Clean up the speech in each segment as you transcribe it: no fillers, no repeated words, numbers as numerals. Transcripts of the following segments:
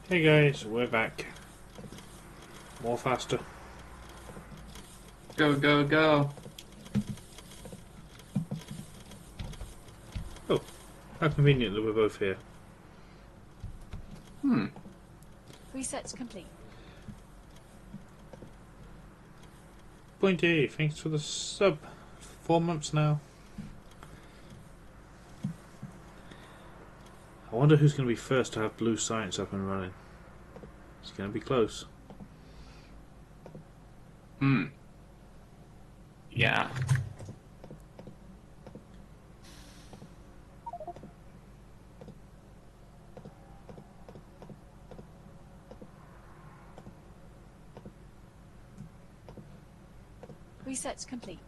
Hey guys, we're back. More faster. Go, go, go. Oh, how convenient that we're both here. Resets complete. Pointy, thanks for the sub. 4 months now. I wonder who's going to be first to have Blue Science up and running. It's going to be close. Yeah. Resets complete.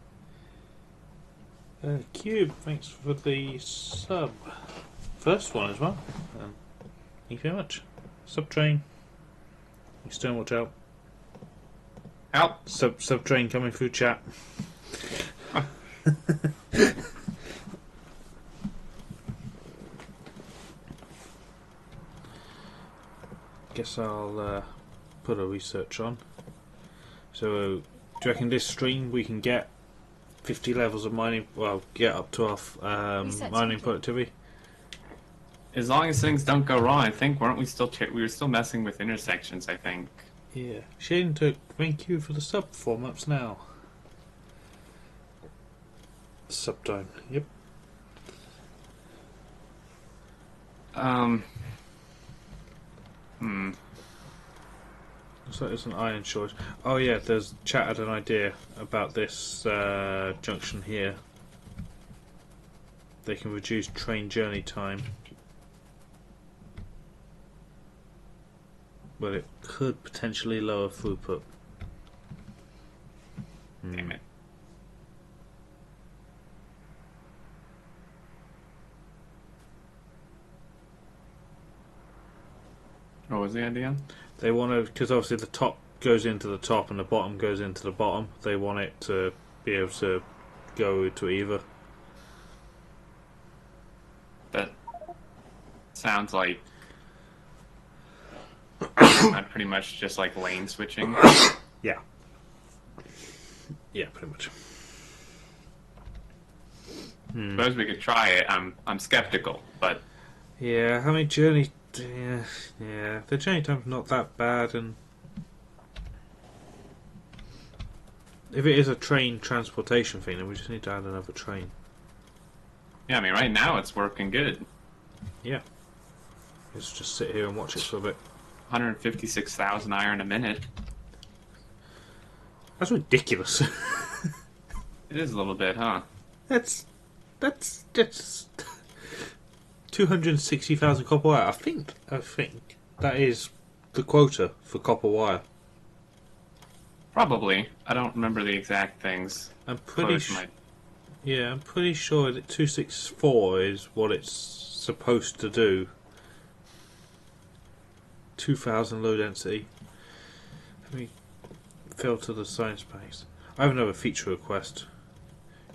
Cube, thanks for the sub. First one as well. Thank you very much. Sub train. Stone, watch out. Help. Sub train coming through chat. Guess I'll put a research on. So, do you reckon this stream we can get 50 levels of mining? Well, get up to our mining productivity. As long as things don't go wrong, I think weren't we still we were still messing with intersections, I think. Yeah. Shane took. Thank you for the sub. 4 months now. Sub time. Yep. Looks like there's an iron shortage. Oh yeah, there's chat had an idea about this junction here. They can reduce train journey time, but it could potentially lower throughput. Damn it. What was the idea? They want to, because obviously the top goes into the top and the bottom goes into the bottom. They want it to be able to go to either. That sounds like pretty much just like lane switching. Yeah. Yeah, pretty much. Suppose we could try it. I'm skeptical, but Yeah, how many journey? Yeah, the journey time's not that bad, and if it is a train transportation thing, then we just need to add another train. yeah, I mean right now it's working good. Yeah. Let's just sit here and watch it for a bit. 156,000 iron a minute. That's ridiculous. It is a little bit, huh? that's just 260,000 copper wire. I think that is the quota for copper wire. Probably. I don't remember the exact things. I'm pretty Yeah, I'm pretty sure that 264 is what it's supposed to do. 2,000 low density. Let me filter the science packs. I have another feature request.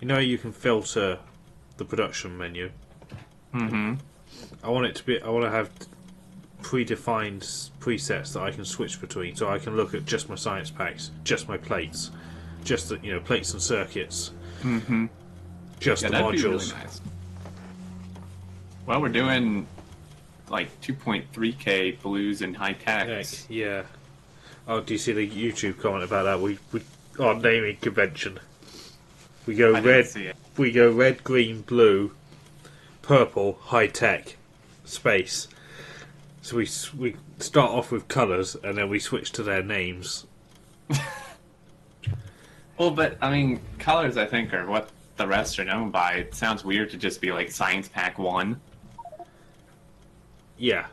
You know you can filter the production menu. Mm-hmm. I want to have predefined presets that I can switch between, so I can look at just my science packs, just my plates, just the, plates and circuits, just the that'd modules. Be really nice. Well, we're doing like 2.3K blues and high techs. Yeah. Oh, do you see the YouTube comment about that? We our naming convention. We go I red. didn't see it. We go red, green, blue, purple, high tech, space. So we start off with colours and then we switch to their names. Well, but I mean, colors I think are what the rest are known by. It sounds weird to just be like Science Pack 1. Yeah.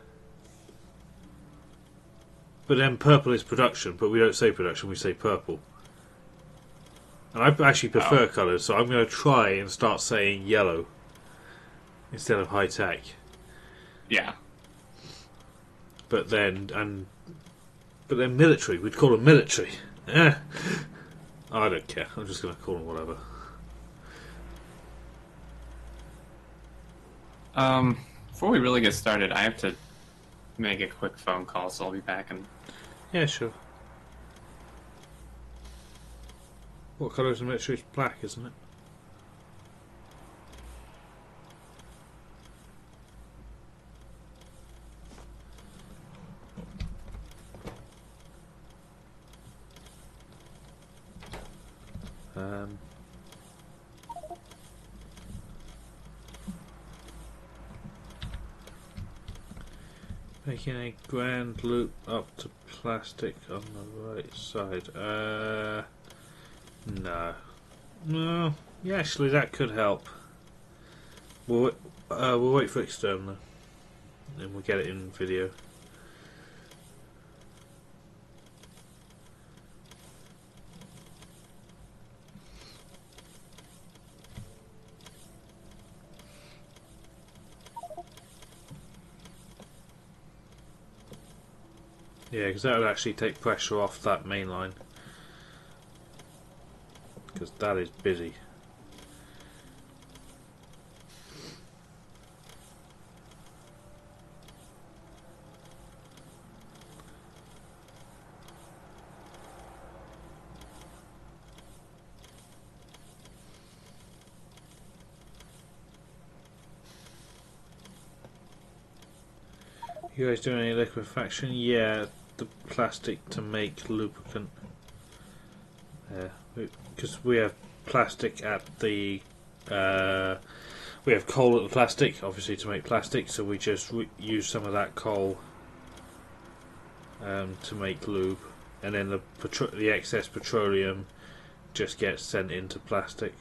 But then purple is production, but we don't say production, we say purple. And I actually prefer colours, so I'm going to try and start saying yellow instead of high tech. Yeah. But then military, we'd call them military. I don't care. I'm just going to call them whatever. Before we really get started, I have to make a quick phone call, so I'll be back in. Yeah, sure. What colour is the military? It's black, isn't it? Making a grand loop up to plastic on the right side. No. No. Yeah, actually, that could help. We'll wait for Xterminator, and we'll get it in video. Yeah, because that would actually take pressure off that main line. Because that is busy. You guys doing any liquefaction? Yeah, the plastic to make lubricant. Because we have plastic at the. We have coal at the plastic, obviously, to make plastic, so we just use some of that coal to make lube, and then the excess petroleum just gets sent into plastic.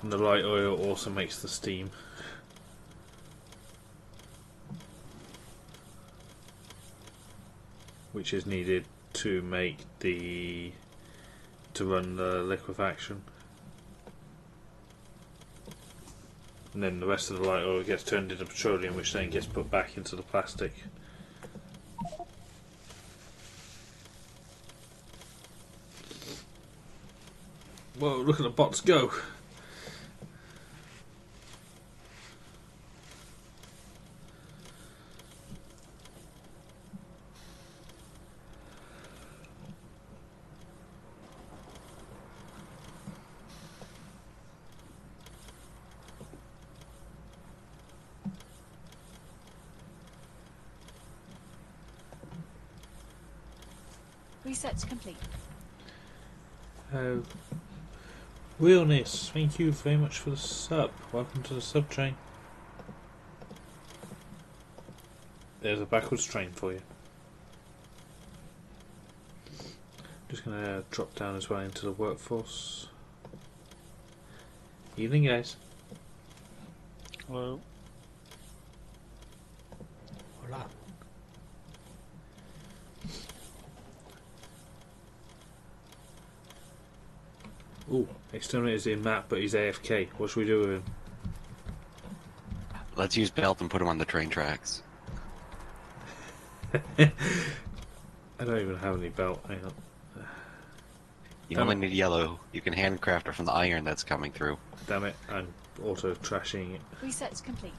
And the light oil also makes the steam. Which is needed to make to run the liquefaction. And then the rest of the light oil gets turned into petroleum, which then gets put back into the plastic. Whoa, look at the bots go! Research complete. Oh, Realness, thank you very much for the sub. Welcome to the sub train. There's a backwards train for you. Just gonna drop down as well into the workforce. Evening, guys. Hello. Hola. Ooh, Xterminator's in map, but he's AFK. What should we do with him? Let's use belt and put him on the train tracks. I don't even have any belt. Hang on. You only need yellow. You can handcraft it from the iron that's coming through. Damn it, I'm auto trashing it. Research complete.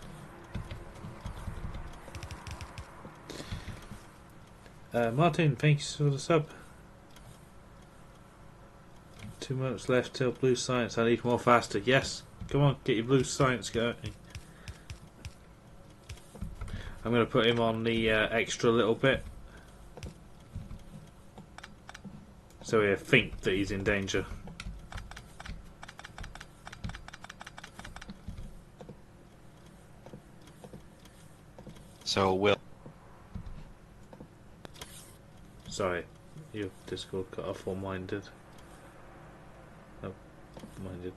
Martin, thanks for the sub. 2 months left till blue science. I need more faster. Yes, come on, get your blue science going. I'm going to put him on the extra little bit, so we think that he's in danger. So Will. Sorry, your Discord cut off or mine did. Oh, mine did.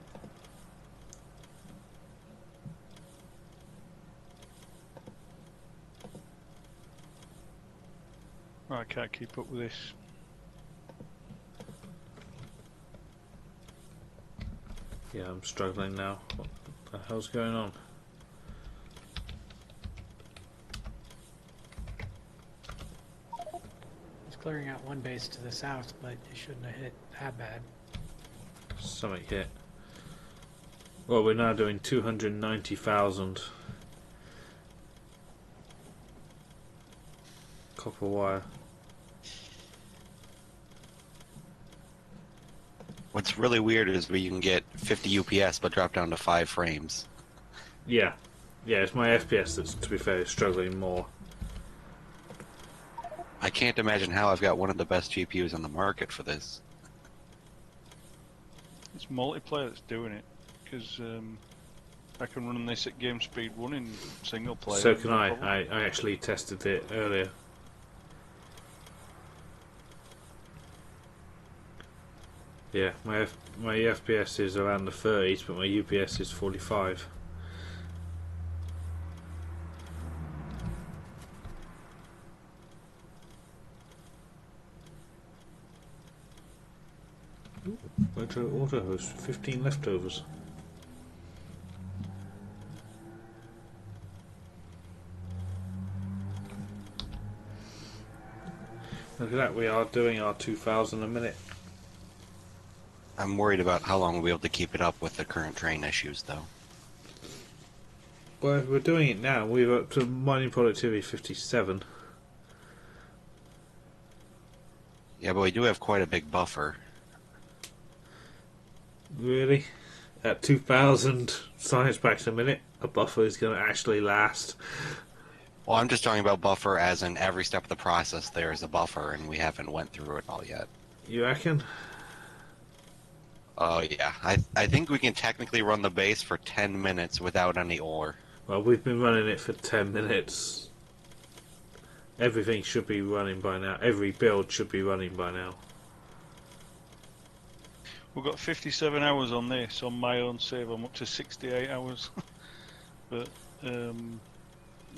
I can't keep up with this. Yeah, I'm struggling now. What the hell's going on? It's clearing out one base to the south, but it shouldn't have hit that bad. Something hit. Well, we're now doing 290,000 copper wire. What's really weird is where you can get 50 UPS but drop down to 5 frames. Yeah. Yeah, it's my FPS that's, to be fair, struggling more. I can't imagine how I've got one of the best GPUs on the market for this. It's multiplayer that's doing it, because I can run this at game speed 1 in single player. So can no I. problem. I actually tested it earlier. Yeah, my FPS is around the 30s, but my UPS is 45. Retro auto host, 15 leftovers. Look at that, we are doing our 2,000 a minute. I'm worried about how long we'll be able to keep it up with the current train issues, though. Well, we're doing it now. We're up to mining productivity 57. Yeah, but we do have quite a big buffer. Really? At 2,000 science packs a minute, a buffer is going to actually last. Well, I'm just talking about buffer as in every step of the process there is a buffer, and we haven't went through it all yet. You reckon? Oh, yeah. I think we can technically run the base for 10 minutes without any ore. Well, we've been running it for 10 minutes. Everything should be running by now. Every build should be running by now. We've got 57 hours on this. On my own save, I'm up to 68 hours. But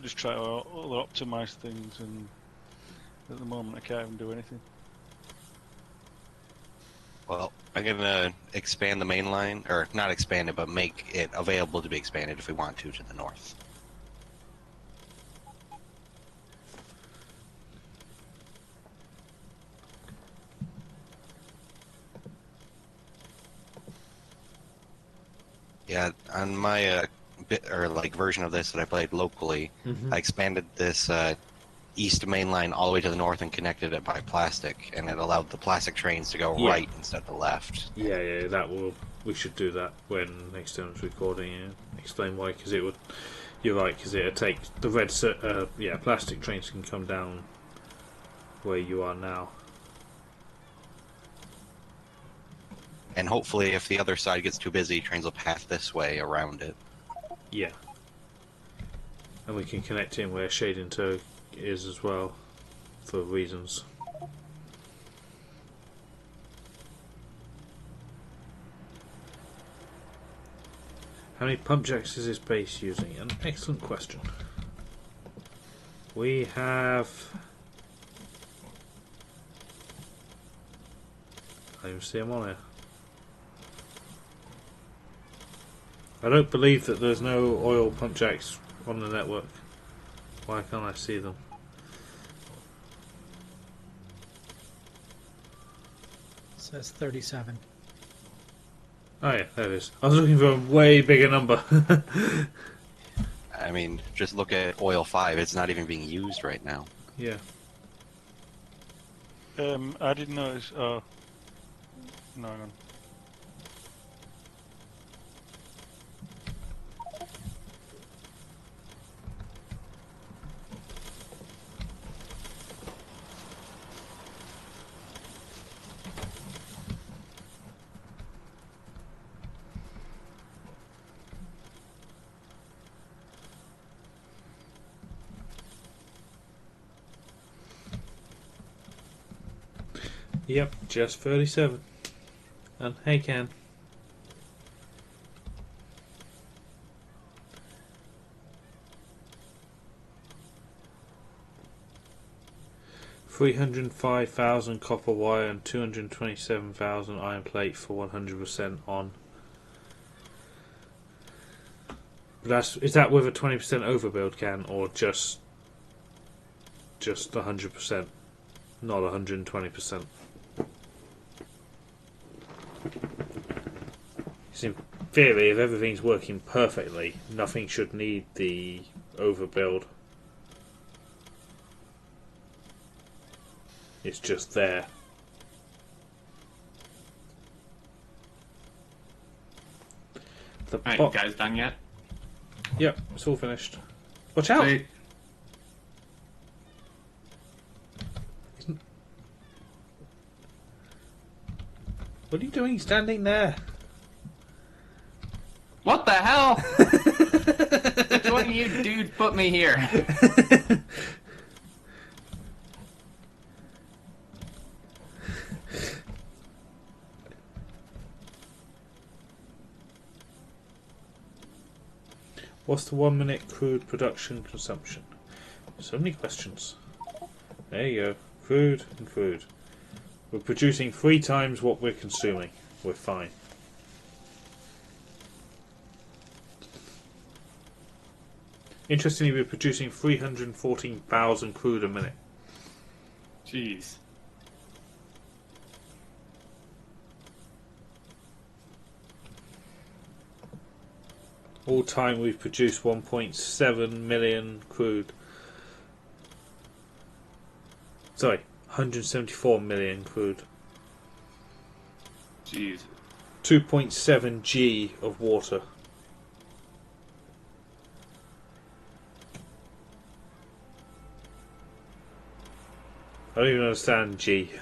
just try to optimise things, and at the moment I can't even do anything. Well, I'm going to expand the main line, or not expand it, but make it available to be expanded if we want to the north. Yeah, on my version of this that I played locally, I expanded this east main line all the way to the north and connected it by plastic, and it allowed the plastic trains to go right instead of the left. Yeah, that will. We should do that when next time it's recording. Explain why, because it would. You're right, because it'll take the red. Plastic trains can come down where you are now. And hopefully, if the other side gets too busy, trains will pass this way around it. Yeah. And we can connect in where Shading Toe is as well, for reasons. How many pump jacks is this base using? An excellent question. We have... I don't even see them on here. I don't believe that there's no oil pump jacks on the network. Why can't I see them? It says 37. Oh yeah, there it is. I was looking for a way bigger number. I mean, just look at oil 5. It's not even being used right now. Yeah. I didn't notice. Oh, no, hang on. Yep, just 37. And hey, Ken. $305,000 copper wire and 227,000 iron plate for 100% on. But is that with a 20% overbuild, Can, or just 100%, not 120%? 'Cause in theory, if everything's working perfectly, nothing should need the overbuild. It's just there. The Alright, you guys done yet? Yep, it's all finished. Watch out! Sweet. What are you doing standing there? What the hell? Which one of you dudes put me here? What's the 1 minute crude production consumption? So many questions. There you go. Food and food. We're producing 3 times what we're consuming. We're fine. Interestingly, we're producing 314,000 crude a minute. Jeez. All time we've produced 1.7 million crude. Sorry, 174 million crude. Jeez. 2.7 G of water. I don't even understand G.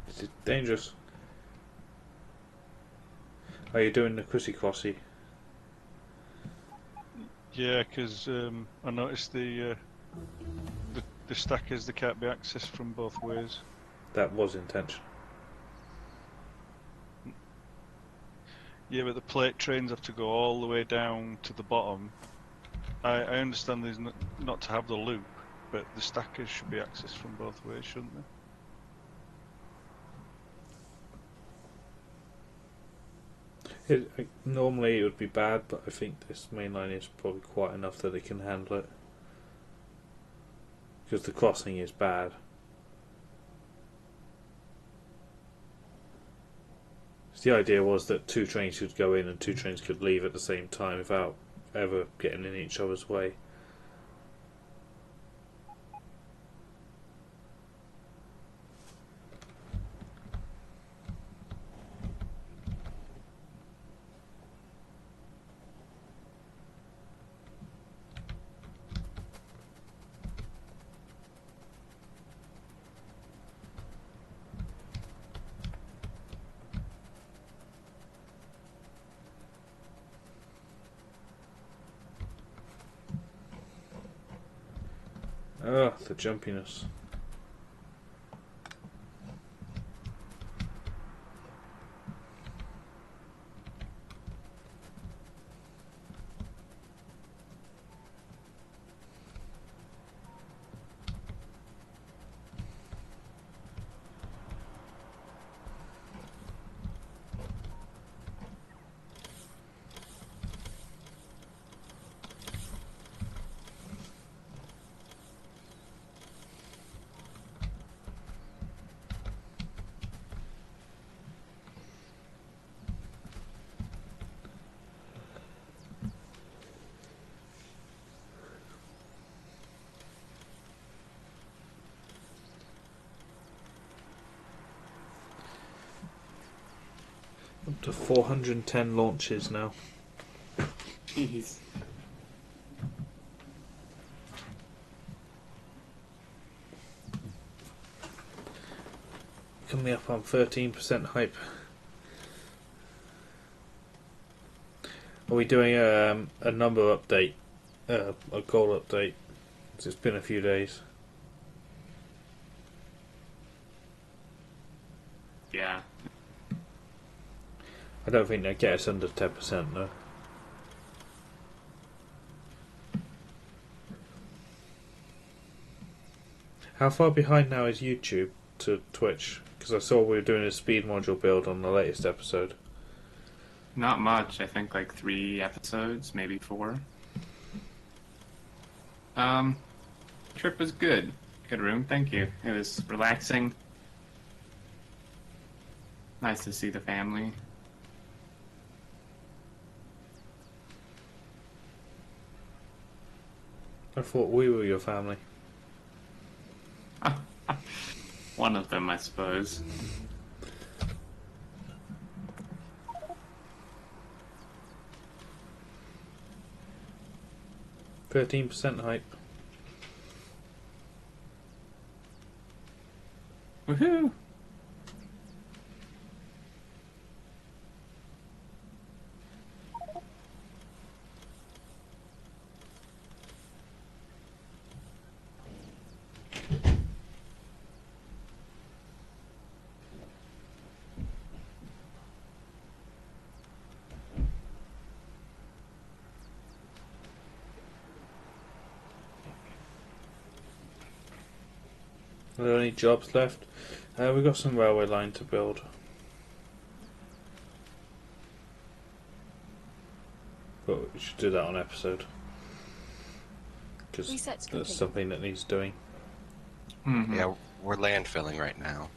This is dangerous. Are you doing the crossy? Yeah, because I noticed the stackers, they can't be accessed from both ways. That was intentional. Yeah, but the plate trains have to go all the way down to the bottom. I understand there's not to have the loop, but the stackers should be accessed from both ways, shouldn't they? Normally it would be bad, but I think this mainline is probably quite enough that it can handle it. Because the crossing is bad. So the idea was that 2 trains could go in and 2 trains could leave at the same time without ever getting in each other's way. Oh, the jumpiness. Up to 410 launches now. Jeez. Coming up on 13% hype. Are we doing a number update? A goal update? It's been a few days. Yeah. I don't think they'll get us under 10% though. How far behind now is YouTube to Twitch? Because I saw we were doing a speed module build on the latest episode. Not much. I think like 3 episodes, maybe 4. Trip was good. Good room, thank you. It was relaxing. Nice to see the family. I thought we were your family. One of them, I suppose. %13 hype. Woohoo! Are there any jobs left? We've got some railway line to build. But we should do that on episode. Because Research complete. that's something that needs doing. Mm-hmm. Yeah, we're landfilling right now.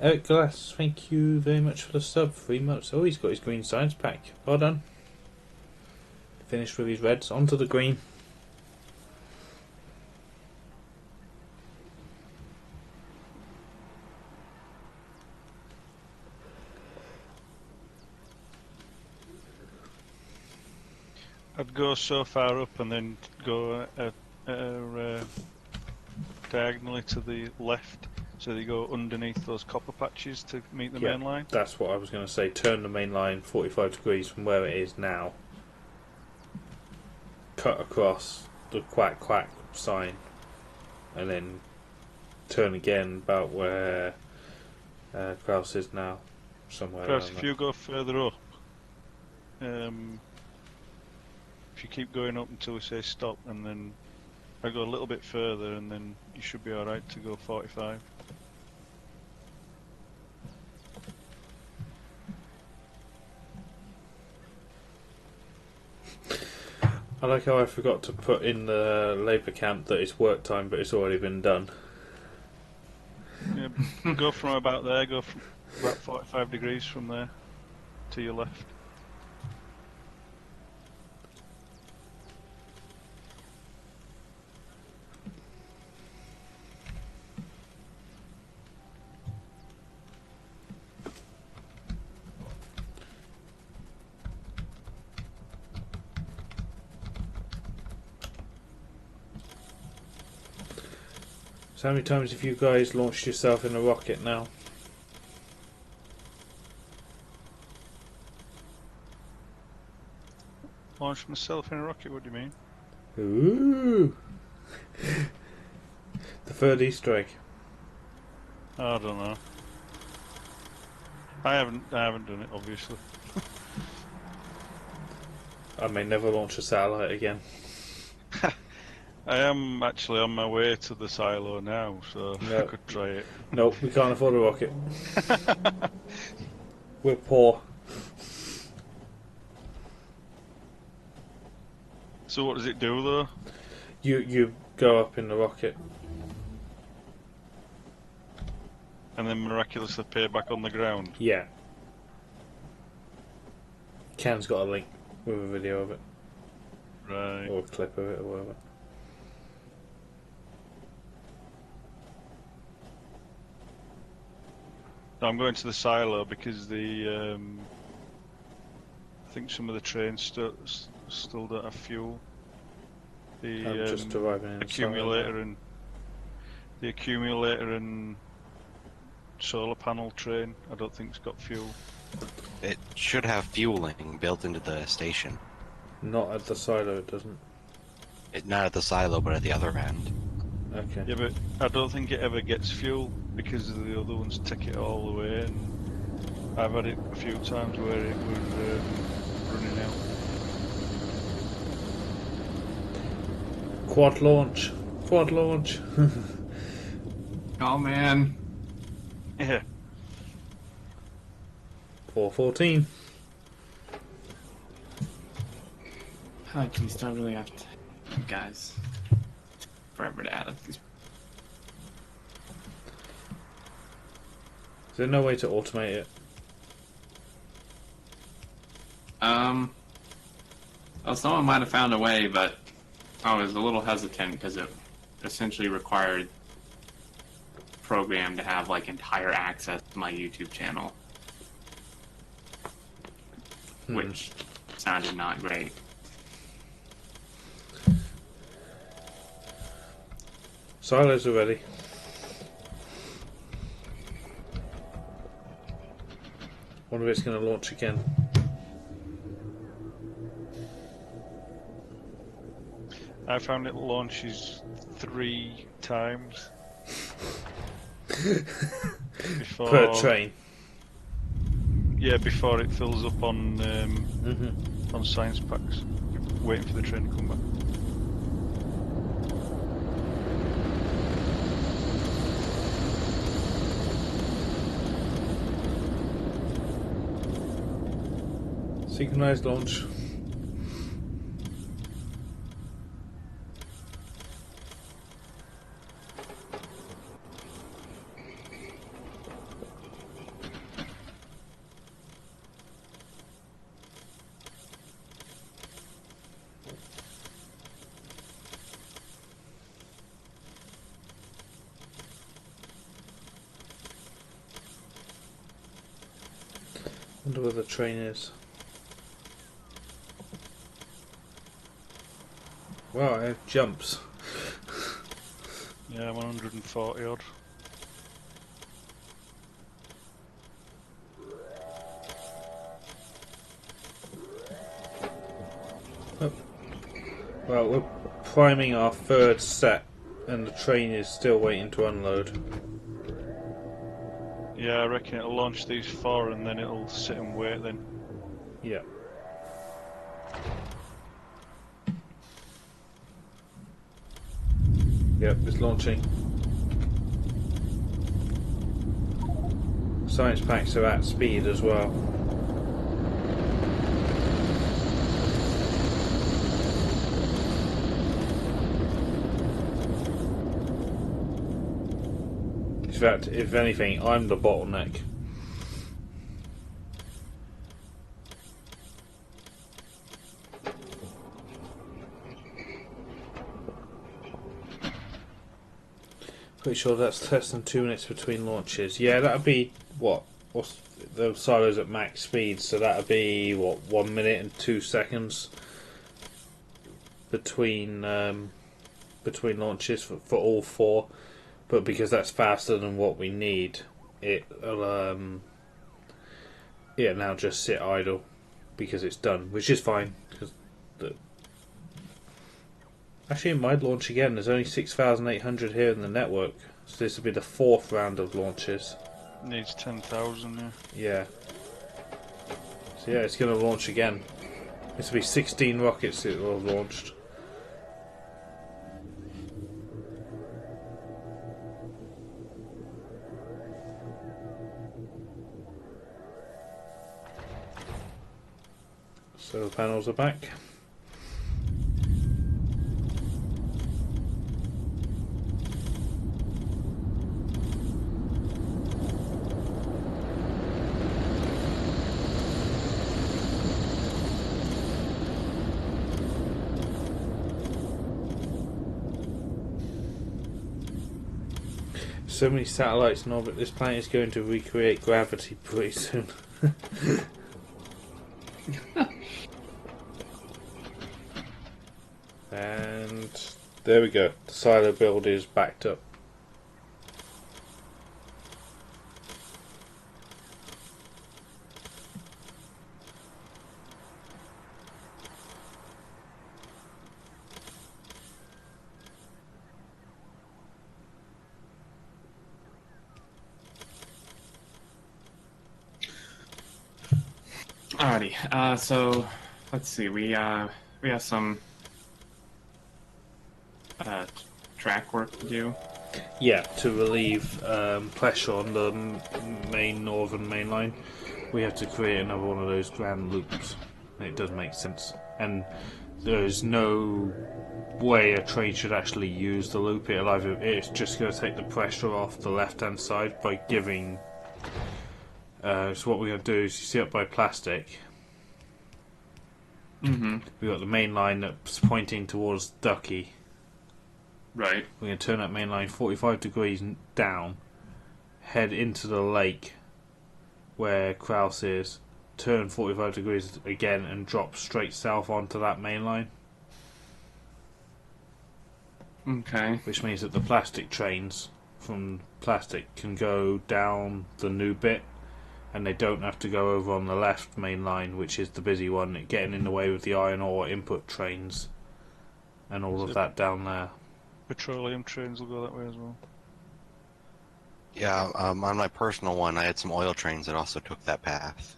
Eric Glass, thank you very much for the sub. 3 months. Oh, he's got his green science pack. Well done. Finished with his reds. Onto the green. I'd go so far up and then go diagonally to the left, so that you go underneath those copper patches to meet the main line. That's what I was going to say. Turn the main line 45 degrees from where it is now. Cut across the quack quack sign, and then turn again about where Kraus is now. Somewhere Perhaps around if there. you go further up, if you keep going up until we say stop, and then I go a little bit further, and then you should be alright to go 45. I like how I forgot to put in the labour camp that it's work time, but it's already been done. Yeah, go from about there, go from about 45 degrees from there to your left. So how many times have you guys launched yourself in a rocket now? Launch myself in a rocket, what do you mean? Ooh! The third Easter egg. I don't know. I haven't done it, obviously. I may never launch a satellite again. I am actually on my way to the silo now, so I No. could try it. Nope, we can't afford a rocket. We're poor. So what does it do though? You go up in the rocket. And then miraculously appear back on the ground? Yeah. Ken's got a link with a video of it. Right. Or a clip of it or whatever. I'm going to the silo because the I think some of the trains still don't have fuel. The I'm just arriving in accumulator and the accumulator and solar panel train, I don't think it's got fuel. It should have fueling built into the station. Not at the silo, it doesn't. Not at the silo, but at the other end. Okay. Yeah, but I don't think it ever gets fuel because the other ones take it all the way, and I've had it a few times where it was running out. Quad launch. Quad launch. Oh man. Yeah. 4:14. Oh, geez, do I really have to... Guys. Forever to add up these... Is there no way to automate it? Well, someone might have found a way, but I was a little hesitant because it essentially required program to have like entire access to my YouTube channel, which sounded not great. Silos are ready. Wonder if it's going to launch again. I found it launches 3 times before, Per train. Yeah, before it fills up on science packs. Waiting for the train to come back. Synchronized launch. Wonder where the train is. Wow, I have jumps. Yeah, 140 odd. Oh. Well, we're priming our 3rd set, and the train is still waiting to unload. Yeah, I reckon it'll launch these 4 and then it'll sit and wait then. Yeah. Yep, it's launching. Science packs are at speed as well. In fact, if anything, I'm the bottleneck. Pretty sure that's less than 2 minutes between launches. Yeah, that'd be what? What's the silos at max speed? So that'd be what? 1 minute and 2 seconds between between launches for all 4. But because that's faster than what we need, it'll now just sit idle because it's done, which is fine. Actually, it might launch again. There's only 6,800 here in the network, so this will be the 4th round of launches. Needs 10,000, yeah. Yeah. So yeah, it's going to launch again. This will be 16 rockets it will have launched. So the panels are back. So many satellites in orbit, this planet is going to recreate gravity pretty soon. And there we go, the silo build is backed up. Alrighty, so let's see. We have some track work to do. Yeah, to relieve pressure on the main northern main line, we have to create another one of those grand loops. It does make sense, and there is no way a train should actually use the loop. It's just going to take the pressure off the left-hand side by giving. So what we're going to do is, you see up by plastic, Mm-hmm. we've got the main line that's pointing towards Ducky. Right. We're going to turn that main line 45 degrees down, head into the lake where Kraus is, turn 45 degrees again, and drop straight south onto that main line. Okay. Which means that the plastic trains from plastic can go down the new bit, and they don't have to go over on the left main line, which is the busy one, getting in the way with the iron ore input trains and all of that down there. Petroleum trains will go that way as well. Yeah, on my personal one, I had some oil trains that also took that path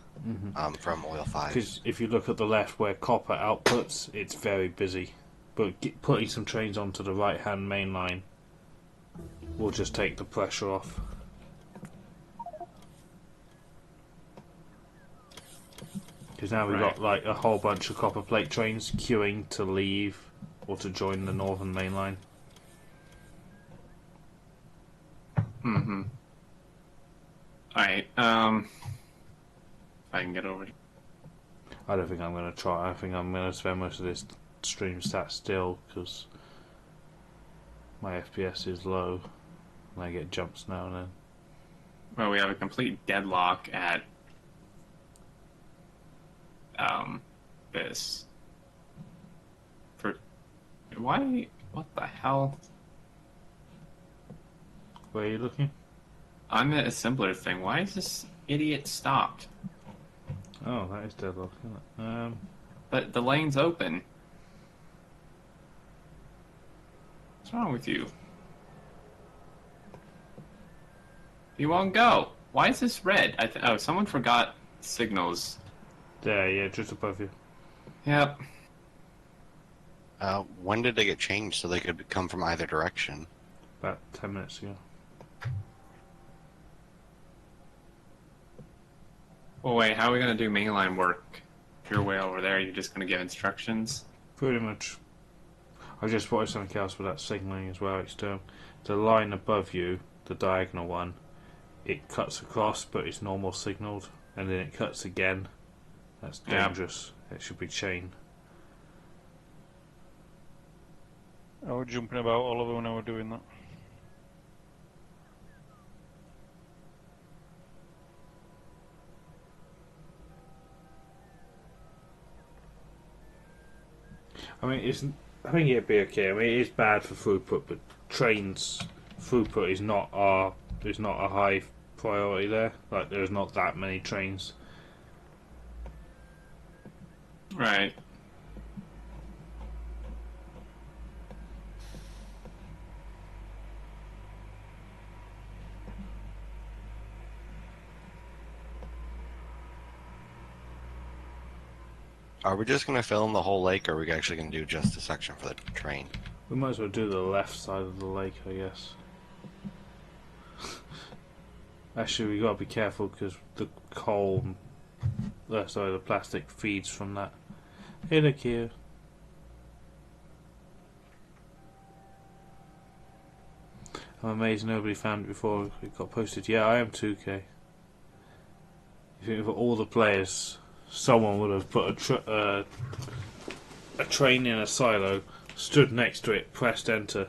from oil 5. Because if you look at the left where copper outputs, it's very busy. But putting some trains onto the right-hand main line will just take the pressure off. Because now we've got like a whole bunch of copper plate trains queuing to leave or to join the northern main line. Mm-hmm. Alright, if I can get over here. I don't think I'm going to try. I think I'm going to spend most of this stream sat still because my FPS is low and I get jumps now and then. Well, we have a complete deadlock at this. Why? What the hell? Where are you looking? On the assembler thing, why is this idiot stopped? Oh, that is deadlock, isn't it? But the lane's open. What's wrong with you? You won't go. Why is this red? Oh, someone forgot signals. There, yeah, just above you. Yep. When did they get changed so they could come from either direction? About 10 minutes ago. Well, wait, how are we going to do mainline work? If you're way over there, you're just going to give instructions? Pretty much. I just spotted something else with that signalling as well. The line above you, the diagonal one, it cuts across, but it's normal signalled, and then it cuts again. That's dangerous. It should be chain. I was jumping about all over when I was doing that. I mean, I think it'd be okay. I mean, it is bad for throughput, but trains throughput is not a high priority there. Like, there's not that many trains. Right. Are we just going to film the whole lake, or are we actually going to do just a section for the train? We might as well do the left side of the lake, I guess. Actually, we gotta be careful because the coal, the plastic feeds from that. Hey, look here. I'm amazed nobody found it before it got posted. Yeah, I am 2K. You think for all the players, someone would have put a train in a silo, stood next to it, pressed enter.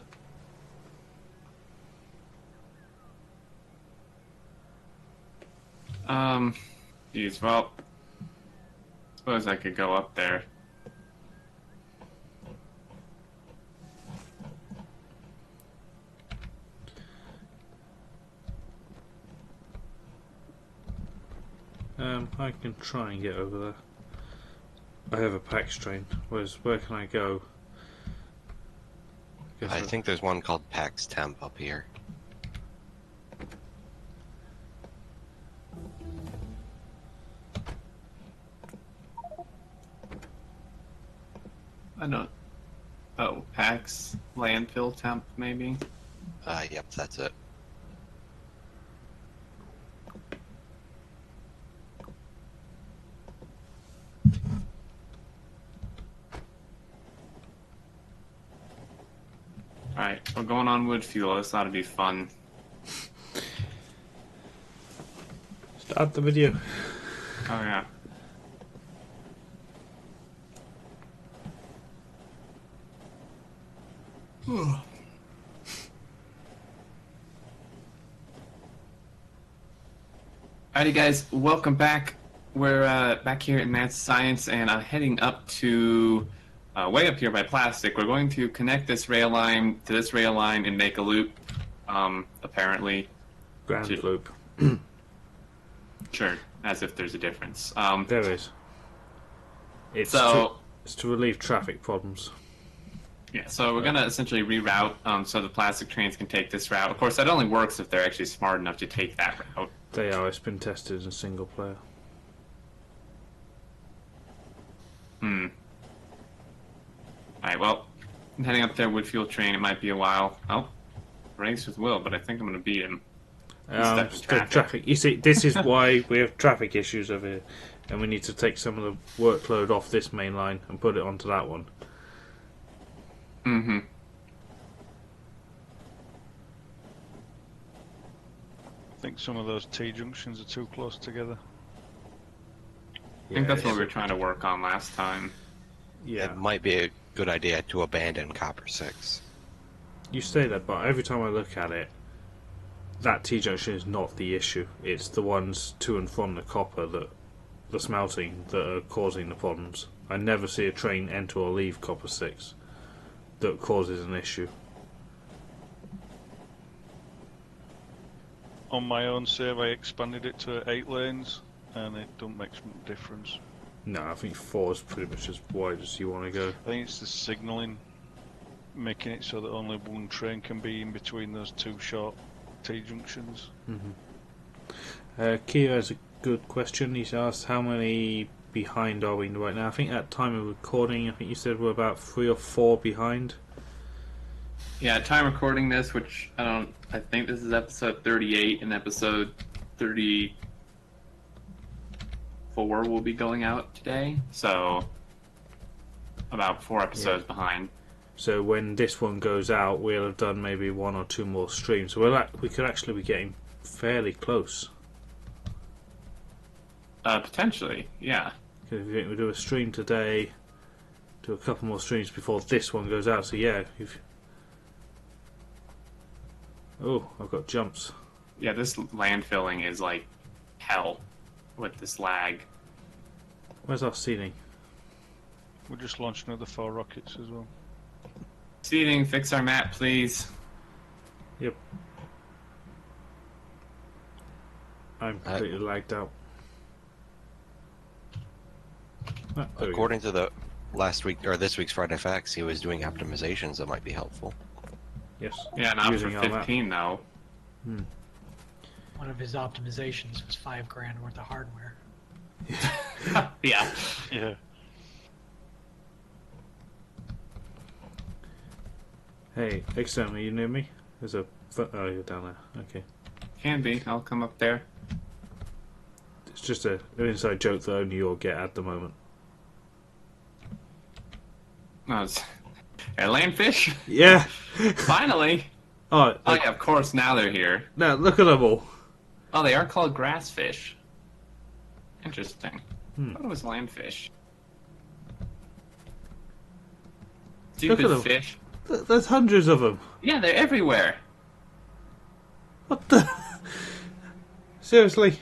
Geez, well, suppose I could go up there. I can try and get over there. I have a PAX train. Where can I go? I think there's one called PAX Temp up here. I don't. Oh, PAX landfill temp maybe. Yep, that's it. Alright, we're going on wood fuel. This ought to be fun. Start the video. Oh, yeah. Alrighty, guys, welcome back. We're back here in Mad Science, and I'm heading up to way up here by plastic. We're going to connect this rail line to this rail line and make a loop. Apparently, Grand loop. sure, as if there's a difference. There is. It's So- it's to relieve traffic problems. Yeah, so we're gonna essentially reroute so the plastic trains can take this route. Of course, that only works if they're actually smart enough to take that route. They are. It's been tested in single player. Alright, well, I'm heading up there, wood fuel train. It might be a while. Oh, race with Will, but I think I'm gonna beat him. Stuck in Still traffic. You see, this is why we have traffic issues over here, and we need to take some of the workload off this main line and put it onto that one. Mm-hmm. I think some of those T junctions are too close together. I think that's what we were trying to work on last time. Yeah, It might be a good idea to abandon Copper 6. you say that, but every time I look at it, that T-junction is not the issue. It's the ones to and from the copper, that the smelting, that are causing the problems. I never see a train enter or leave Copper 6 that causes an issue. On my own save, I expanded it to 8 lanes, and it don't make much difference. No, I think 4 is pretty much as wide as you want to go. I think it's the signalling, making it so that only one train can be in between those two short T junctions. Kia has a good question. He's asked how many behind are we right now. I think at time of recording, I think you said we're about 3 or 4 behind. Yeah, time recording this, which I think this is episode 38, and episode 34 will be going out today. So, about 4 episodes behind. So when this one goes out, we'll have done maybe 1 or 2 more streams. So we could actually be getting fairly close. Potentially, yeah. Because we do a stream today, do a couple more streams before this one goes out. So yeah, oh, I've got jumps. Yeah, this landfilling is like hell with this lag. Where's our seating? We're just launching another 4 rockets as well. Seating, fix our map, please. Yep. I'm completely lagged out. Ah, there we go. According to the last week or this week's Friday Facts, he was doing optimizations that might be helpful. Yes. Yeah, not for Using all that. 15 though. One of his optimizations was $5,000 worth of hardware. Yeah. Yeah. Hey, Xterminator, are you near me? There's a... Oh, you're down there. Okay. Can be. I'll come up there. It's just an inside joke that only you'll get at the moment. No, it's landfish. Yeah! Finally. Oh, Oh yeah, of course. Now they're here. now look at them all. Oh, they are called grassfish. Interesting. Hmm. I thought it was landfish. Look at Stupid them. fish. There's hundreds of them. Yeah, they're everywhere. What the... Seriously?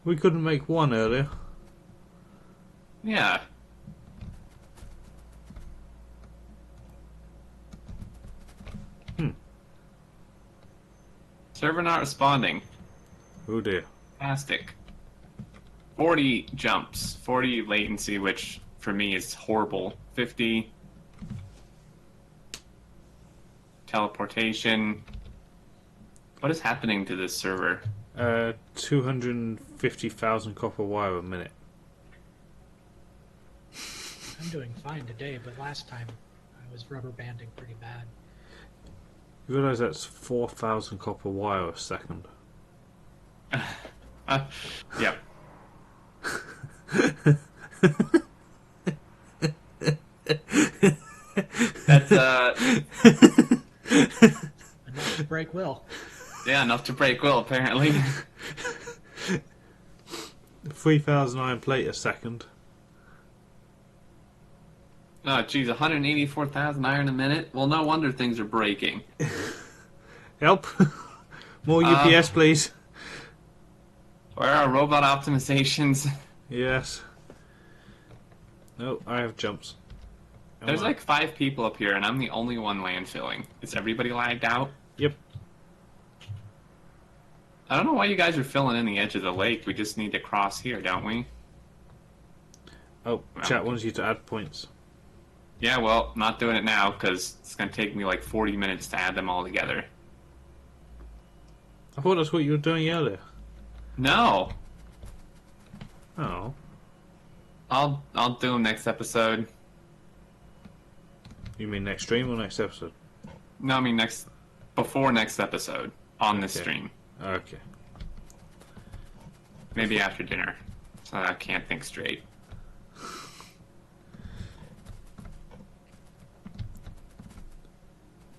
We couldn't make one earlier. Yeah. Server not responding. Oh dear. Fantastic. 40 jumps, 40 latency, which for me is horrible. 50 teleportation. What is happening to this server? 250,000 copper wire a minute. I'm doing fine today, but last time I I was rubber banding pretty bad. You realise that's 4,000 copper wire a second. Yep. That's Enough to break will. yeah, enough to break will apparently. 3,000 iron plate a second. Oh geez, 184,000 iron a minute. Well, no wonder things are breaking. Help! More UPS, please. Where are robot optimizations? Yes. No, I have jumps. There's like 5 people up here, and I'm the only one landfilling. Is everybody lagged out? Yep. I don't know why you guys are filling in the edge of the lake. We just need to cross here, don't we? Oh, chat wants you to add points. Yeah, well, not doing it now, because it's going to take me like 40 minutes to add them all together. I thought that's what you were doing earlier. No! Oh. I'll do them next episode. You mean next stream or next episode? No, I mean before next episode on this Okay. stream. Okay. Maybe after dinner. So I can't think straight.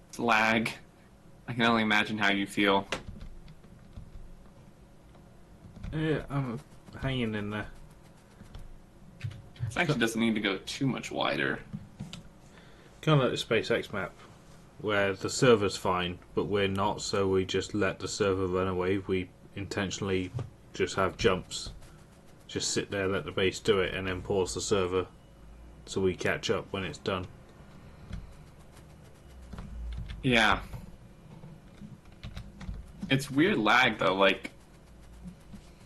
It's lag. I can only imagine how you feel. Yeah, I'm hanging in there. This actually doesn't need to go too much wider. Kind of like the SpaceX map, where the server's fine, but we're not, so we just let the server run away. We intentionally just have jumps. Just sit there, let the base do it, and then pause the server so we catch up when it's done. Yeah. It's weird lag though, like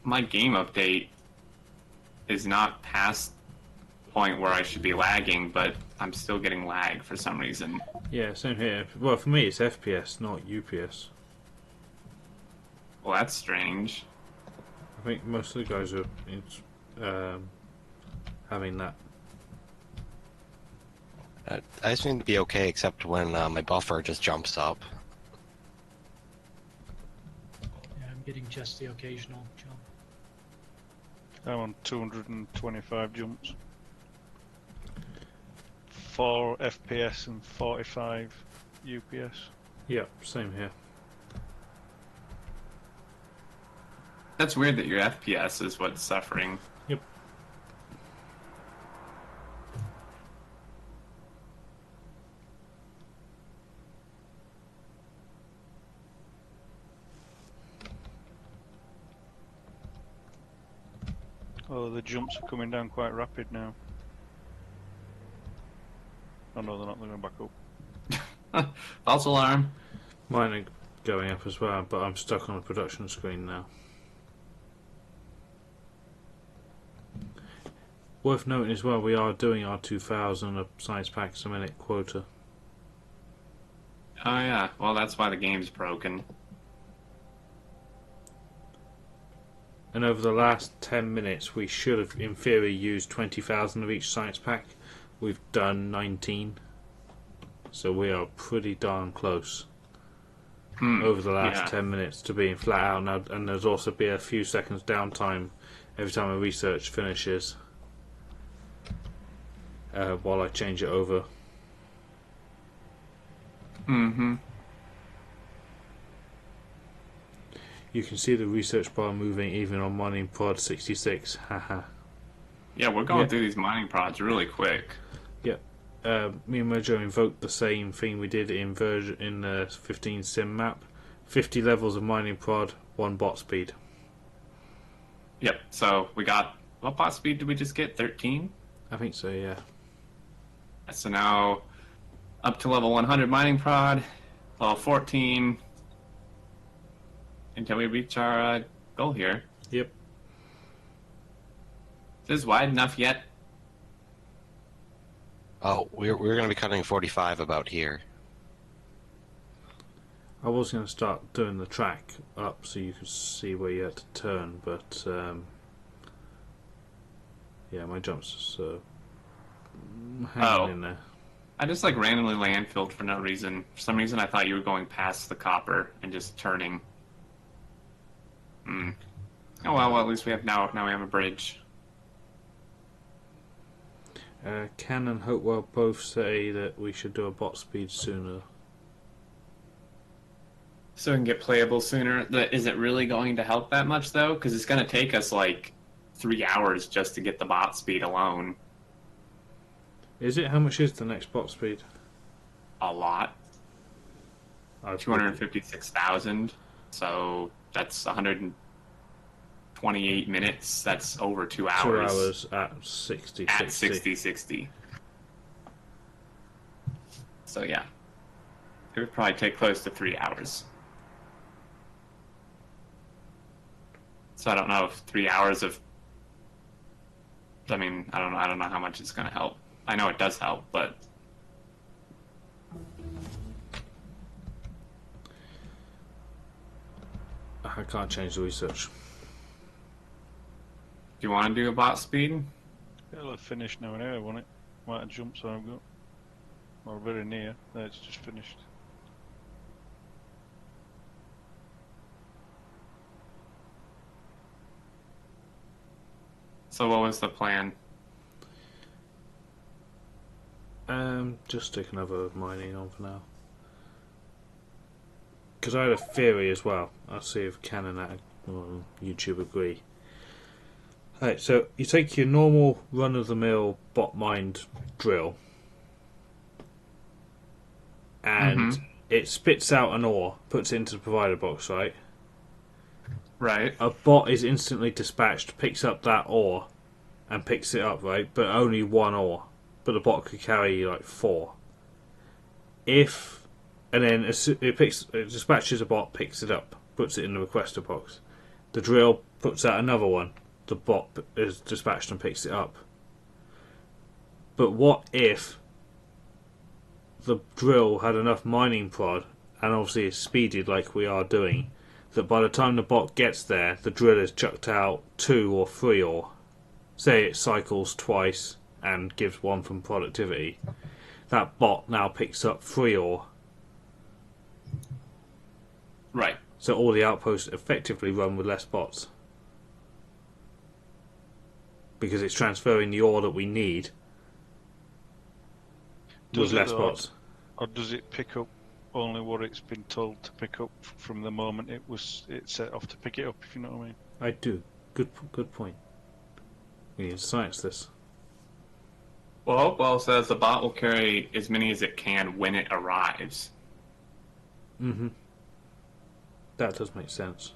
my game update is not past the point where I should be lagging, but I'm still getting lag for some reason. Yeah, same here. Well, for me it's FPS, not UPS. Well, that's strange. I think most of the guys are having that. I seem to be okay, except when my buffer just jumps up. Yeah, I'm getting just the occasional jump. I'm on 225 jumps. 4 FPS and 45 UPS. Yep, same here. That's weird that your FPS is what's suffering. Yep. Oh, the jumps are coming down quite rapid now. Oh no, they're not. They're going back up. False alarm. Mine are going up as well, but I'm stuck on a production screen now. Worth noting as well, we are doing our 2,000 science packs a minute quota. Oh yeah, well that's why the game's broken. And over the last 10 minutes, we should have, in theory, used 20,000 of each science pack. We've done 19. So we are pretty darn close over the last 10 minutes to being flat out now. And there's also be a few seconds downtime every time a research finishes while I change it over. Mm-hmm. You can see the research bar moving even on mining prod 66. Haha. Yeah, we're going through these mining prods really quick. Yep. Me and Mojo invoked the same thing we did in the 15 sim map. 50 levels of mining prod, 1 bot speed. Yep, so we got, what bot speed did we just get? 13? I think so, yeah. So now up to level 100 mining prod, level 14, until we reach our goal here. Yep. Is this wide enough yet? Oh, we're going to be cutting 45 about here. I was going to start doing the track up so you could see where you had to turn, but yeah, my jumps are hanging in there. I just like randomly landfilled for no reason. For some reason, I thought you were going past the copper and just turning. Hmm. Oh well, at least we have now we have a bridge. Ken and Hopewell both say that we should do a bot speed sooner. So we can get playable sooner. Is it really going to help that much though? Because it's going to take us like 3 hours just to get the bot speed alone. Is it? How much is the next bot speed? A lot. I've 256,000. So that's 128 minutes. That's over 2 hours. 2 hours at 60. At 60. So yeah. It would probably take close to 3 hours. So I don't know if 3 hours of... I mean, I don't know how much it's going to help. I know it does help, but... I can't change the research. Do you want to do a bot speed? It'll have finished now anyway, won't it? Might have jumped, so I've got... Or very near. There, it's just finished. So what was the plan? Just stick another mining on for now. Because I had a theory as well. I'll see if Canon and YouTube agree. Alright, so you take your normal run-of-the-mill bot mined drill, and it spits out an ore, puts it into the provider box, right? Right. A bot is instantly dispatched, picks up that ore, and picks it up, right? But only one ore. But the bot could carry like 4. And then it dispatches a bot, picks it up, puts it in the requester box. The drill puts out another one. The bot is dispatched and picks it up. But what if the drill had enough mining prod, and obviously is speeded like we are doing, that by the time the bot gets there, the drill has chucked out 2 or 3 ore. Say it cycles twice and gives 1 from productivity. That bot now picks up 3 ore. Right. So all the outposts effectively run with less bots. Because it's transferring the ore that we need with less bots. Or does it pick up only what it's been told to pick up from the moment it set off to pick it up, if you know what I mean? I do. Good point. We need to science this. Well, Hopewell says the bot will carry as many as it can when it arrives. Mm-hmm. That does make sense.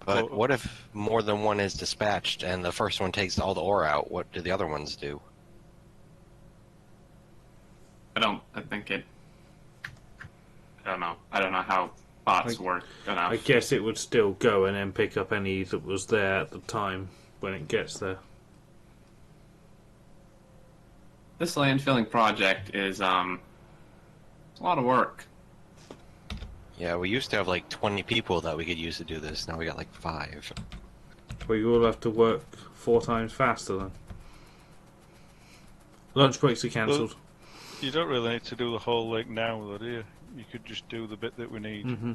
But what if more than one is dispatched and the first one takes all the ore out? What do the other ones do? I don't know. I don't know how bots work enough. I guess it would still go and then pick up any that was there at the time when it gets there. This landfilling project is a lot of work. Yeah, we used to have like 20 people that we could use to do this. Now we got like 5. We all have to work 4 times faster then. Lunch breaks are cancelled. Well, you don't really need to do the whole lake now, though, do you? You could just do the bit that we need. Mm-hmm.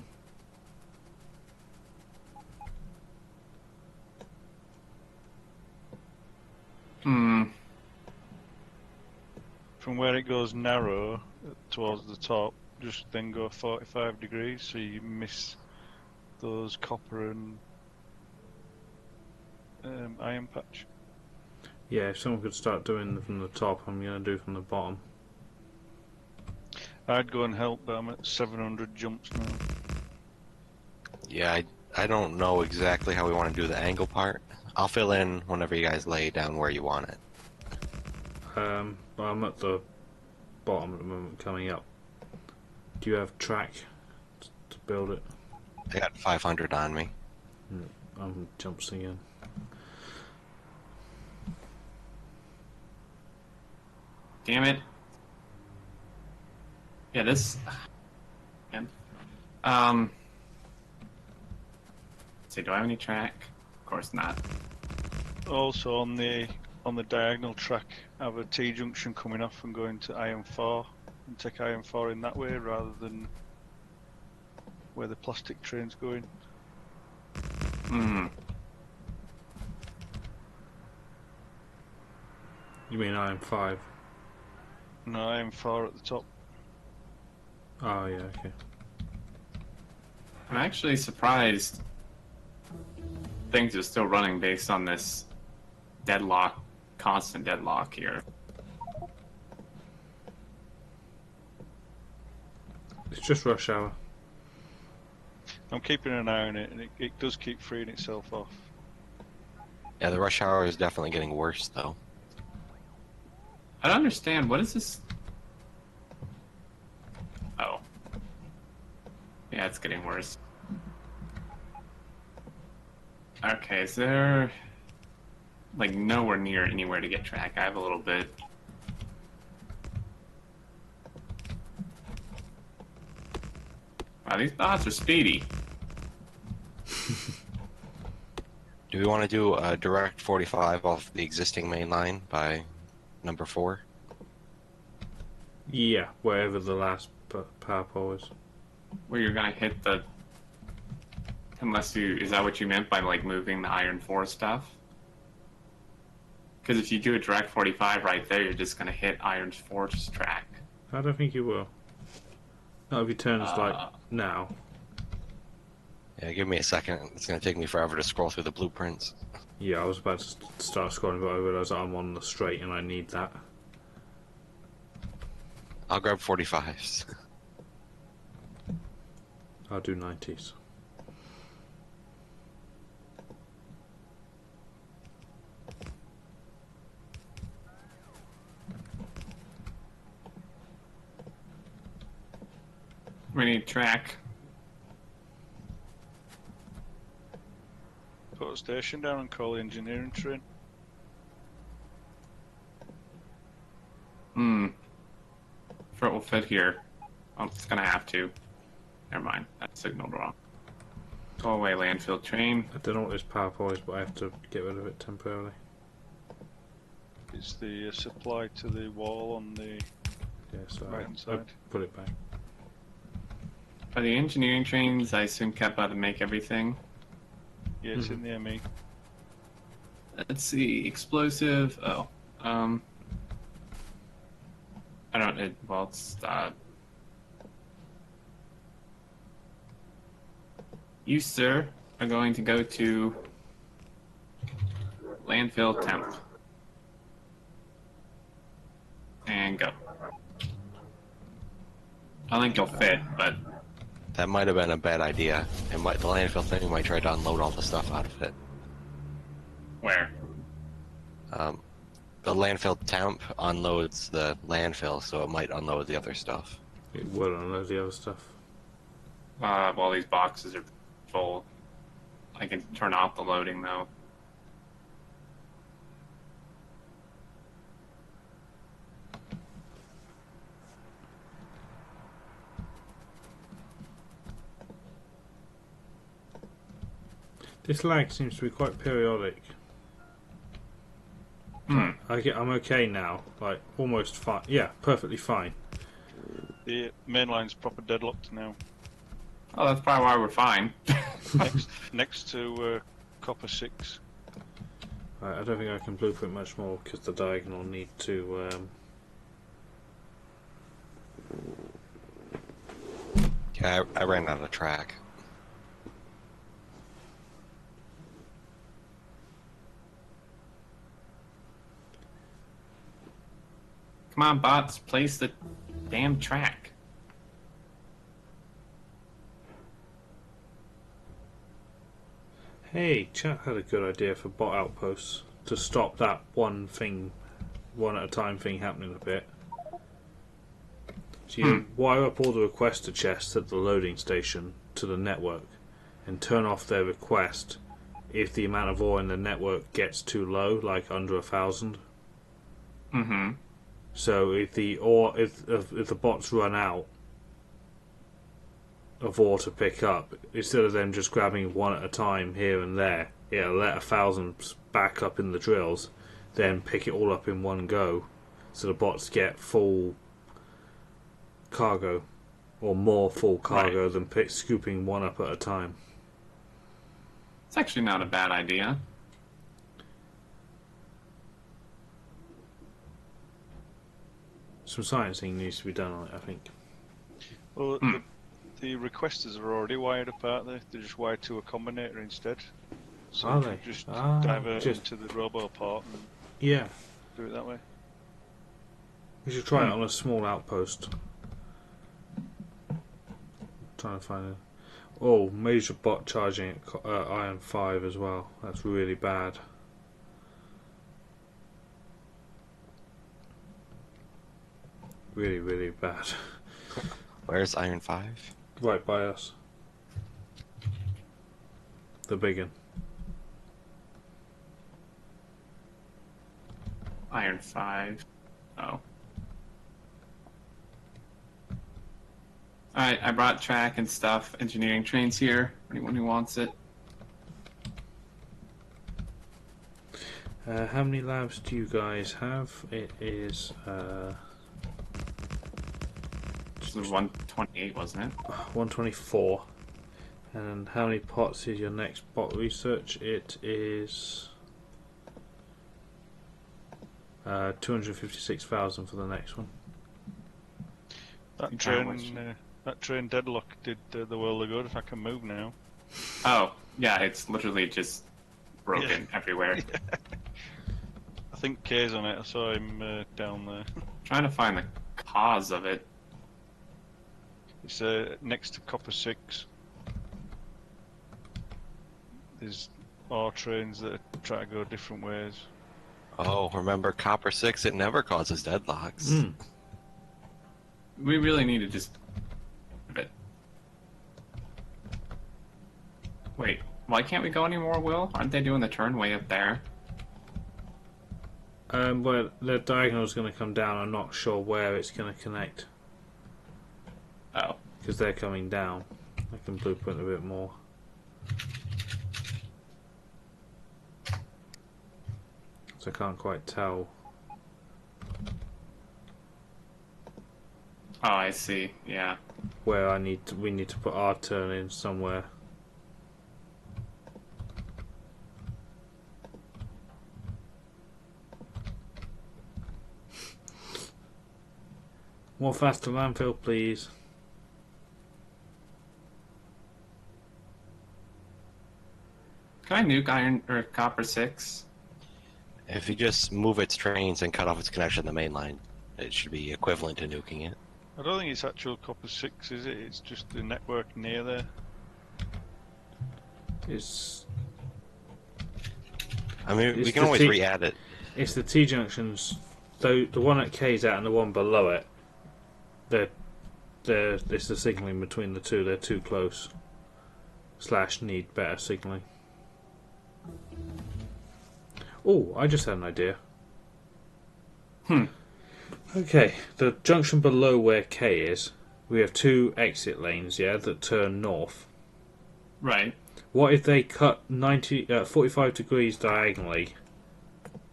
From where it goes narrow towards the top, just then go 45 degrees, so you miss those copper and iron patch. Yeah, if someone could start doing from the top, I'm going to do from the bottom. I'd go and help, but I'm at 700 jumps now. Yeah, I don't know exactly how we want to do the angle part. I'll fill in whenever you guys lay down where you want it. Well, I'm at the bottom at the moment, coming up. Do you have track to build it? I got 500 on me. I'm jumps again. Damn it. Yeah, this... Let's see, do I have any track? Of course not. Also on the on the diagonal track, have a T junction coming off and going to Iron 4 and take Iron 4 in that way rather than where the plastic train's going. Hmm. You mean Iron 5? No, Iron 4 at the top. Oh, yeah, okay. I'm actually surprised things are still running based on this deadlock, constant deadlock here. It's just rush hour. I'm keeping an eye on it, and it does keep freeing itself off. Yeah, the rush hour is definitely getting worse, though. I don't understand. What is this? Oh. Yeah, it's getting worse. Okay, is there like nowhere near anywhere to get track? I have a little bit. Wow, these bots are speedy. Do we want to do a direct 45 off the existing main line by number 4? Yeah, wherever the last power pole is. Where you're gonna hit the... Unless you... Is that what you meant by, like, moving the Iron 4 stuff? Because if you do a direct 45 right there, you're just gonna hit Iron 4's track. I don't think you will. Not if he turns like now. Yeah, give me a second. It's going to take me forever to scroll through the blueprints. Yeah, I was about to start scrolling, but I realised I'm on the straight and I need that. I'll grab 45s. I'll do 90s. We need track. Put a station down and call the engineering train. If it will fit here. Oh, it's gonna have to. Never mind. That signaled wrong. Go away, landfill train. I don't know what this power pole is, but I have to get rid of it temporarily. It's the supply to the wall on the Yeah, so right I hand side. put it back. Are the engineering trains, I assume, kept out to make everything? Yeah, it's in the ME. Let's see. Explosive. Oh. I don't... well, it's... You, sir, are going to go to landfill temp. And go. I think you'll fit, but... That might have been a bad idea. The landfill thing might try to unload all the stuff out of it. Where? The landfill temp unloads the landfill, so it might unload the other stuff. It will unload the other stuff. Well, these boxes are full. I can turn off the loading, though. This lag seems to be quite periodic. I'm okay now, like almost fine. Yeah, perfectly fine. The main line's proper deadlocked now. Oh, that's probably why we're fine. next to copper 6. Right, I don't think I can blueprint much more because the diagonal need to. Yeah, I ran out of track. Come on, bots, place the damn track. Hey, chat had a good idea for bot outposts to stop that one at a time thing happening a bit. So you wire up all the requester chests at the loading station to the network and turn off their request if the amount of ore in the network gets too low, like under 1,000. Mm-hmm. So if the bots run out of ore to pick up, instead of them just grabbing one at a time here and there, it'll let 1,000 back up in the drills, then pick it all up in one go, so the bots get full cargo, or more full cargo than scooping one up at a time. It's actually not a bad idea. Some sciencing needs to be done on it, I think. Well, the requesters are already wired up, aren't they? They're just wired to a combinator instead. So Are you they? can just Ah, divert just- them to the robo part and Yeah, do it that way. we should try it on a small outpost. Trying to find it. Oh, major bot charging at Iron 5 as well. That's really bad. Really, really bad. Where's Iron 5? Right by us. The big one. Iron 5. Oh. Alright, I brought track and stuff. Engineering trains here. Anyone who wants it. How many labs do you guys have? It is This was 128, wasn't it? 124. And how many pots is your next bot research? It is 256,000 for the next one. That Okay, how much? train deadlock did the world of good. If I can move now. Oh, yeah, it's literally just broken everywhere. I think Kay's on it. I saw him down there. Trying to find the cause of it. It's next to Copper 6. There's R trains that try to go different ways. Oh, remember Copper 6? It never causes deadlocks. We really need to just... Wait, why can't we go anymore, Will? Aren't they doing the turn way up there? Well, the diagonal is going to come down. I'm not sure where it's going to connect. Oh. Because they're coming down. I can blueprint a bit more. So I can't quite tell. Oh, I see. Yeah. Where we need to put our turn in somewhere. More faster landfill, please. Can I nuke Iron or Copper 6? If you just move its trains and cut off its connection to the main line, it should be equivalent to nuking it. I don't think it's actual Copper 6, is it? It's just the network near there. It's I mean, It's we can the always T- re-add it. It's the T junctions. Though the one at K's out and the one below it. It's the signalling between the two. They're too close. / need better signalling. Oh, I just had an idea. Okay, the junction below where K is, we have 2 exit lanes, yeah, that turn north. Right. What if they cut 45 degrees diagonally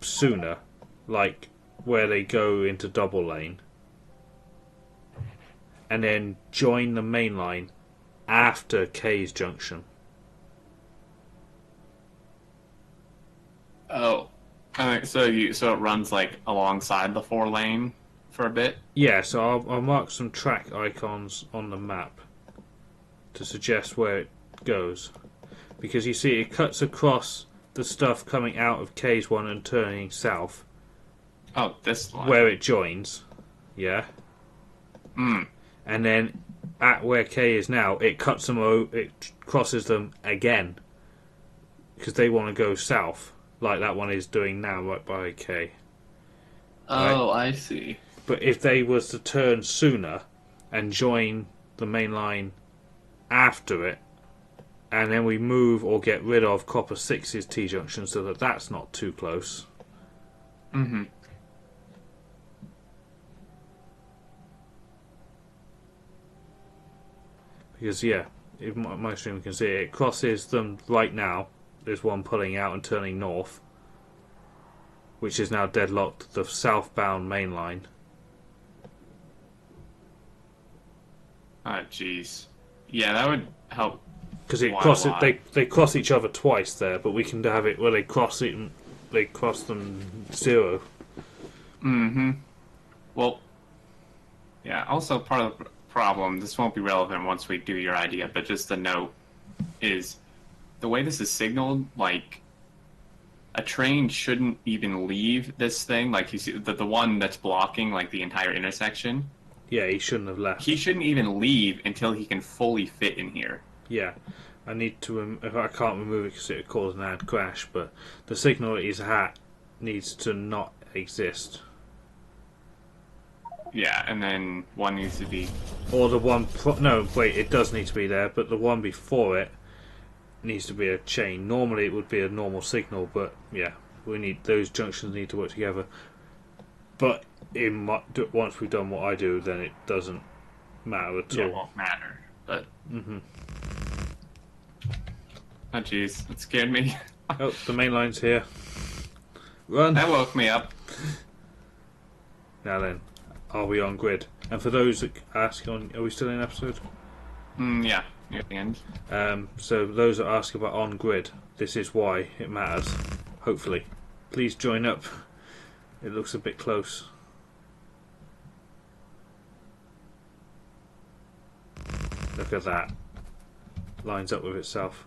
sooner, like where they go into double lane, and then join the main line after K's junction? Oh. So it runs like alongside the 4 lane for a bit? Yeah, so I'll mark some track icons on the map to suggest where it goes. Because you see, it cuts across the stuff coming out of K's one and turning south, Oh, this one. where it joins. Yeah. And then at where K is now, it cuts them it crosses them again. Because they want to go south, like that one is doing now, right by K. Oh, I see. But if they was to turn sooner and join the main line after it, and then we move or get rid of Copper 6's T-junction so that that's not too close. Mm-hmm. Because, yeah, if my stream can see it, it crosses them right now. There's one pulling out and turning north. which is now deadlocked the southbound main line. Oh, jeez. Yeah, that would help. Because it Quite a cross lot. they cross each other twice there, but we can have it where they cross them zero. Mm-hmm. Well, yeah, also part of the problem, this won't be relevant once we do your idea, but just a note, is the way this is signaled, like, a train shouldn't even leave this thing. Like, you see, the one that's blocking, like, the entire intersection, Yeah, he shouldn't have left. he shouldn't even leave until he can fully fit in here. Yeah, I need to. I can't remove it because it would cause an ad crash. But the signal that he's at needs to not exist, Yeah, and then one needs to be... or the one. No, wait, it does need to be there, but the one before it needs to be a chain. Normally, it would be a normal signal, but yeah, we need those junctions need to work together. But once we've done what I do, then it doesn't matter at Yeah, it all. won't matter, but... Mm-hmm. Oh, jeez, that scared me. Oh, the main line's here. Run! That woke me up. Now then, are we on grid? And for those that ask, are we still in episode? Yeah, near the end. So those that ask about on grid, this is why it matters. Hopefully, please join up. It looks a bit close. Look at that. Lines up with itself.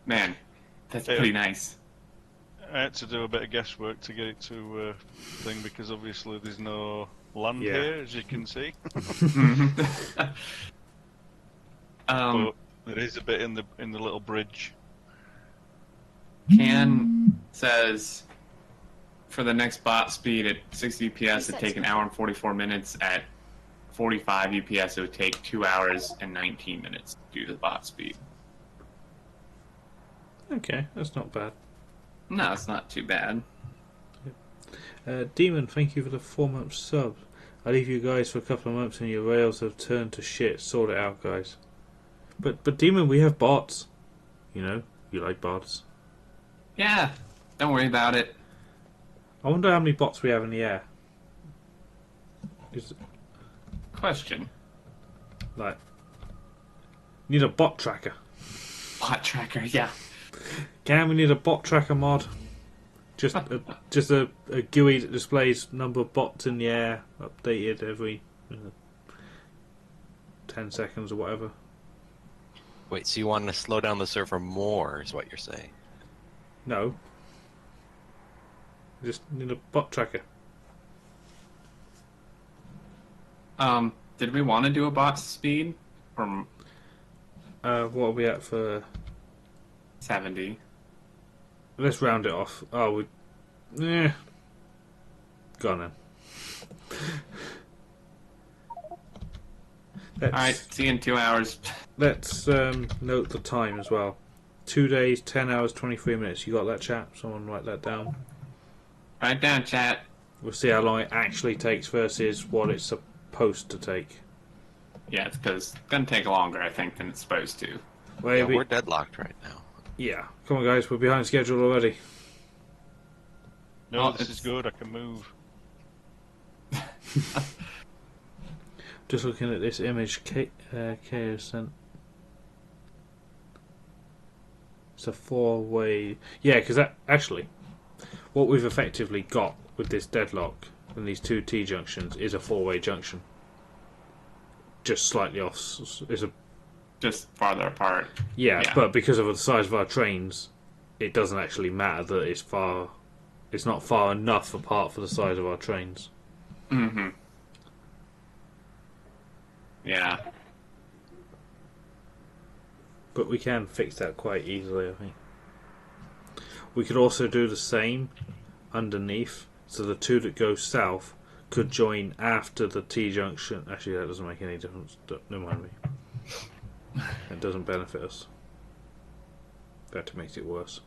Man, that's Yeah. pretty nice. I had to do a bit of guesswork to get it to thing because obviously there's no land Yeah. here, as you can see. um, But there is a bit in the little bridge. Can says for the next bot speed at 60 UPS, it'd take an hour and 44 minutes. At 45 UPS, it would take 2 hours and 19 minutes to do the bot speed. Okay, that's not bad. No, it's not too bad. Demon, thank you for the 4-month sub. I leave you guys for a couple of months and your rails have turned to shit. Sort it out, guys. But Demon, we have bots. You know, you like bots. Yeah, don't worry about it. I wonder how many bots we have in the air. Is Question. like need a bot tracker. Bot tracker, yeah. We need a bot tracker mod. Just a GUI that displays number of bots in the air, updated every 10 seconds or whatever. Wait, so you want to slow down the server more, is what you're saying? No. Just need a bot tracker. Did we want to do a bot speed from What are we at for? 70? Let's round it off. Oh, go on then. Alright, see you in 2 hours. Let's note the time as well. 2 days, 10 hours, 23 minutes. You got that, chat? Someone write that down. Write down, chat. We'll see how long it actually takes versus what it's supposed to take. Yeah, it's because it's going to take longer, I think, than it's supposed to. Yeah, we're deadlocked right now. Yeah. Come on, guys. We're behind schedule already. No, Oh, this is it's- good. I can move. Just looking at this image K has sent. It's a 4-way... Yeah, because that actually, what we've effectively got with this deadlock and these two T-junctions is a 4-way junction. Just slightly off. It's a Just farther apart. yeah, Yeah. but because of the size of our trains, it doesn't actually matter that it's far. It's not far enough apart for the size of our trains. Mm-hmm. Yeah. But we can fix that quite easily, I think. We could also do the same underneath, so the two that go south could join after the T-junction. Actually, that doesn't make any difference. Never mind me. It doesn't benefit us. In fact, it makes it worse.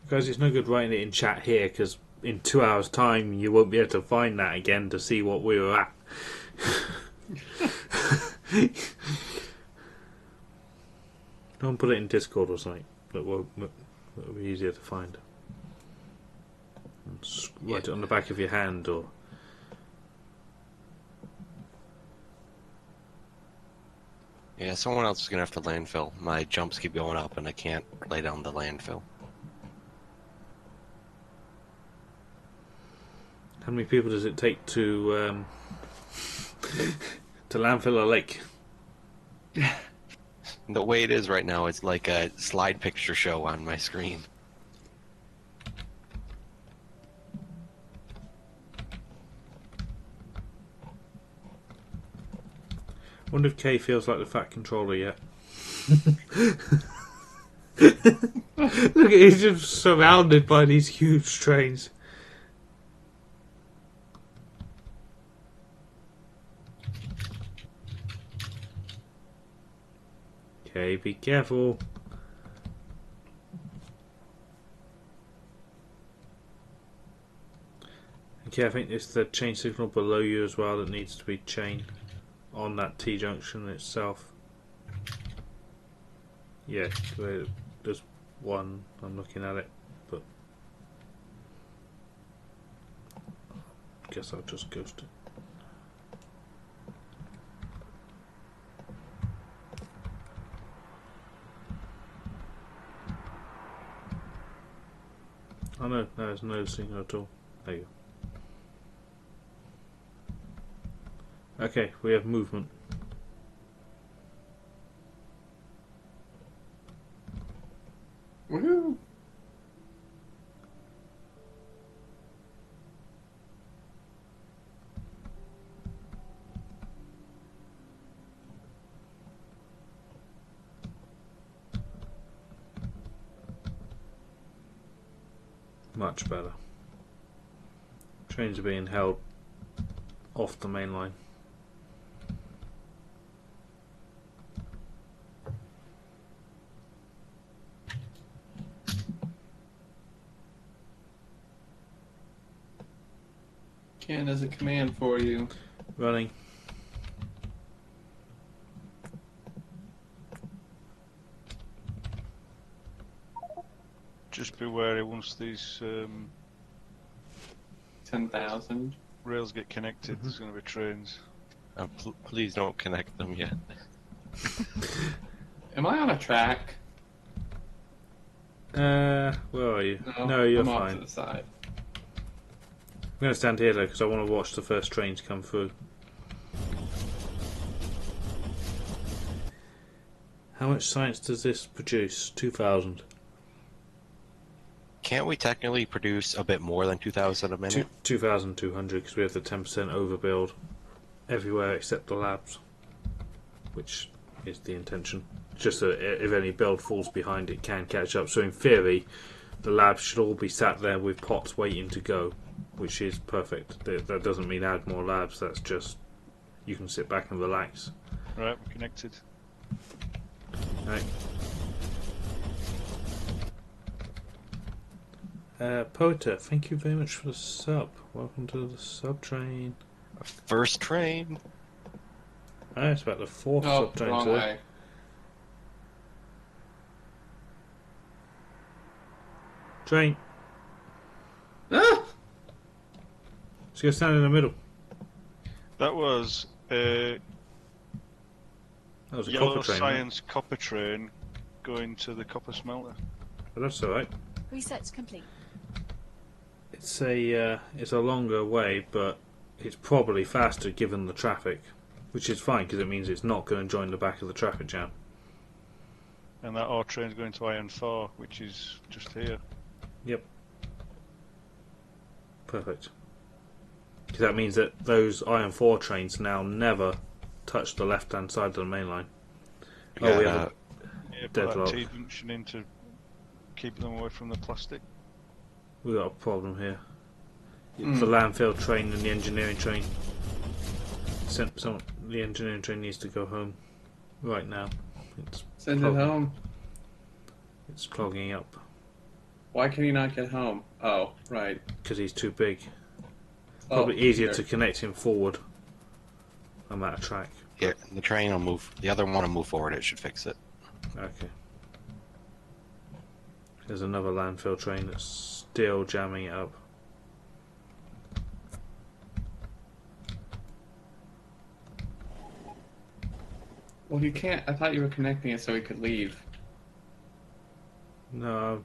Guys, it's no good writing it in chat here because in 2 hours' time you won't be able to find that again to see what we were at. Don't put it in Discord or something. It'll be easier to find. Write it on the back of your hand or. Yeah, someone else is gonna have to landfill. My jumps keep going up, and I can't lay down the landfill. How many people does it take to landfill a lake? The way it is right now, it's like a slide picture show on my screen. Wonder if Kay feels like the fat controller yet. Look, he's just surrounded by these huge trains. Okay, be careful. Okay, I think it's the chain signal below you as well that needs to be chained on that T-junction itself. Yeah, there's one. I'm looking at it, but I guess I'll just ghost it. Oh no, there's no signal at all. There you go. Okay, we have movement. Woohoo! Much better. Trains are being held off the main line. Ken has a command for you. Running. Just be wary once these 10,000. rails get connected, there's going to be trains. Please don't connect them yet. Am I on a track? Where are you? No, you're I'm off fine. to the side. I'm going to stand here though because I want to watch the first trains come through. How much science does this produce? 2,000. Can't we technically produce a bit more than 2,000 a minute? 2,200 because we have the 10% overbuild everywhere except the labs, which is the intention. Just so if any build falls behind, it can catch up. So in theory, the labs should all be sat there with pots waiting to go, which is perfect. That doesn't mean add more labs. That's just you can sit back and relax. Right, we're connected. Right. Poeta, thank you very much for the sub. Welcome to the sub train. First train. Oh, it's about the fourth Oh, sub train wrong today. way. Train. Ah! Just go stand in the middle. That was That was a Yellow copper train. Science copper train going to the copper smelter. But that's alright. Research complete. It's a longer way, but it's probably faster given the traffic, which is fine because it means it's not going to join the back of the traffic jam. And that R train's going to Iron 4, which is just here. Yep. Perfect. Because that means that those Iron 4 trains now never touch the left-hand side of the main line. Oh, we have Yeah, put Deadlock. that T-junction in to keep them away from the plastic. we got a problem here. Mm. The landfill train and the engineering train. The engineering train needs to go home right now. Send it home. It's clogging up. Why can he not get home? Oh, right. because he's too big. Oh, Probably easier there. to connect him forward on that track. Here, the train will move. The other one will move forward. It should fix it. Okay. There's another landfill train that's still jamming it up. Well, he can't. I thought you were connecting it so he could leave. No,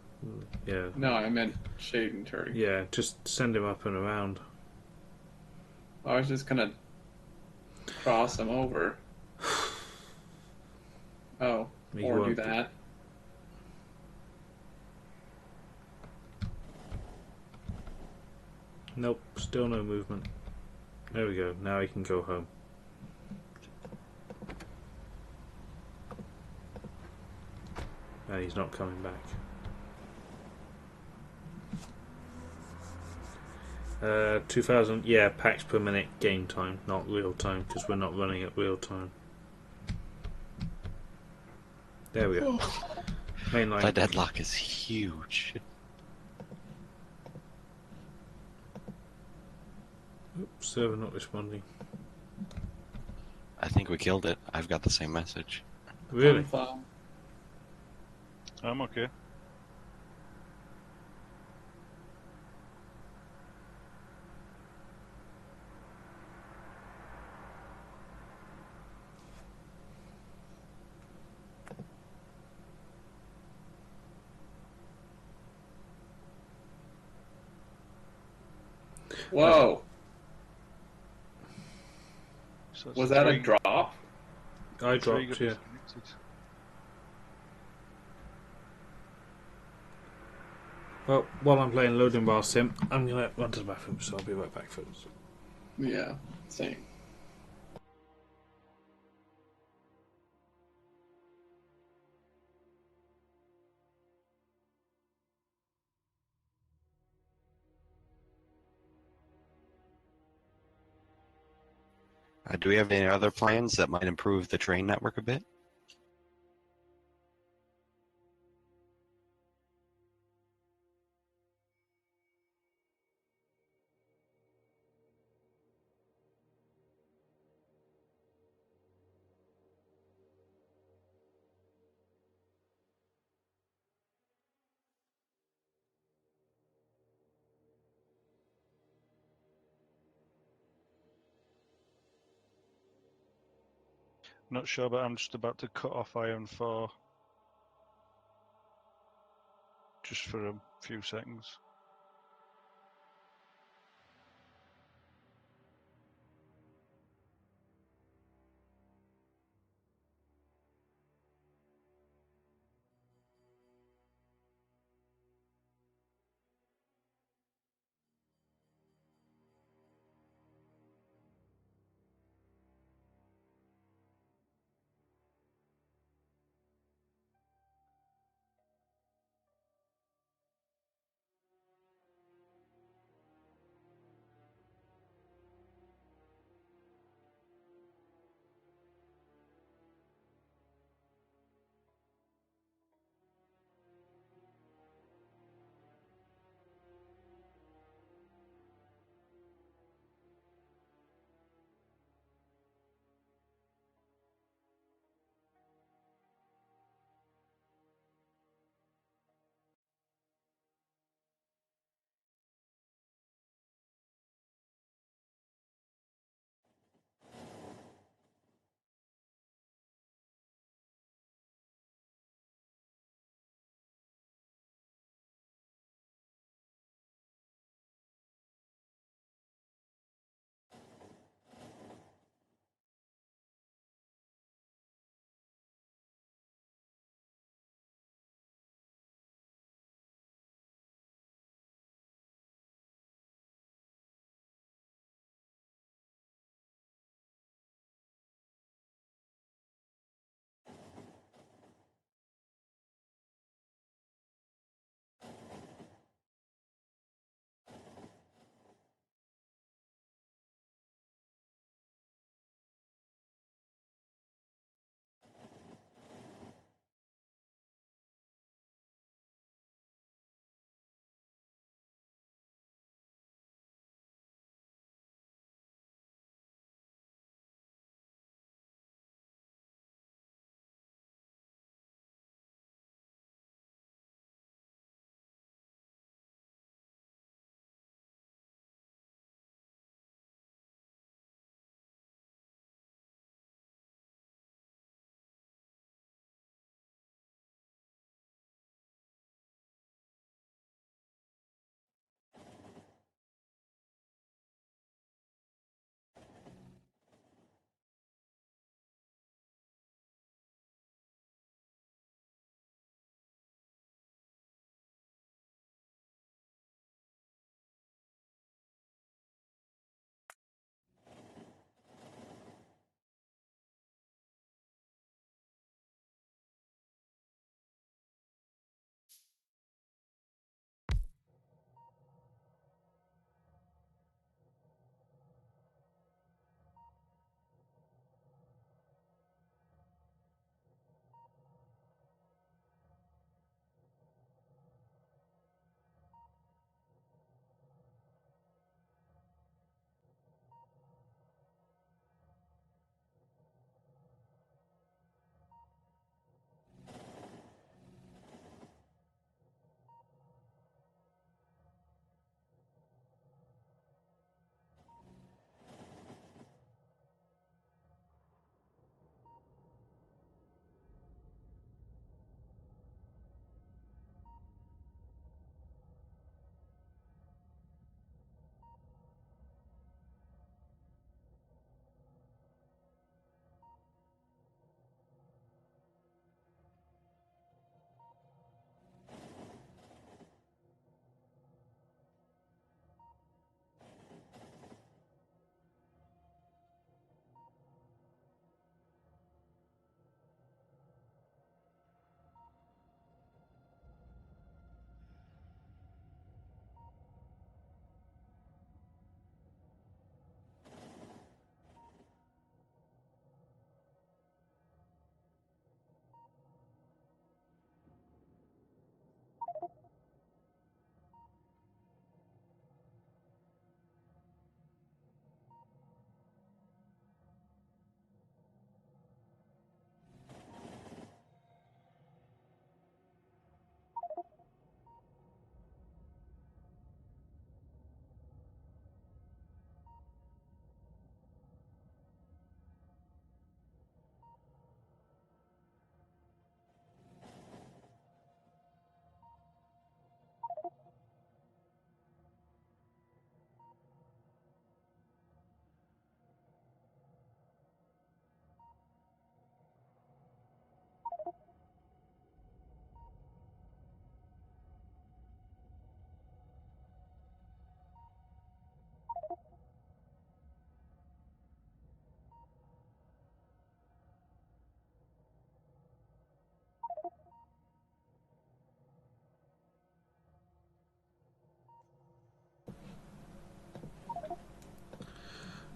yeah. No, I meant Shade and Turi. Yeah, just send him up and around. I was just gonna cross him over. Oh, He or do won't. that. Nope, still no movement. There we go, now he can go home. And he's not coming back. 2000, yeah, packs per minute game time, not real time, because we're not running at real time. There we go. Mainline. The deadlock is huge. Oops, server not responding. I think we killed it. I've got the same message. Really? I'm okay. Whoa! So Was that a drop? I dropped, yeah. Well, while I'm playing Loading Bar Sim, I'm going to run to the bathroom, so I'll be right back, folks. Yeah, same. Do we have any other plans that might improve the train network a bit? Not sure, but I'm just about to cut off Iron 4. Just for a few seconds.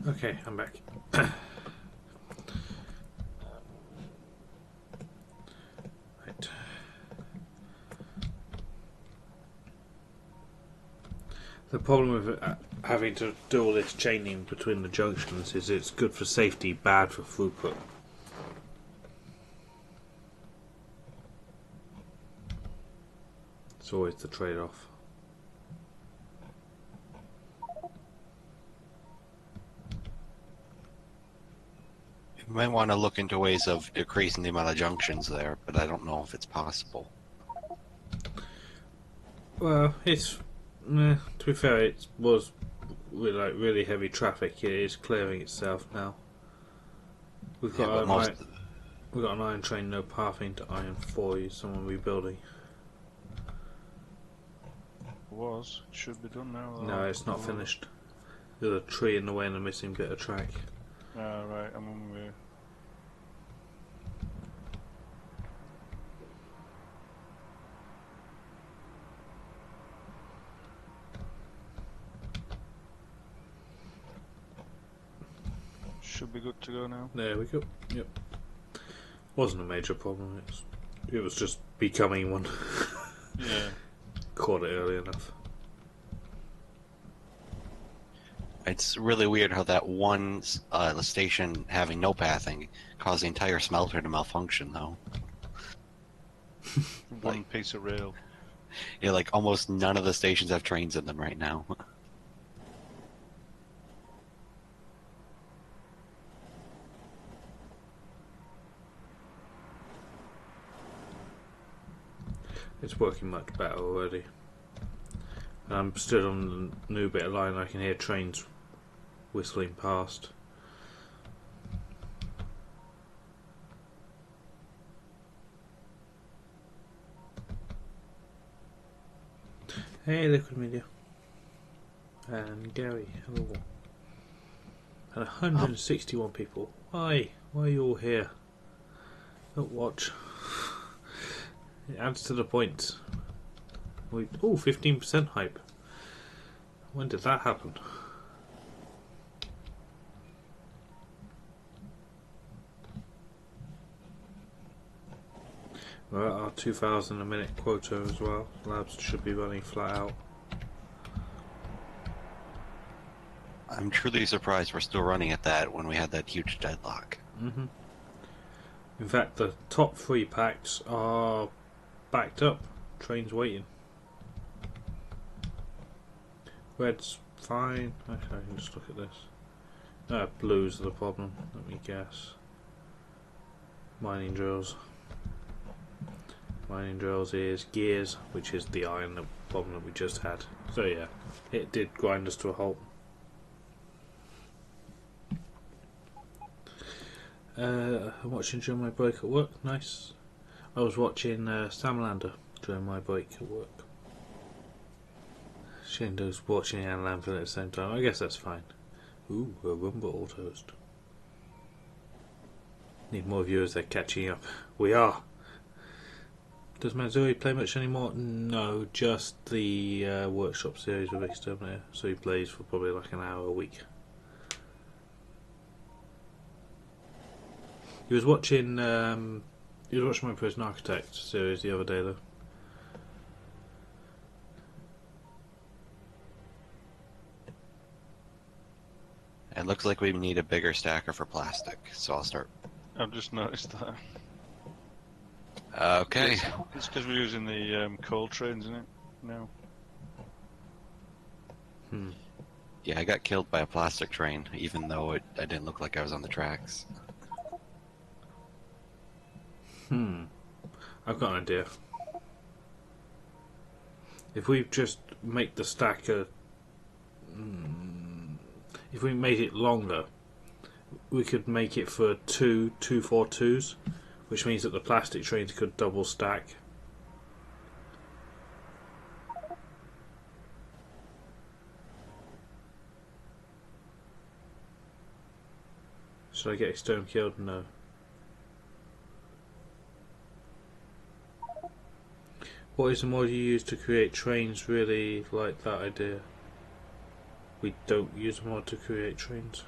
Okay, I'm back. Right. The problem with having to do all this chaining between the junctions is it's good for safety, bad for throughput. It's always the trade-off. You might want to look into ways of decreasing the amount of junctions there, but I don't know if it's possible. Well, it's to be fair, it was with like really heavy traffic. It is clearing itself now. We've Yeah, got but most we've got an iron train, no pathing to iron 4. Is someone rebuilding? Was. It should be done now. Though. No, it's not finished. There's a tree in the way and a missing bit of track. Ah, right, I'm on my way. Should be good to go now. There we go. Yep. Wasn't a major problem. It was just becoming one. Yeah. Caught it early enough. It's really weird how that one the station having no pathing caused the entire smelter to malfunction, though. One piece of rail. Yeah, like almost none of the stations have trains in them right now. It's working much better already. I'm stood on the new bit of line. I can hear trains whistling past. Hey, Liquid Media. And Gary, hello. And 161 people. Why? Why are you all here? Don't watch. It adds to the point. Oh, 15% hype. When did that happen? We're at our 2,000 a minute quota as well. Labs should be running flat out. I'm truly surprised we're still running at that when we had that huge deadlock. Mm-hmm. In fact, the top 3 packs are backed up. Trains waiting. Red's fine. Actually, I can just look at this. Blues are the problem. Let me guess. Mining drills. Mining drills is gears, which is the iron problem that we just had. So yeah, it did grind us to a halt. I'm watching during my break at work. Nice. I was watching Samlander during my break at work. Shindo's watching Anne Lamford at the same time. I guess that's fine. Ooh, a Rumble toast. Need more viewers, they're catching up. We are. Does Matsuri play much anymore? No, just the workshop series with Xterminator. So he plays for probably like an hour a week. He was watching my Prison Architect series the other day though. It looks like we need a bigger stacker for plastic, so I'll start. I've just noticed that. Okay. It's because we're using the coal trains, isn't it? No. Yeah, I got killed by a plastic train, even though I didn't look like I was on the tracks. I've got an idea. If we just make the stacker, if we made it longer, we could make it for 2 242s, which means that the plastic trains could double stack. Should I get Stone killed? No. What is the mod you use to create trains? Really like that idea. We don't use a mod to create trains.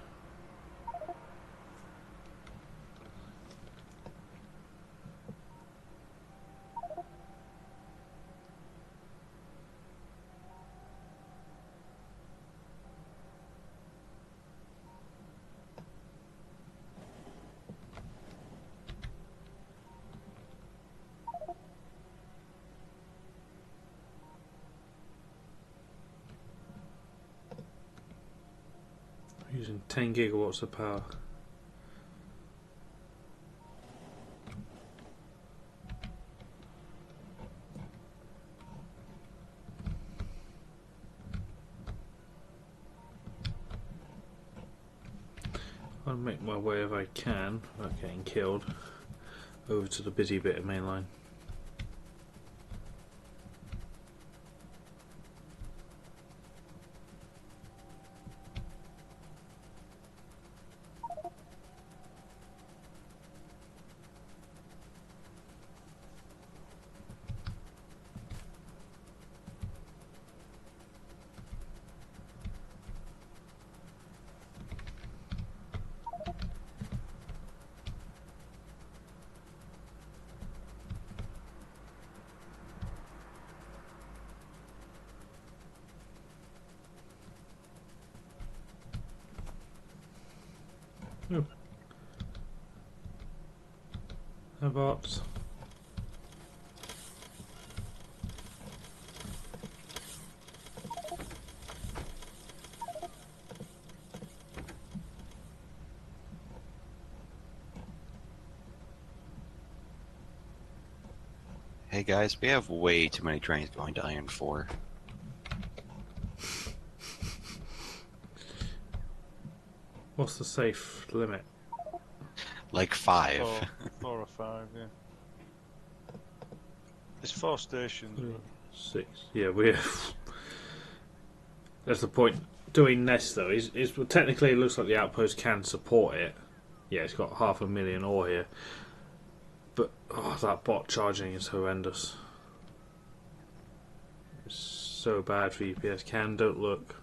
using 10 gigawatts of power. I'll make my way if I can without getting killed over to the busy bit of mainline. Oh. About Hey guys, we have way too many trains going to Iron 4. what's the safe limit? Like 5. 4 or 5, yeah. There's 4 stations. But 6. Yeah, we're. That's the point. Doing this though is well, technically it looks like the outpost can support it. Yeah, it's got 500,000 ore here, but that bot charging is horrendous. It's so bad for UPS. Don't look.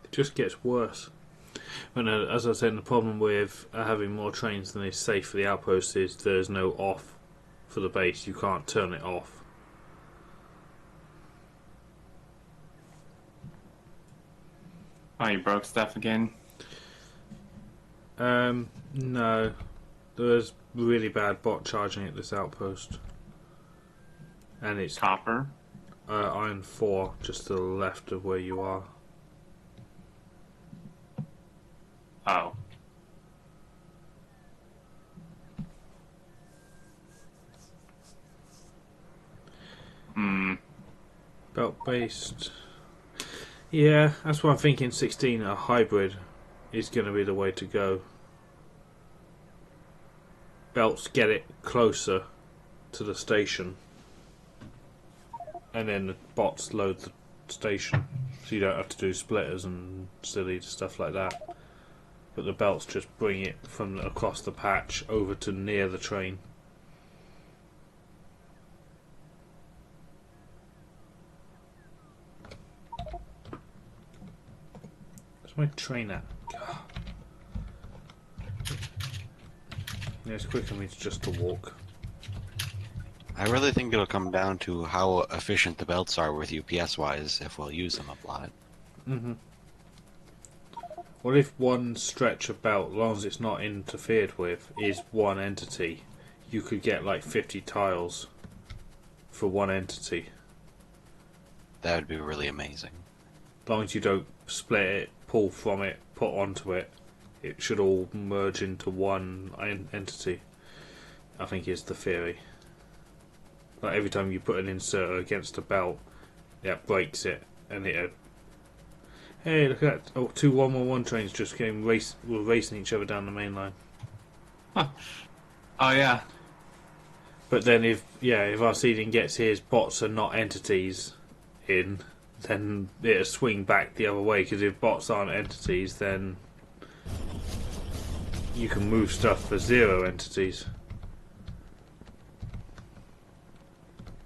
It just gets worse. When, as I said, the problem with having more trains than is safe for the outpost is there's no off for the base. You can't turn it off. Oh, you broke stuff again? No. There's really bad bot charging at this outpost. And it's Copper? Iron 4, just to the left of where you are. Oh. Belt based. Yeah, that's why I'm thinking 16, a hybrid, is going to be the way to go. Belts get it closer to the station, and then the bots load the station, so you don't have to do splitters and silly stuff like that. But the belts just bring it from across the patch over to near the train. Where's my train at? God. Yeah, it's quicker for me just to walk. I really think it'll come down to how efficient the belts are with UPS wise if we'll use them a lot. Mm-hmm. What if one stretch of belt, as long as it's not interfered with, is one entity? You could get like 50 tiles for one entity. That would be really amazing. As long as you don't split it, pull from it, put onto it, it should all merge into one entity. I think is the theory. Like every time you put an inserter against a belt, it breaks it, and it. Hey, look at that! Oh, 2 111 trains just were racing each other down the main line. Huh. Oh, yeah. But then if our seeding gets his bots are not entities in, then it'll swing back the other way, because if bots aren't entities, then you can move stuff for 0 entities.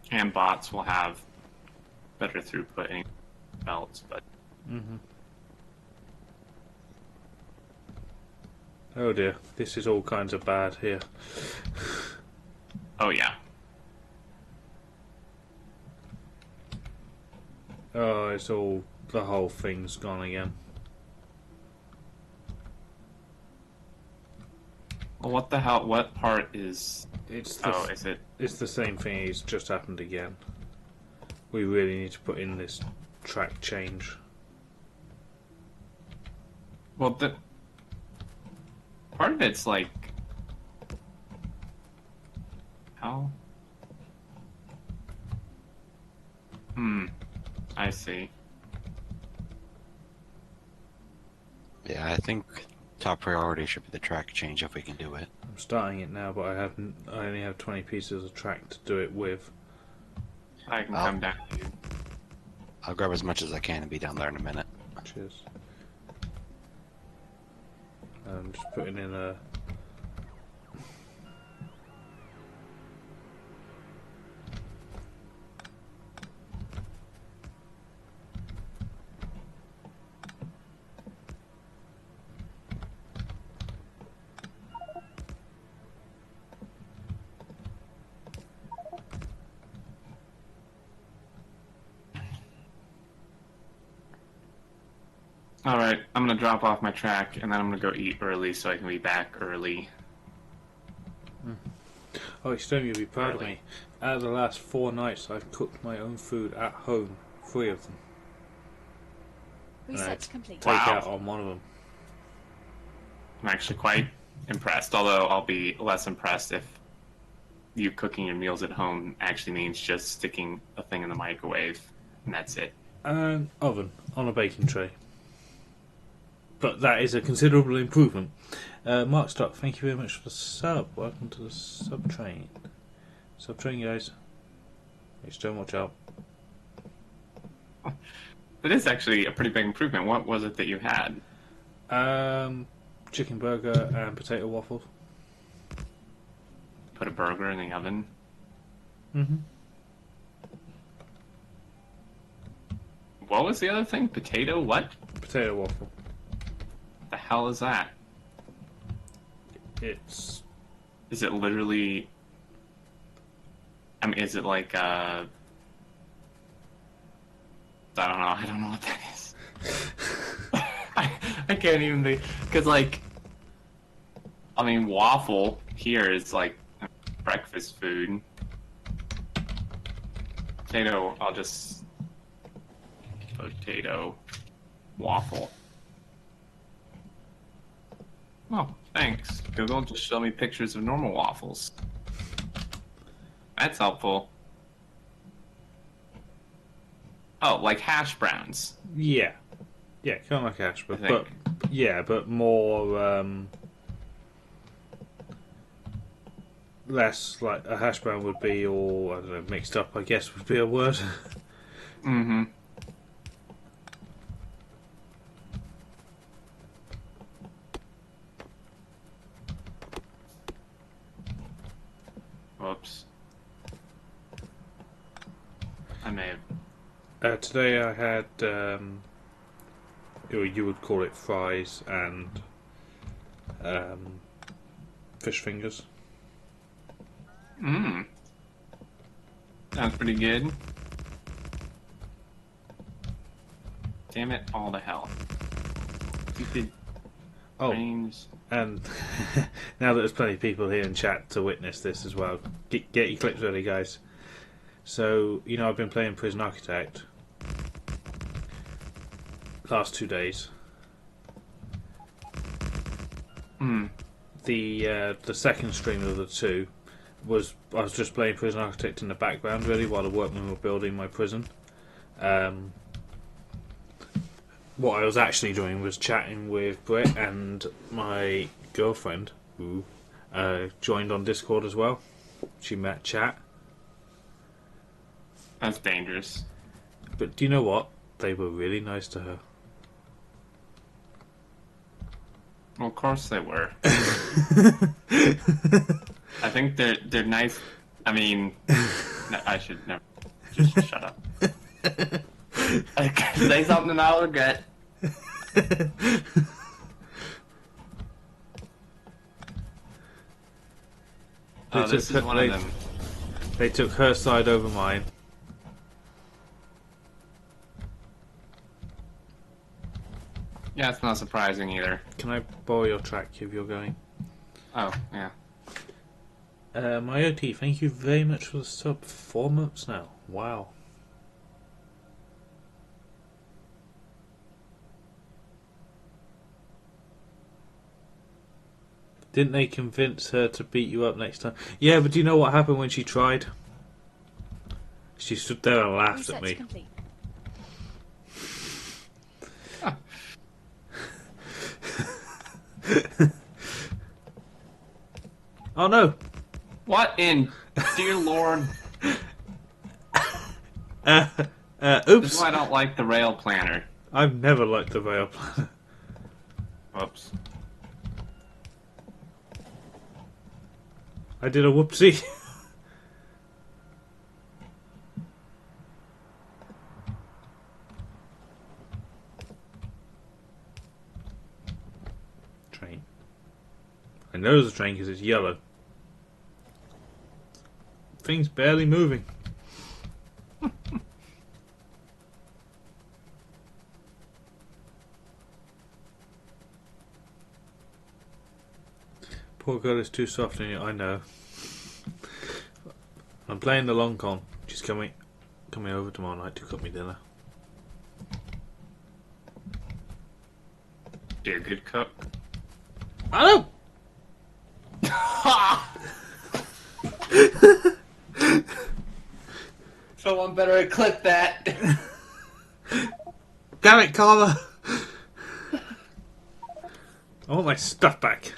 And bots will have better throughput in belts, but... Mm-hmm. Oh dear, this is all kinds of bad here. Oh, yeah. Oh, it's all... the whole thing's gone again. Well, what the hell? What part is... It's the, Oh, is it... it's the same thing. It's just happened again. We really need to put in this track change. Well, the... Part of it's like... How? I see. Yeah, I think top priority should be the track change if we can do it. I'm starting it now, but I only have 20 pieces of track to do it with. I can come down to you. I'll grab as much as I can and be down there in a minute. Cheers. I'm just putting in a... Alright, I'm gonna drop off my track, and then I'm gonna go eat early so I can be back early. Oh, Stone, you'll be proud of me. Out of the last 4 nights, I've cooked my own food at home. 3 of them. Research complete. Take Wow. out on one of them. I'm actually quite impressed, although I'll be less impressed if you cooking your meals at home actually means just sticking a thing in the microwave, and that's it. Oven on a baking tray. But that is a considerable improvement. Mark Stock, thank you very much for the sub. Welcome to the sub train. Sub train, guys. Hey, Stone, watch out. That is actually a pretty big improvement. What was it that you had? Chicken burger and potato waffles. Put a burger in the oven? Mm-hmm. What was the other thing? Potato what? Potato waffle. The hell is that? It's... Is it literally... I mean, is it like, I don't know what that is. I can't even think, because, like, I mean, waffle here is, like, breakfast food. Potato, I'll just... Potato waffle. Oh, thanks. Google, just show me pictures of normal waffles. That's helpful. Oh, like hash browns. Yeah. Yeah, kind of like hash, I but think. yeah, but more, less like a hash brown would be, or, I don't know, mixed up, I guess, would be a word. Mm-hmm. Whoops. I may have... Today I had, you would call it fries and fish fingers. Mmm. Sounds pretty good. Damn it, all to hell. Stupid Oh, brains. and now that there's plenty of people here in chat to witness this as well, get your clips ready, guys. So, I've been playing Prison Architect last 2 days. Hmm. The second stream of the 2 was I was just playing Prison Architect in the background, really, while the workmen were building my prison. What I was actually doing was chatting with Britt, and my girlfriend, who joined on Discord as well. She met chat. That's dangerous. But do you know what? They were really nice to her. Well, of course they were. I think they're nice. I mean, no, I should never. Just shut up. I can say something I'll regret. Oh, this is one of them. They took her side over mine. Yeah, it's not surprising either. Can I borrow your track if you're going? Oh, yeah. My OT, thank you very much for the sub. 4 months now. Wow. Didn't they convince her to beat you up next time? Yeah, but do you know what happened when she tried? She stood there and laughed at Research me. complete. Oh no! What in dear Lord? This is Oops! why I don't like the rail planner. I've never liked the Veil Planner. Whoops. I did a whoopsie. Train. I know there's a train because it's yellow. Thing's barely moving. Poor girl is too soft on you, I know. I'm playing the long con. She's coming over tomorrow night to cook me dinner. Be a good cook. Hello! Someone better clip that. Damn it, Karma! I want my stuff back.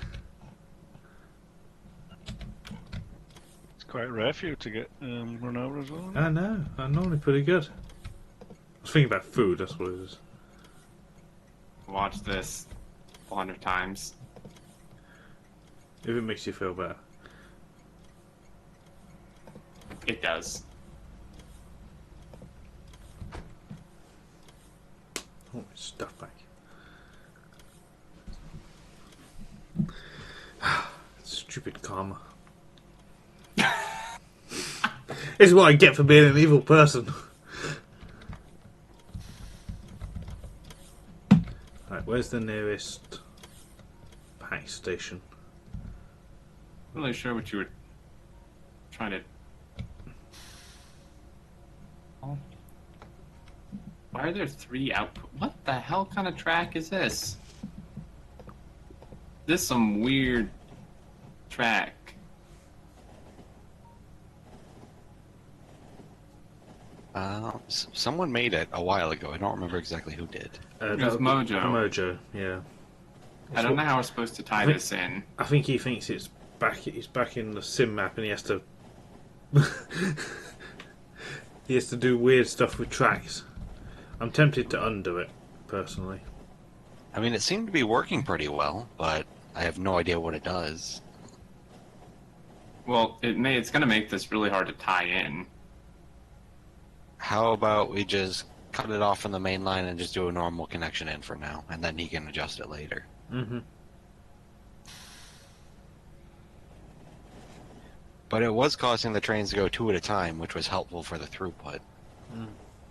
It's quite rare for you to get run over as well. I know, I'm normally pretty good. I was thinking about food, that's what it is. Watch this 100 times. If it makes you feel better. It does. I want my stuff back. Stupid Karma. This is what I get for being an evil person. Right, where's the nearest pack station? Not really sure what you were trying to. Oh. Why are there 3 output? What the hell kind of track is this? This is some weird track. Someone made it a while ago. I don't remember exactly who did. It was Mojo. Mojo, yeah. I don't know how we're supposed to tie this in. I think he thinks it's back. He's back in the sim map, and he has to. He has to do weird stuff with tracks. I'm tempted to undo it, personally. I mean, it seemed to be working pretty well, but I have no idea what it does. Well, it's going to make this really hard to tie in. How about we just cut it off from the main line and just do a normal connection in for now, and then he can adjust it later. Mm-hmm. But it was causing the trains to go 2 at a time, which was helpful for the throughput.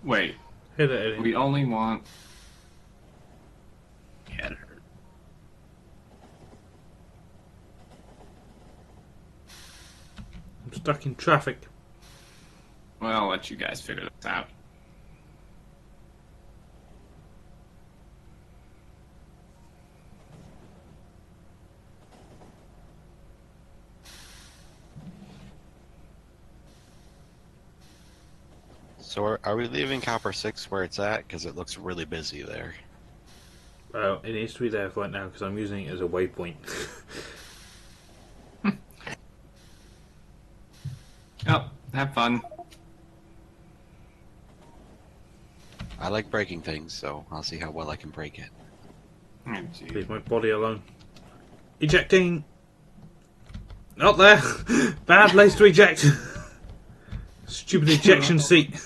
Wait, Hit it. we only want. Yeah, it hurt. I'm stuck in traffic. Well, I'll let you guys figure this out. So are we leaving Copper 6 where it's at? Because it looks really busy there. Well, it needs to be there right now because I'm using it as a waypoint. Oh, have fun. I like breaking things, so I'll see how well I can break it. Oh, gee. Leave my body alone. Ejecting! Not there! Bad place to eject! Stupid ejection seat.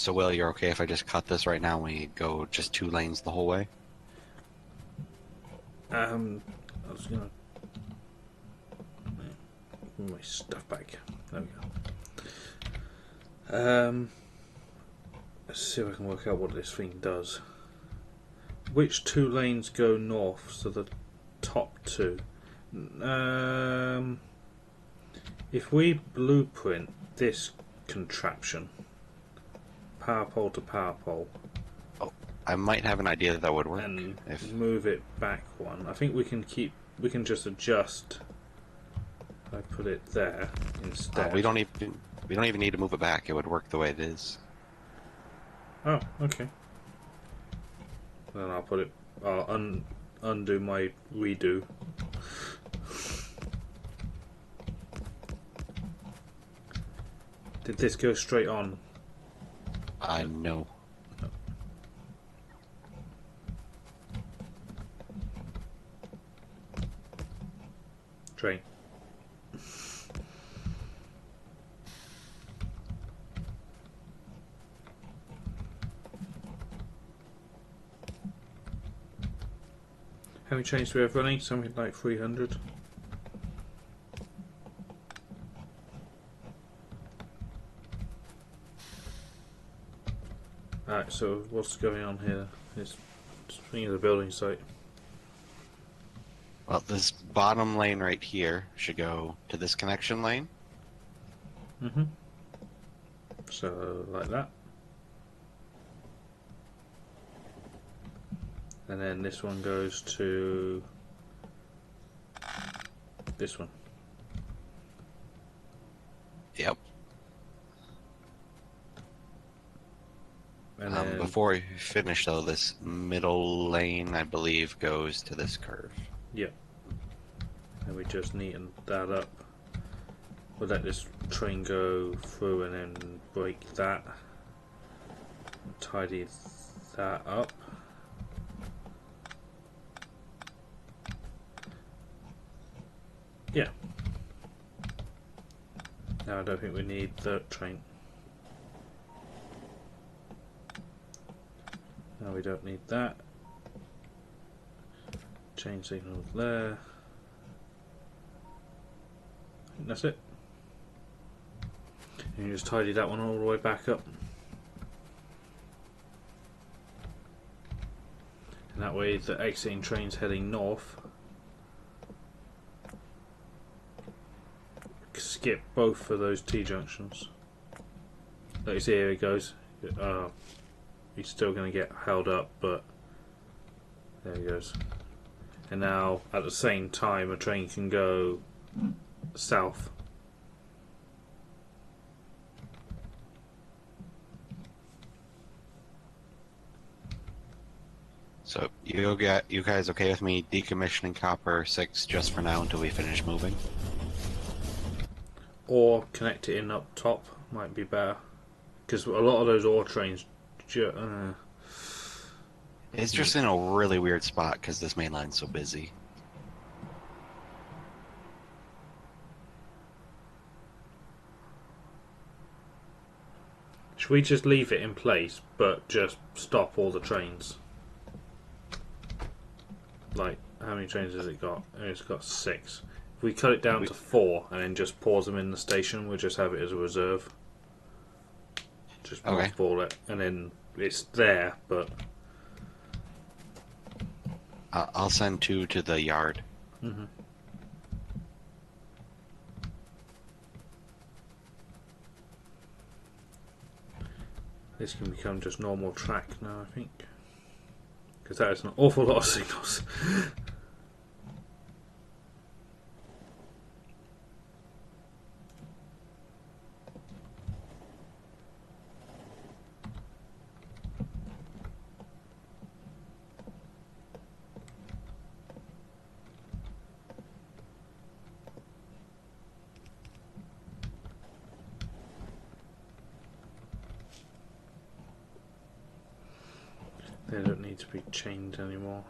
So, Will, you're okay if I just cut this right now and we go just 2 lanes the whole way? I was gonna move my stuff back. There we go. Let's see if I can work out what this thing does. Which 2 lanes go north? So the top 2. If we blueprint this contraption, power pole to power pole, I might have an idea that would work. and If move it back 1, I think we can just adjust. I put it there instead. we don't even need to move it back. It would work the way it is. Oh, okay. Then I'll put it. I'll undo my redo. Did this go straight on? No. Train. How many trains do we have running? Something like 300. Alright, so what's going on here? It's thinking of the building site. Well, this bottom lane right here should go to this connection lane. Mm-hmm. So, like that. And then this one goes to this one. Yep. And then Before we finish, though, this middle lane, I believe, goes to this curve. yeah. And we just neaten that up. We'll let this train go through and then break that. Tidy that up. Yeah. Now I don't think we need the train. Now we don't need that. Chain signal there. I think that's it. And you just tidy that one all the way back up. And that way the exiting train's heading north. Skip both of those T-junctions. Like you see, here it goes. He's still going to get held up, but there he goes. And now, at the same time, a train can go south. So you guys okay with me decommissioning Copper 6 just for now until we finish moving? Or connect it in up top might be better. Because a lot of those ore trains... It's just in a really weird spot because this main line's so busy. Should we just leave it in place, but just stop all the trains? Like, how many trains has it got? It's got 6. If we cut it down to 4 and then just pause them in the station, we'll just have it as a reserve. Just mothball it, and then it's there, but... I'll send 2 to the yard. Mm-hmm. This can become just normal track now, I think. Because that is an awful lot of signals. They don't need to be chained anymore.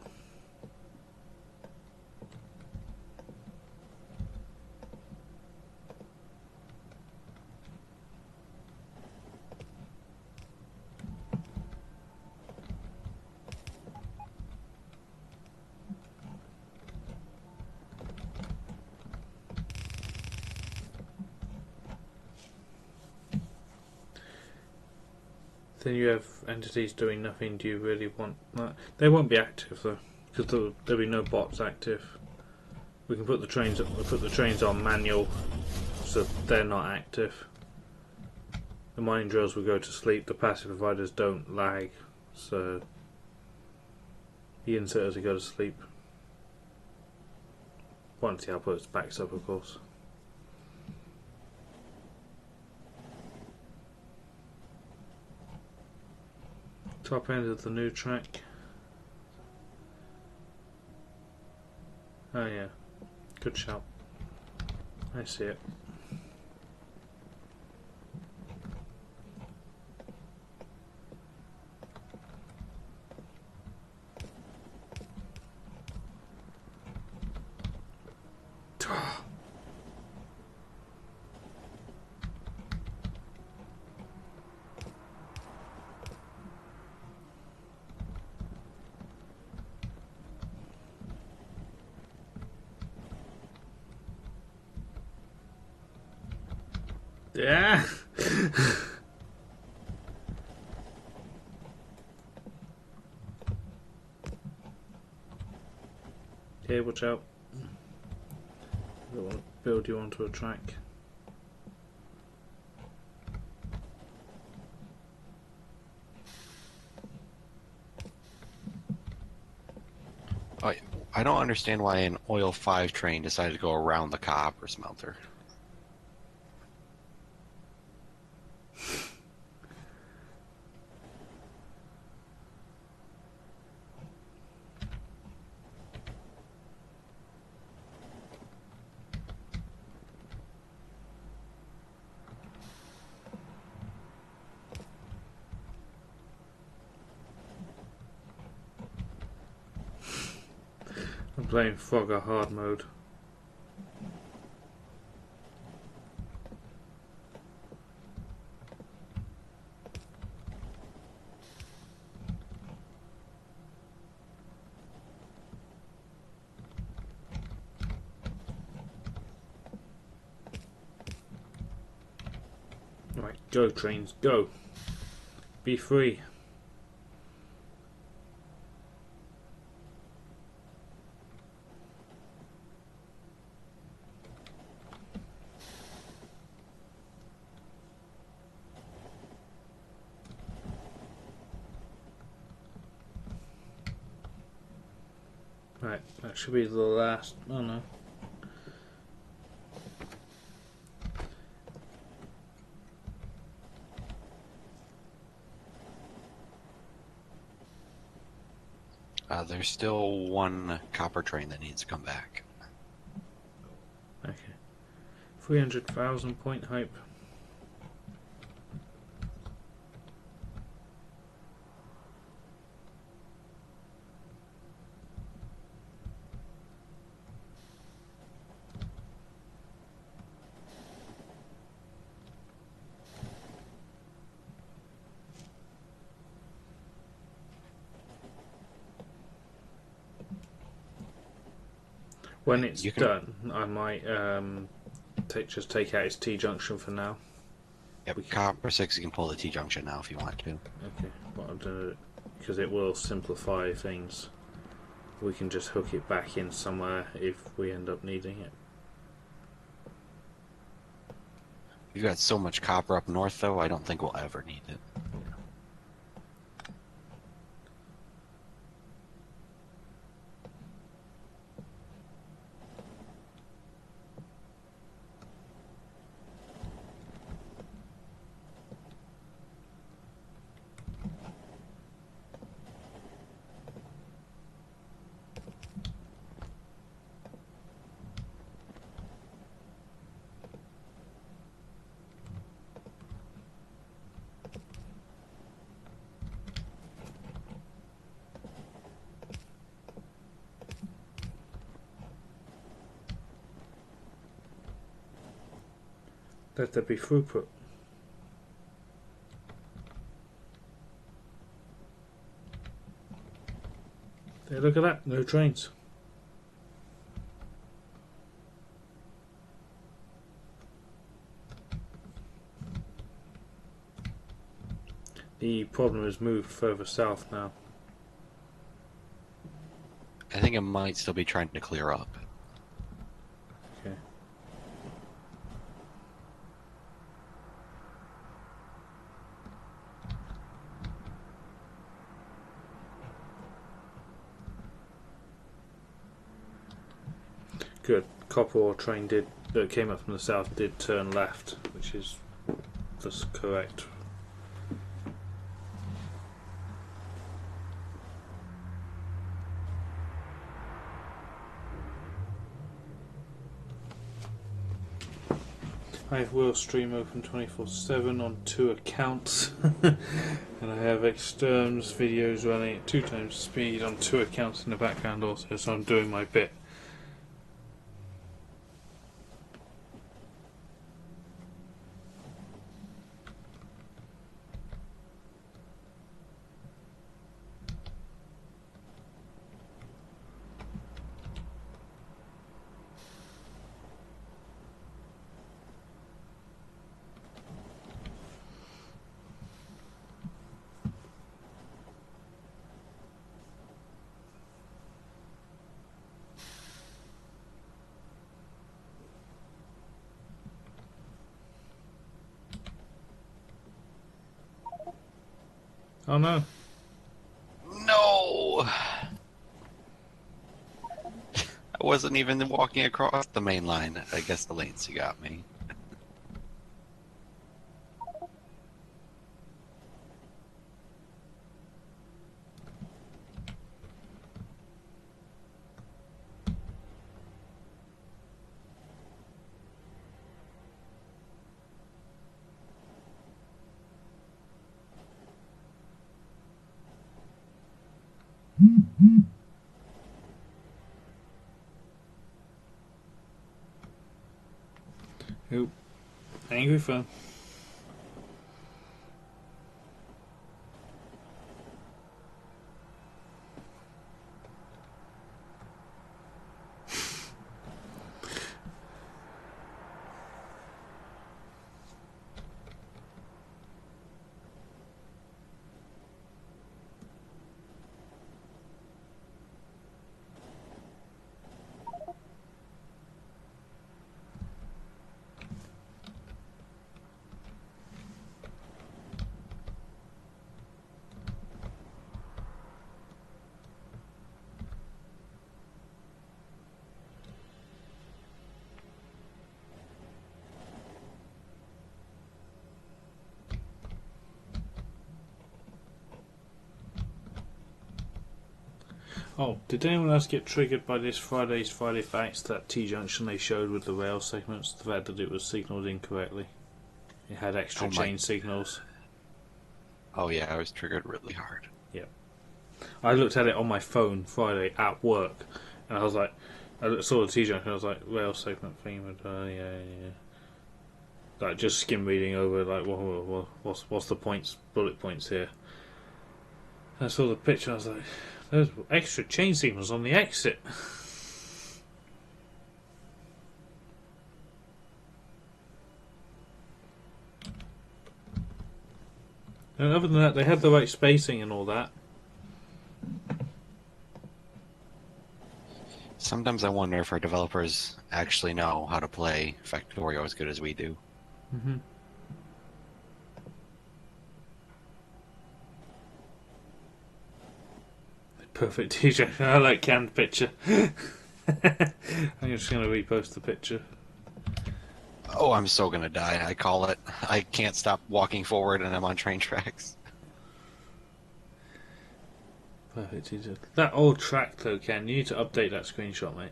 Then you have entities doing nothing. Do you really want that? They won't be active though, because there'll be no bots active. We can put the trains on manual, so they're not active. The mining drills will go to sleep. The passive providers don't lag, so the inserters will go to sleep once the output backs up, of course. Top end of the new track. Oh yeah, good shout. I see it. Yeah. Okay, watch out. I don't want to build you onto a track. I don't understand why an oil 5 train decided to go around the copper smelter. I'm playing Frogger hard mode. Right, go trains, go. Be free. Right, that should be the last. Oh no. There's still one copper train that needs to come back. Okay. 300,000 point hype. When it's done, I might just take out its T junction for now. Yep, copper 6, you can pull the T junction now if you want to. Okay, but I'll do it because it will simplify things. We can just hook it back in somewhere if we end up needing it. We've got so much copper up north, though, I don't think we'll ever need it. Let there be throughput. There, look at that, no trains. The problem has moved further south now. I think it might still be trying to clear up. Okay. Good. Copper ore train that came up from the south did turn left, which is thus correct. I have Will Stream open 24/7 on 2 accounts, and I have Xterms videos running at 2 times speed on 2 accounts in the background also, so I'm doing my bit. Oh no. No! I wasn't even walking across the main line. I guess the latency got me. Oop. Angry phone. Oh, did anyone else get triggered by this Friday Facts, that T-junction they showed with the rail segments? The fact that it was signalled incorrectly. It had extra chain signals. Oh yeah, I was triggered really hard. Yep. I looked at it on my phone Friday at work, and I was like, I saw the T-junction, and I was like, rail segment thing, yeah. Like, just skim reading over, like, what's the points, bullet points here? And I saw the picture, I was like, there's extra chain signals on the exit. And other than that, they had the right spacing and all that. Sometimes I wonder if our developers actually know how to play Factorio as good as we do. Mm-hmm. Perfect T-shirt. I like canned picture. I'm just going to repost the picture. Oh, I'm so gonna die. I call it. I can't stop walking forward and I'm on train tracks. Perfect T-shirt. That old track though, Ken, you need to update that screenshot, mate.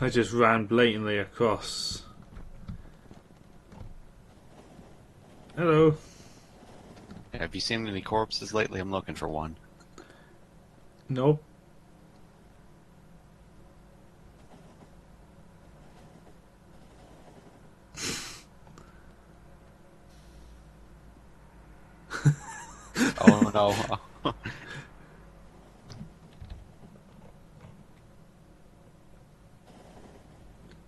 I just ran blatantly across. Hello. Have you seen any corpses lately? I'm looking for one. Nope. Oh no.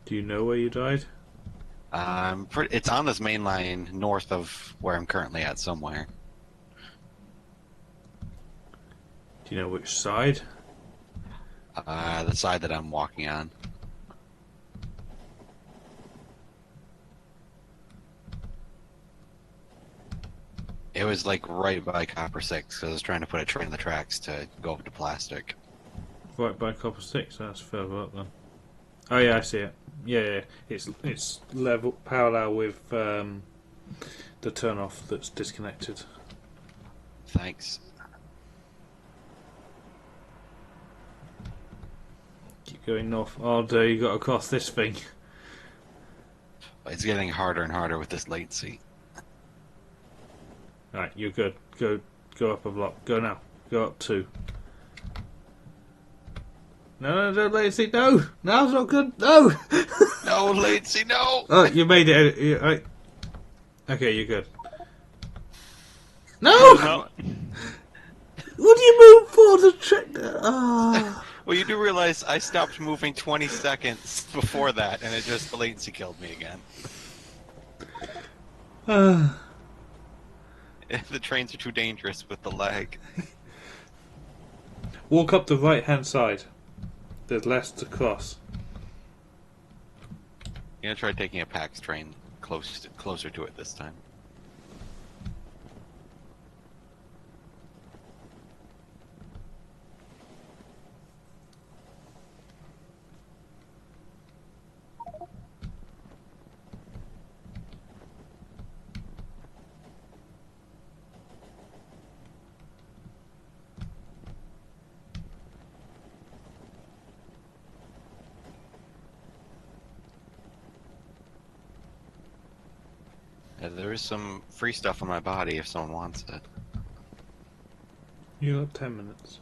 Do you know where you died? It's on this main line north of where I'm currently at somewhere. Do you know which side? The side that I'm walking on. It was like right by Copper 6, because I was trying to put a train on the tracks to go up to Plastic. Right by Copper 6, that's further up then. Oh yeah, I see it. Yeah. It's level parallel with the turnoff that's disconnected. Thanks. Keep going north. Oh dear, you got to cross this thing. It's getting harder and harder with this latency. Right, you're good. Go up a block. Go now. Go up 2. No, don't latency. No, now's not good. No. No, latency, no! Oh, you made it. Right. Okay, you're good. No. No. What do you move for? The trick. Ah. Well, you do realize I stopped moving 20 seconds before that, and the latency killed me again. The trains are too dangerous with the lag. Walk up the right-hand side. There's less to cross. I'm gonna try taking a PAX train closer to it this time. There is some free stuff on my body if someone wants it. You got 10 minutes.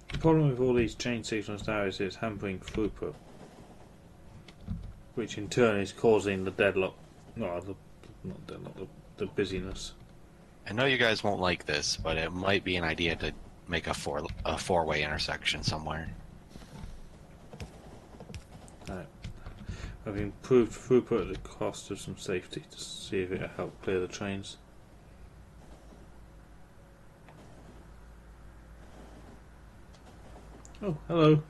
The problem with all these chain signals now is it's hampering throughput, which in turn is causing the deadlock. No, not deadlock, the busyness. I know you guys won't like this, but it might be an idea to make a four-way intersection somewhere. Right. I've improved throughput at the cost of some safety to see if it'll help clear the trains. Oh, hello.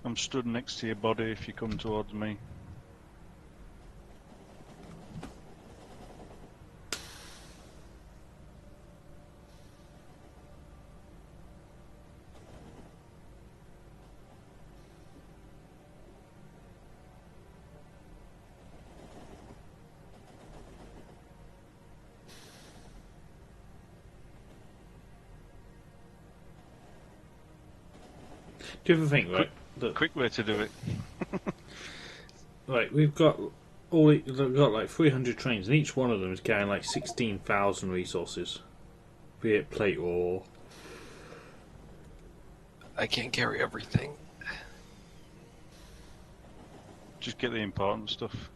I'm stood next to your body if you come towards me. Do you ever think, right? That, Quick way to do it. like we've got like 300 trains, and each one of them is carrying like 16,000 resources, be it plate or. I can't carry everything. Just get the important stuff.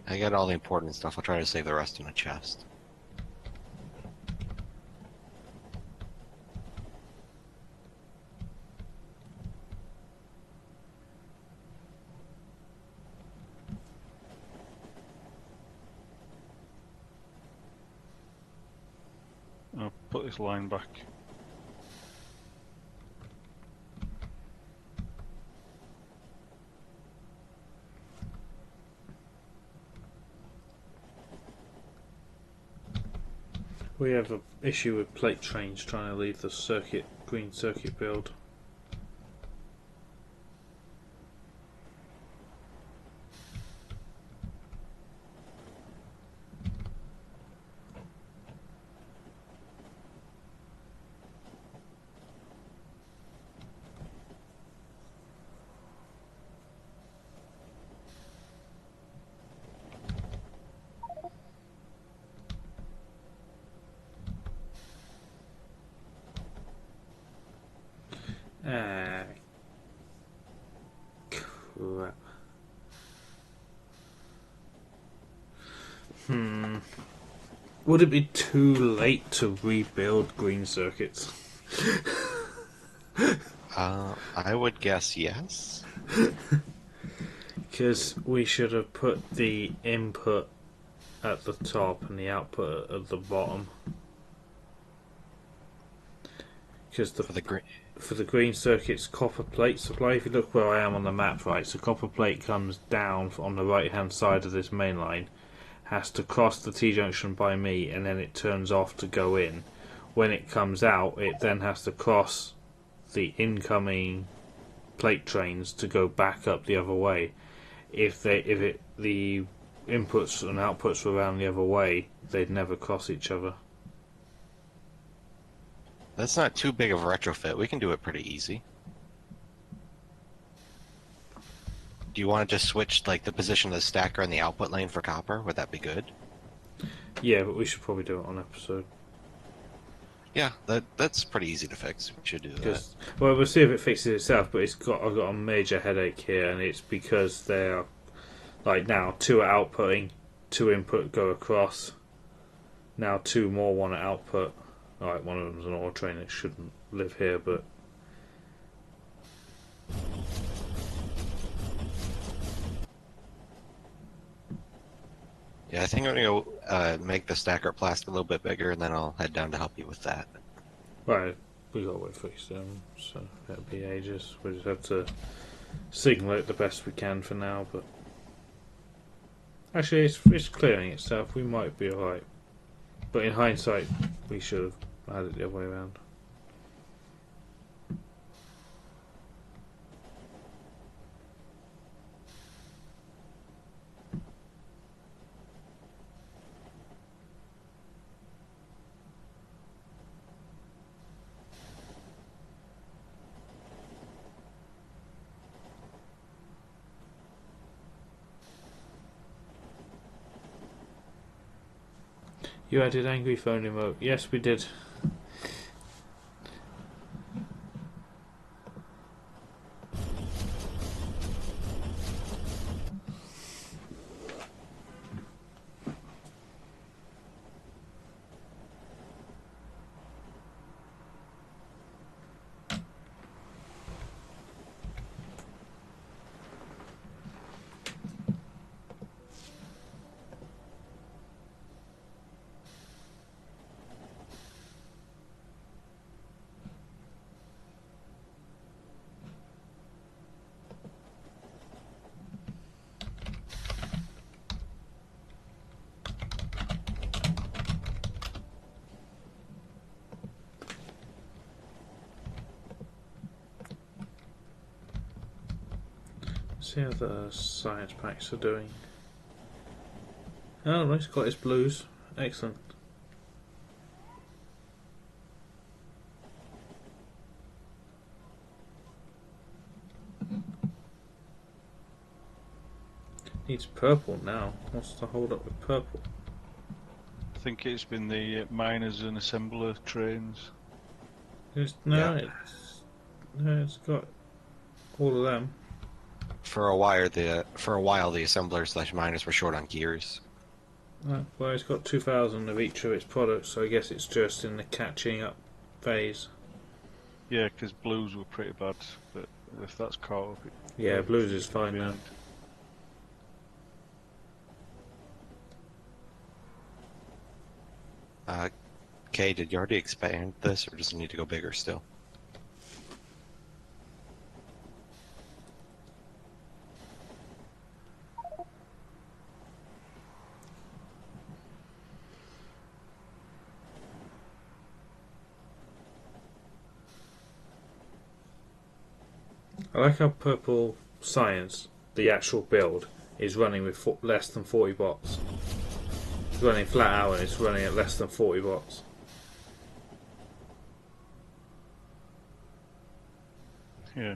I got all the important stuff. I'll try to save the rest in a chest. I'll put this line back. We have an issue with plate trains trying to leave the green circuit build. Ah, crap. Would it be too late to rebuild green circuits? I would guess yes. Because we should have put the input at the top and the output at the bottom. Because for the green circuit's copper plate supply, if you look where I am on the map, right, so copper plate comes down on the right hand side of this main line, has to cross the T-junction by me, and then it turns off to go in. When it comes out, it then has to cross the incoming plate trains to go back up the other way. If the inputs and outputs were around the other way, they'd never cross each other. That's not too big of a retrofit. We can do it pretty easy. Do you want to just switch like the position of the stacker in the output lane for copper? Would that be good? Yeah, but we should probably do it on episode. Yeah, that's pretty easy to fix. We should do that. Well, we'll see if it fixes itself. But I've got a major headache here, and it's because they're like now 2 are outputting, 2 input go across. Now 2 more want to output. Alright, one of them's an auto train. It shouldn't live here, but. Yeah, I think I'm gonna go make the stacker plastic a little bit bigger, and then I'll head down to help you with that. Right, we got to wait for Xterminator, so that'll be ages. We just have to signal it the best we can for now, but. Actually, it's clearing itself. We might be alright. But in hindsight, we should have had it the other way around. You added angry phone emote. Yes, we did. See how the science packs are doing. Oh, nice, got his blues. Excellent. Needs purple now. What's the hold up with purple? I think it's been the miners and assembler trains. No, it's got all of them. For a while, the assemblers / miners were short on gears. Well, it's got 2,000 of each of its products, so I guess it's just in the catching up phase. Yeah, because blues were pretty bad, but if that's caught up, Yeah, blues is fine now. Kay, did you already expand this, or does it need to go bigger still? I like how purple science, the actual build, is running with less than 40 bots. It's running flat out and it's running at less than 40 bots. Yeah.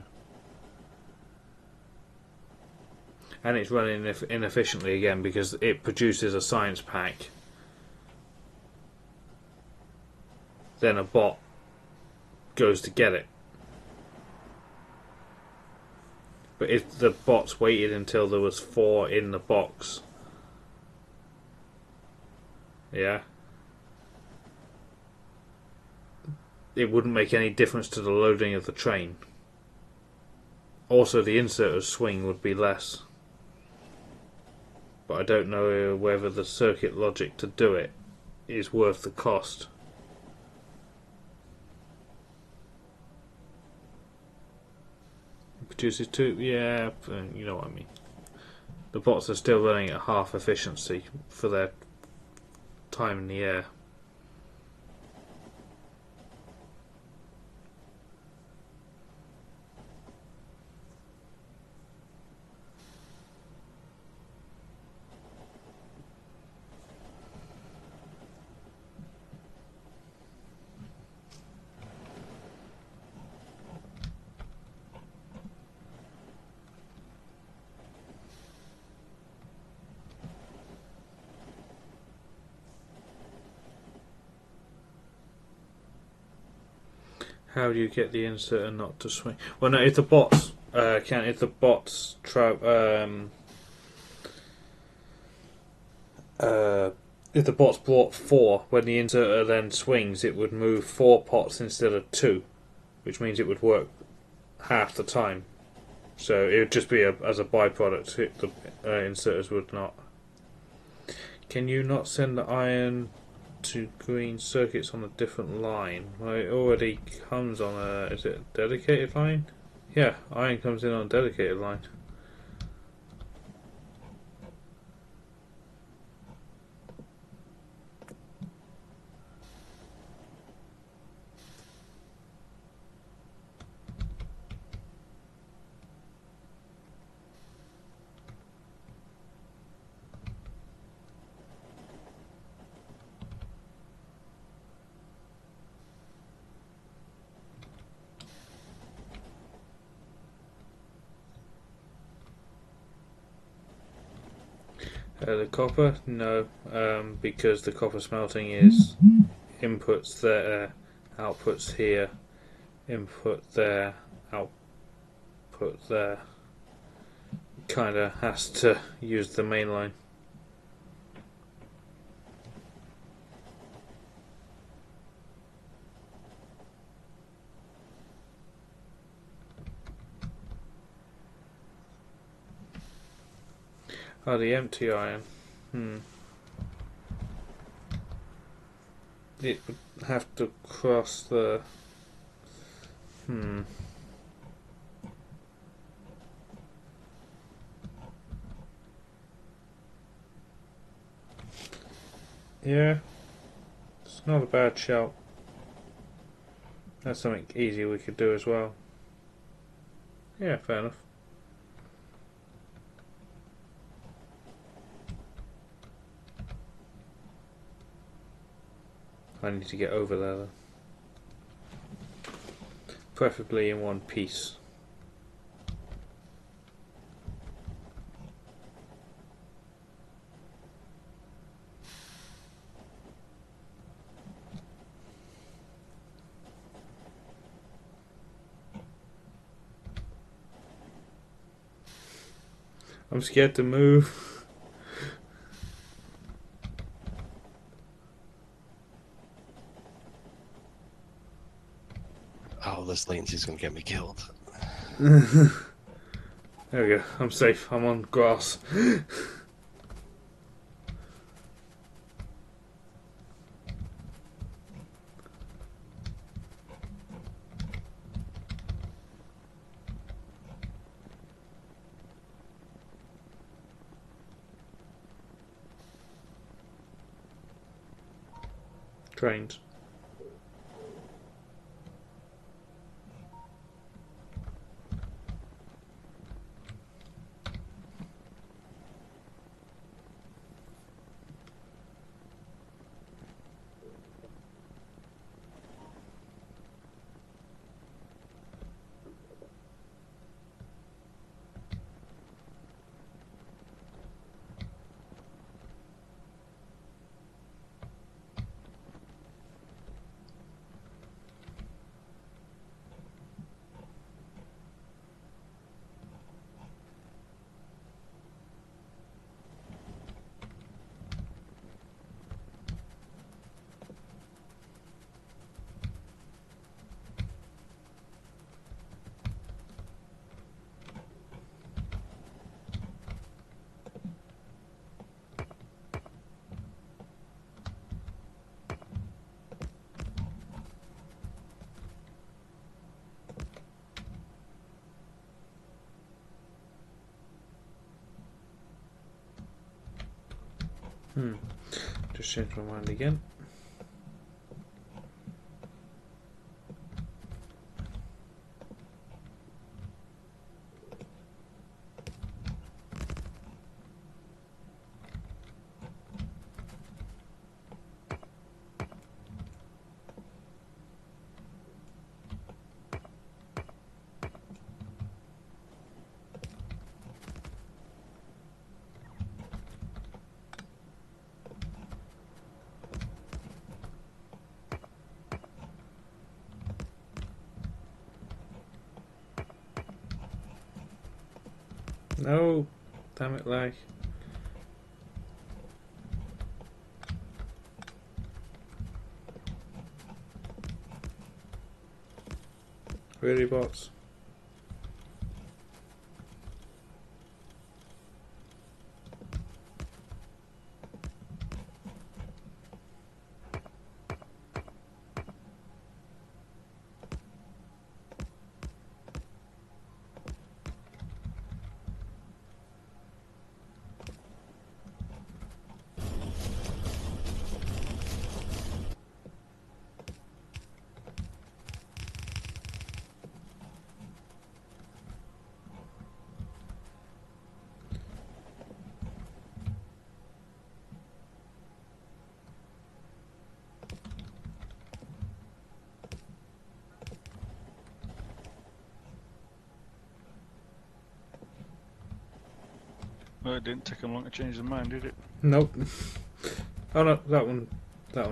And it's running inefficiently again because it produces a science pack. Then a bot goes to get it. But if the bots waited until there was 4 in the box, yeah, it wouldn't make any difference to the loading of the train. Also, the inserter's swing would be less. But I don't know whether the circuit logic to do it is worth the cost. Produces 2, yeah, you know what I mean. The bots are still running at half efficiency for their time in the air. How do you get the inserter not to swing? Well, no, if the bots if the bots if the bots brought 4, when the inserter then swings, it would move 4 pots instead of 2, which means it would work half the time. So it would just be as a byproduct. The inserters would not. Can you not send the iron to green circuits on a different line? Well, it already comes on is it a dedicated line? Yeah, iron comes in on a dedicated line. The copper? No, because the copper smelting is inputs there, outputs here, input there, output there. Kinda has to use the main line. Oh, the empty iron. It would have to cross the... Yeah, it's not a bad shout. That's something easy we could do as well. Yeah, fair enough. I need to get over there, though. Preferably in one piece. I'm scared to move. Oh, this latency's gonna get me killed. There we go. I'm safe. I'm on grass. Trains. Just change my mind again. No, damn it, lag. Really, bots? Well, it didn't take them long to change their mind, did it? Nope. Oh no, that one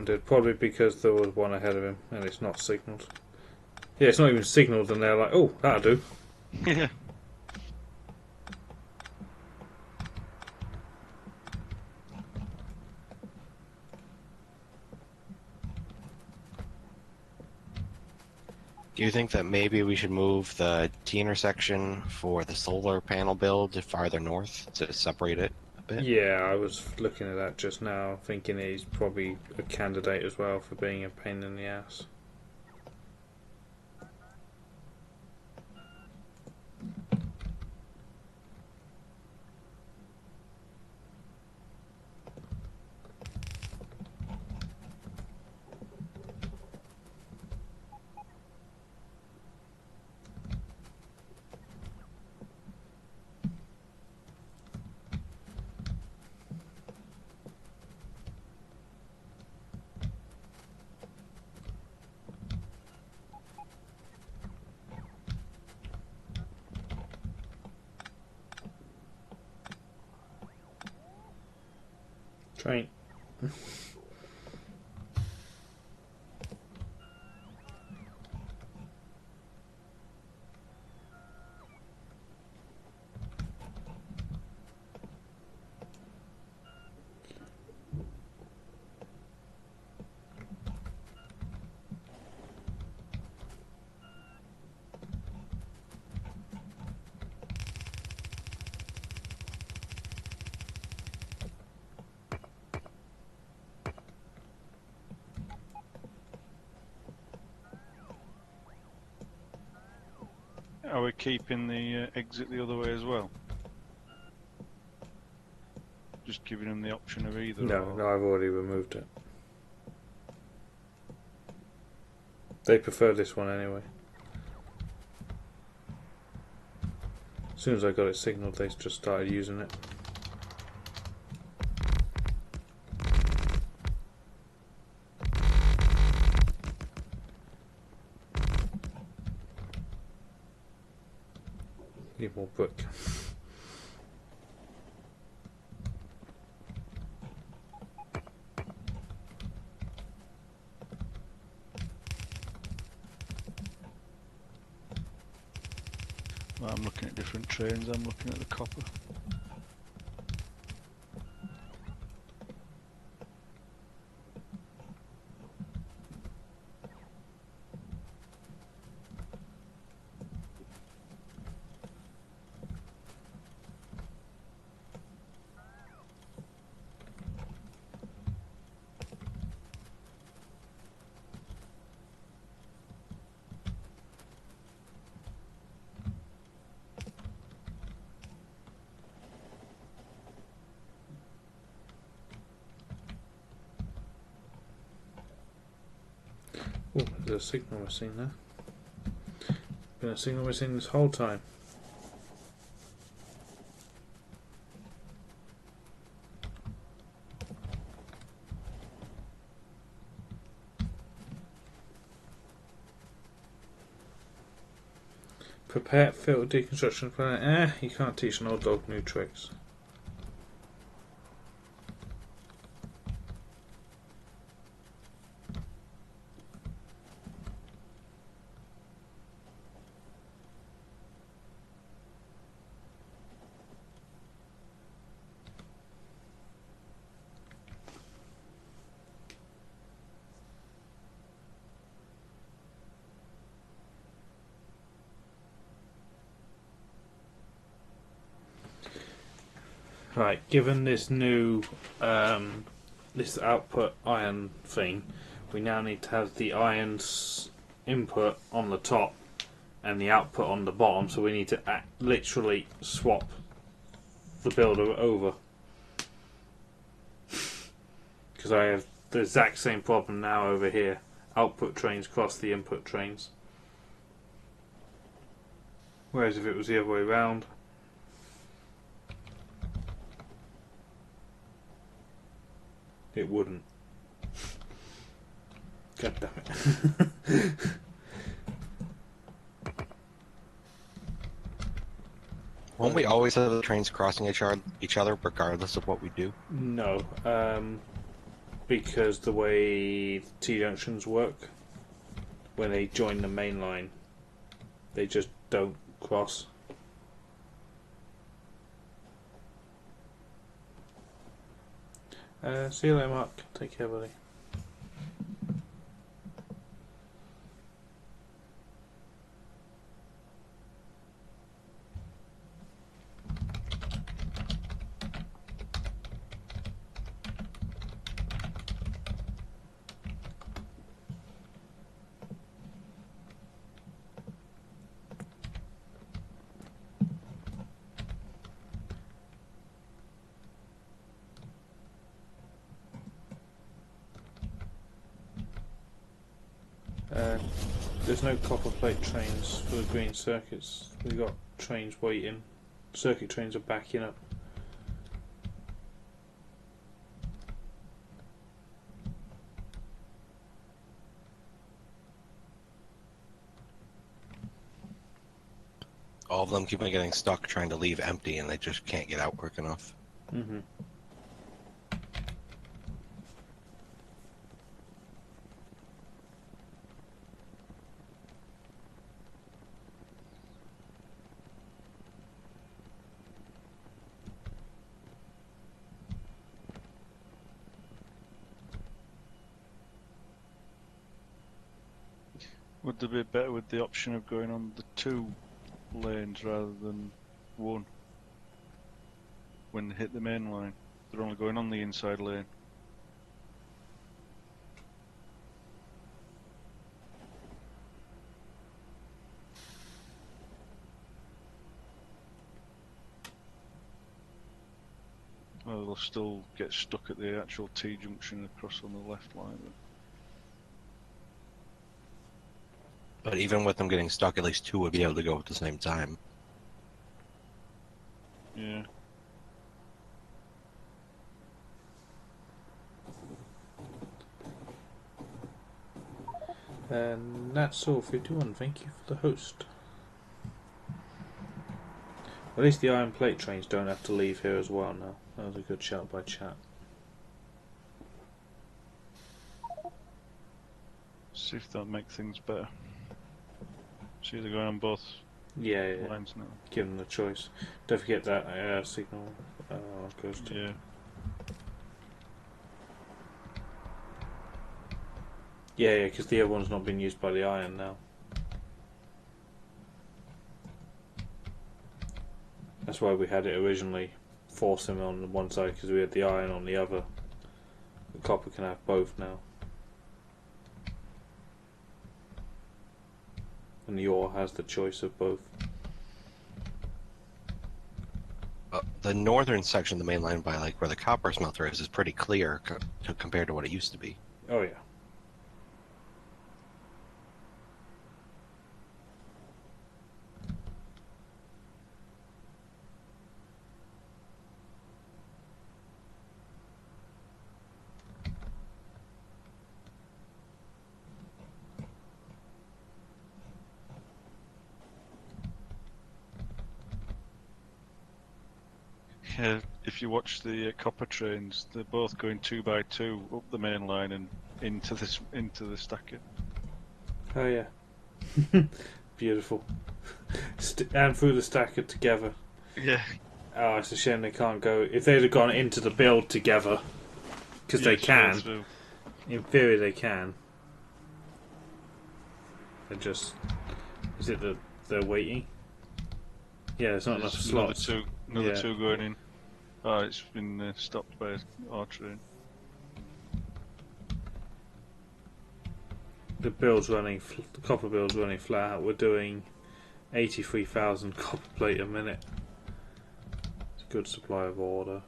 did. Probably because there was one ahead of him and it's not signalled. Yeah, it's not even signalled and they're like, oh, that'll do. Yeah. Do you think that maybe we should move the T intersection for the solar panel build farther north to separate it a bit? Yeah, I was looking at that just now, thinking he's probably a candidate as well for being a pain in the ass. Train. Are we keeping the exit the other way as well? Just giving them the option of either? No, or... no, I've already removed it. They prefer this one anyway. As soon as I got it signalled, they just started using it. Need more brick. Well, I'm looking at different trains, I'm looking at the copper. Oh, there's a signal missing there. Been a signal missing this whole time. Prepare filter deconstruction plan. You can't teach an old dog new tricks. Right, given this new this output iron thing, we now need to have the iron's input on the top and the output on the bottom, so we need to literally swap the builder over. Because I have the exact same problem now over here. Output trains cross the input trains. Whereas if it was the other way around, it wouldn't. God damn it. Won't we always have the trains crossing each other regardless of what we do? No, because the way T-junctions work, when they join the main line, they just don't cross. See you later, Mark. Take care, buddy. There's no copper plate trains for the green circuits. We've got trains waiting. Circuit trains are backing up. All of them keep on getting stuck trying to leave empty and they just can't get out quick enough. Mm-hmm. Would they be better with the option of going on the 2 lanes rather than 1? When they hit the main line, they're only going on the inside lane. Well, they'll still get stuck at the actual T-junction across on the left line. But even with them getting stuck, at least 2 would be able to go at the same time. Yeah. And that's all for you, and thank you for the host. At least the iron plate trains don't have to leave here as well now. That was a good shout by chat. See if that'll make things better. See, they're going on both Yeah, lines now. give them the choice. Don't forget that signal goes to... Yeah. Yeah, because the other one's not being used by the iron now. That's why we had it originally force him on one side, because we had the iron on the other. The copper can have both now. And the ore has the choice of both. The northern section of the main line by like where the copper smelter is pretty clear compared to what it used to be. Oh yeah. Yeah, if you watch the copper trains, they're both going 2 by 2 up the main line and into the stacker. Oh yeah. Beautiful. And through the stacker together. Yeah. Oh, it's a shame they can't go. If they'd have gone into the build together, because they can. Through. In theory, they can. They're just. Is it that they're waiting? Yeah, there's not enough There's slots. Another Yeah. 2 going in. Oh, it's been stopped by our train. The build's running. The copper build's running flat out. We're doing 83,000 copper plate a minute. It's a good supply of order.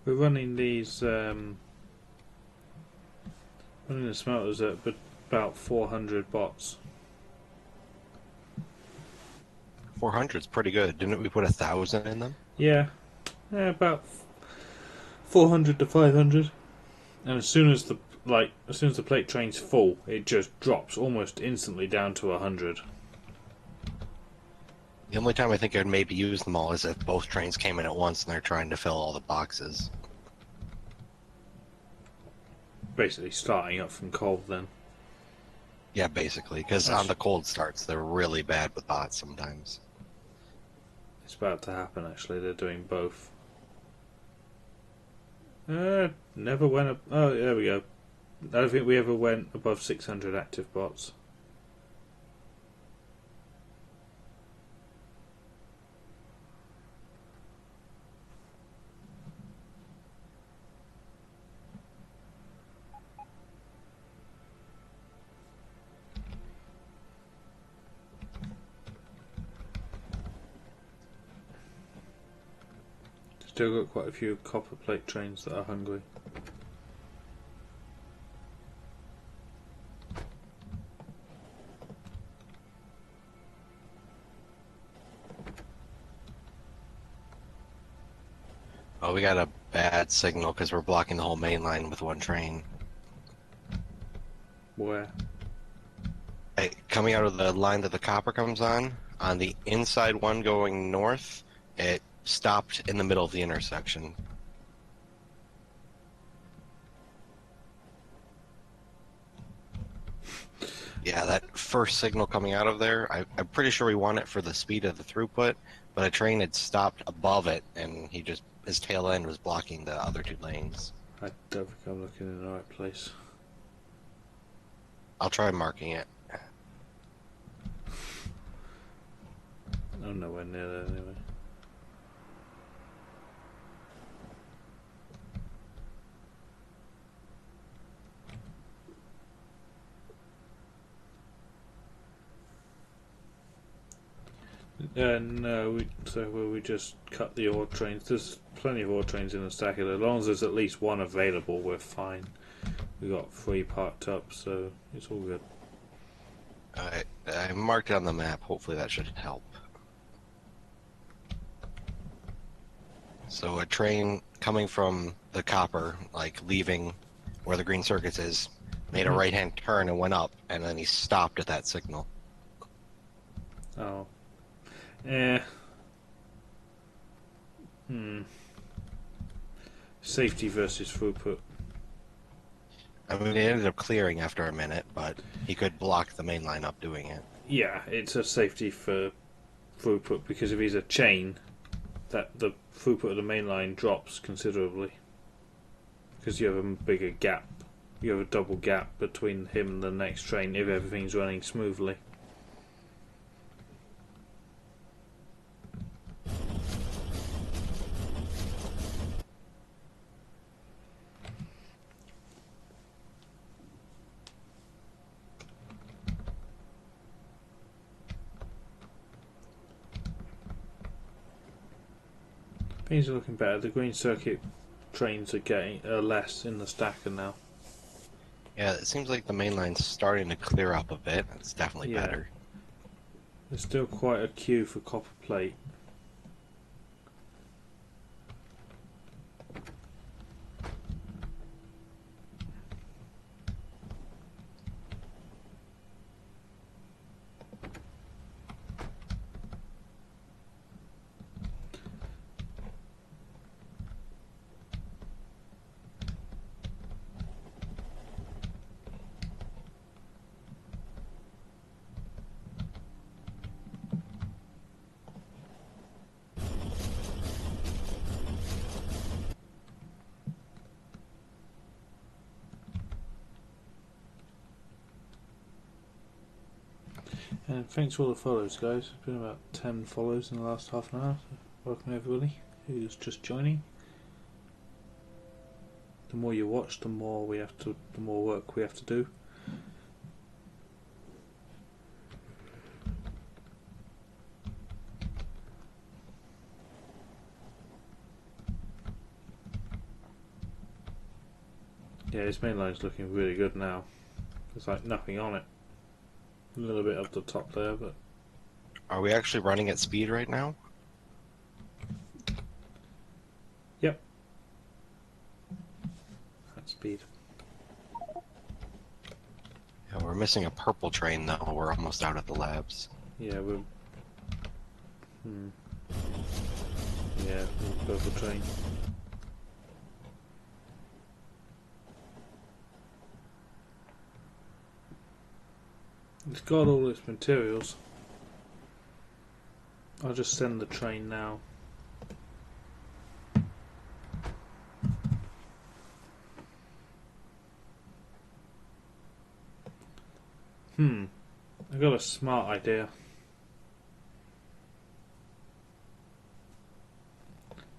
We're running these, running the smelters at about 400 bots. 400's pretty good. Didn't we put 1,000 in them? Yeah, about 400 to 500. And as soon as the plate train's full, it just drops almost instantly down to 100. The only time I think I'd maybe use them all is if both trains came in at once and they're trying to fill all the boxes. Basically starting up from cold then. Yeah, basically, because on the cold starts, they're really bad with bots sometimes. It's about to happen actually, they're doing both. Never went up. Oh, there we go. I don't think we ever went above 600 active bots. Still got quite a few copper plate trains that are hungry. Oh, we got a bad signal because we're blocking the whole main line with one train. Where? Hey, coming out of the line that the copper comes on the inside one going north, it stopped in the middle of the intersection. Yeah, that first signal coming out of there, I'm pretty sure we want it for the speed of the throughput, but a train had stopped above it, and his tail end was blocking the other two lanes. I don't think I'm looking in the right place. I'll try marking it. I'm nowhere near there anyway. No, we just cut the ore trains. There's plenty of ore trains in the stack. As long as there's at least one available, we're fine. We got 3 parked up, so it's all good. I marked it on the map. Hopefully that should help. So a train coming from the copper, like leaving where the green circuits is, made a right-hand turn and went up, and then he stopped at that signal. Oh. Safety versus throughput. I mean, it ended up clearing after a minute, but he could block the main line up doing it. Yeah, it's a safety for throughput because if he's a chain, that the throughput of the main line drops considerably because you have a bigger gap. You have a double gap between him and the next train if everything's running smoothly. Things are looking better. The green circuit trains are getting less in the stacker now. Yeah, it seems like the main line's starting to clear up a bit. It's definitely Yeah. better. There's still quite a queue for copper plate. And thanks for all the follows, guys. It's been about 10 follows in the last half an hour. So welcome everybody who's just joining. The more you watch, the more work we have to do. Yeah, this main line's looking really good now. There's like nothing on it. A little bit up the top there, but Are we actually running at speed right now? yep. At speed. Yeah, we're missing a purple train though. We're almost out at the labs. Yeah, we're... Yeah, purple train. It's got all its materials. I'll just send the train now. I got a smart idea.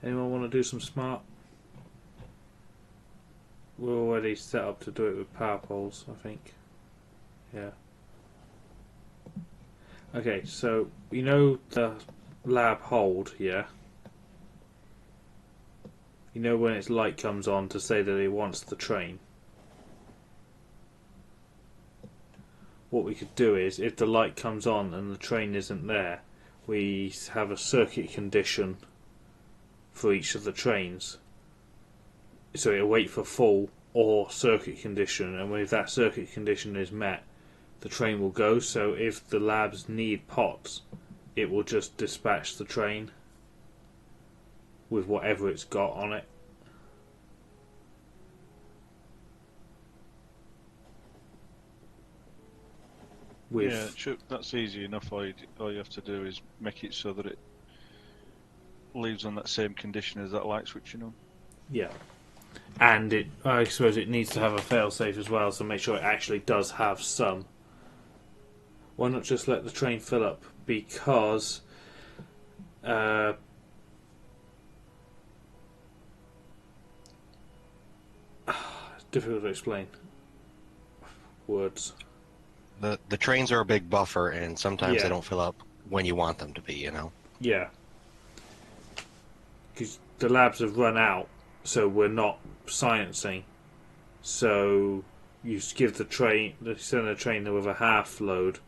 Anyone want to do some smart? We're already set up to do it with power poles, I think. Yeah. Okay, so you know the lab hold, yeah? You know when its light comes on to say that it wants the train? What we could do is, if the light comes on and the train isn't there, we have a circuit condition for each of the trains. So it'll wait for full or circuit condition, and if that circuit condition is met, the train will go. So if the labs need pots, it will just dispatch the train with whatever it's got on it. with Yeah, that's easy enough. All you have to do is make it so that it leaves on that same condition as that light switching on. yeah. And I suppose it needs to have a failsafe as well, so make sure it actually does have some. Why not just let the train fill up? Because it's difficult to explain. Words. The trains are a big buffer, and sometimes Yeah. they don't fill up when you want them to be. You know. Yeah. Because the labs have run out, so we're not sciencing. So you give send the train with a half load,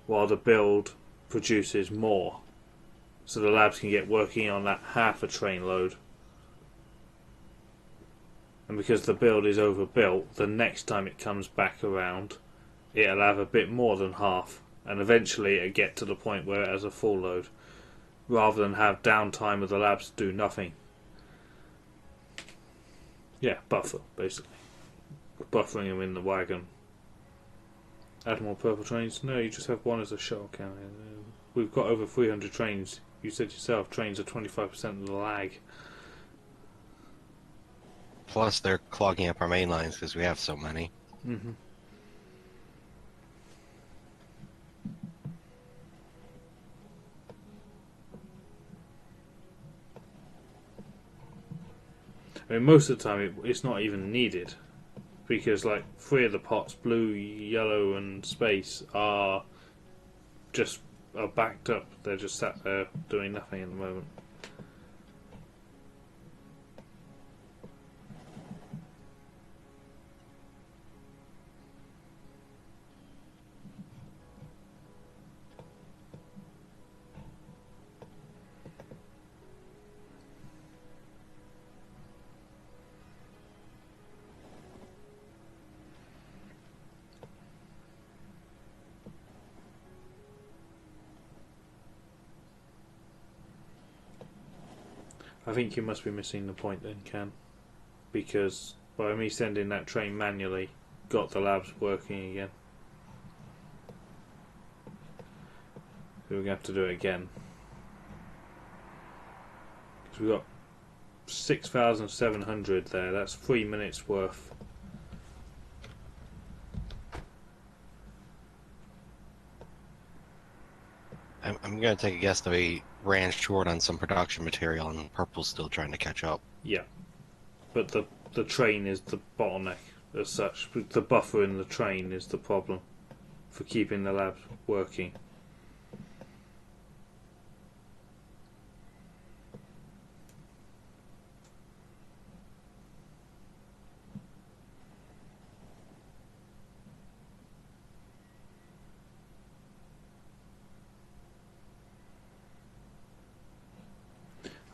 while the build produces more. So the labs can get working on that half a train load. And because the build is overbuilt, the next time it comes back around, it'll have a bit more than half. And eventually it'll get to the point where it has a full load. Rather than have downtime of the labs do nothing. Yeah, buffer, basically. Buffering them in the wagon. Add more purple trains? No, you just have one as a shuttle carrier. We've got over 300 trains. You said yourself, trains are 25% of the lag. Plus, they're clogging up our main lines because we have so many. Mm-hmm. I mean, most of the time it's not even needed. Because, like, 3 of the pots, blue, yellow, and space, are backed up. They're just sat there doing nothing at the moment. I think you must be missing the point then, Ken. Because by me sending that train manually, got the labs working again. So we're going to have to do it again. Because we've got 6,700 there, that's 3 minutes worth. I'm going to take a guess that we ran short on some production material, and Purple's still trying to catch up. Yeah. But the train is the bottleneck as such. The buffer in the train is the problem for keeping the labs working.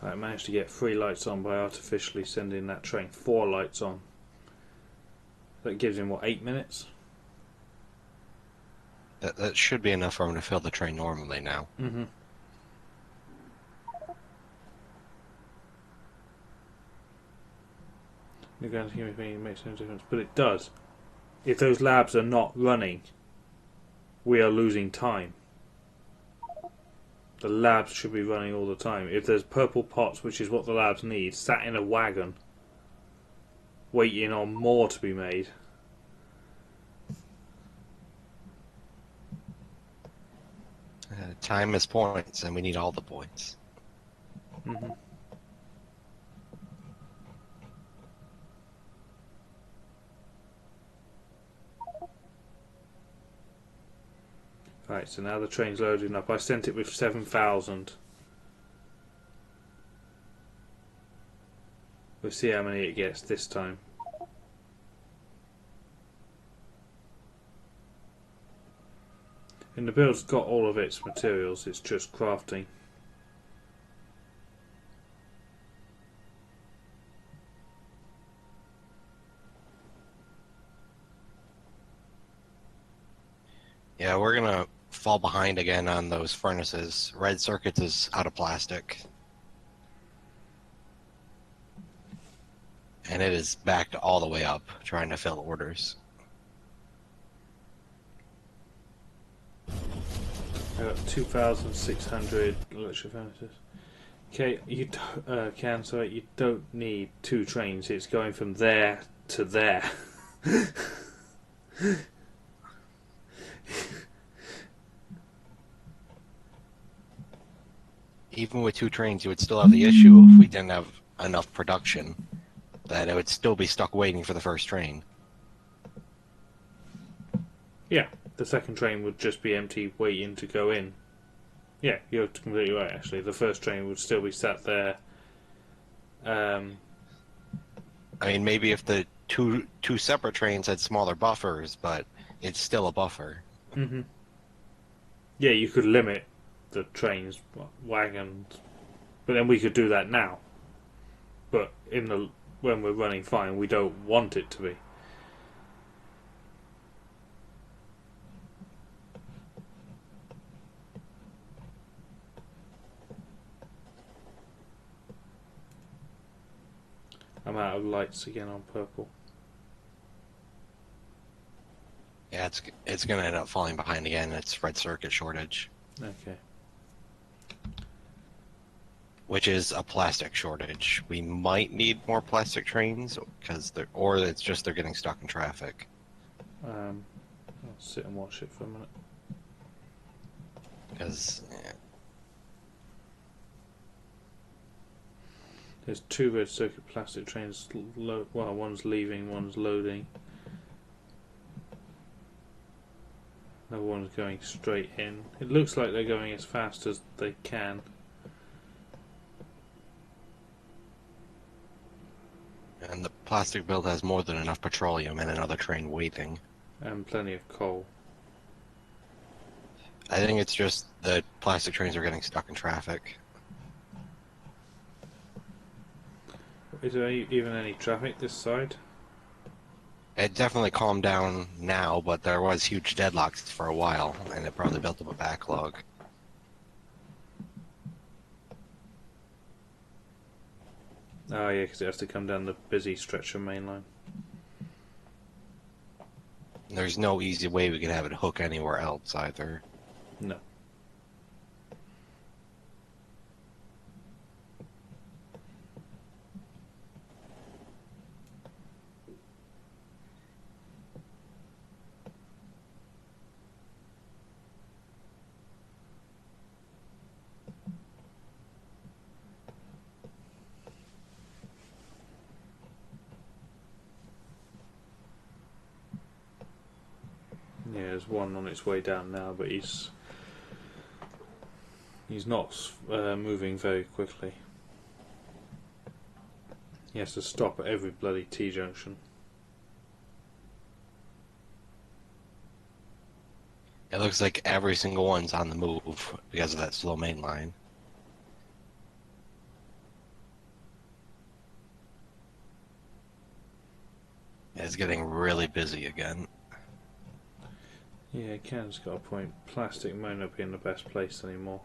I managed to get 3 lights on by artificially sending that train 4 lights on. That gives him, what, 8 minutes? That should be enough for him to fill the train normally now. Mm-hmm. You're going to give me it makes no difference, but it does. If those labs are not running, we are losing time. The labs should be running all the time. If there's purple pots, which is what the labs need, sat in a wagon, waiting on more to be made. Time is points, and we need all the points. Mm-hmm. Right, so now the train's loading up. I sent it with 7,000. We'll see how many it gets this time. And the build's got all of its materials, it's just crafting. Yeah, we're gonna fall behind again on those furnaces. Red Circuits is out of plastic. And it is backed all the way up, trying to fill orders. I got 2,600 electric furnaces. Okay, you don't need 2 trains. It's going from there to there. Even with 2 trains, you would still have the issue if we didn't have enough production, that it would still be stuck waiting for the first train. Yeah, the second train would just be empty, waiting to go in. Yeah, you're completely right. Actually, the first train would still be sat there. I mean, maybe if the two separate trains had smaller buffers, but it's still a buffer. Mm-hmm. Yeah, you could limit the trains, wagons, but then we could do that now. But when we're running fine, we don't want it to be. I'm out of lights again on purple. Yeah, it's going to end up falling behind again. It's red circuit shortage, Okay. which is a plastic shortage. We might need more plastic trains or it's just they're getting stuck in traffic. I'll sit and watch it for a minute. Because There's 2 red circuit plastic trains. One's leaving, one's loading. Another one's going straight in. It looks like they're going as fast as they can. and the plastic build has more than enough petroleum and another train waiting. And plenty of coal. I think it's just the plastic trains are getting stuck in traffic. Is there even any traffic this side? It definitely calmed down now, but there was huge deadlocks for a while, and it probably built up a backlog. Oh yeah, because it has to come down the busy stretch of main line. There's no easy way we could have it hook anywhere else either. No. Yeah, there's one on its way down now, but he's not moving very quickly. He has to stop at every bloody T-junction. It looks like every single one's on the move because of that slow main line. It's getting really busy again. Yeah, Ken's got a point. Plastic might not be in the best place anymore.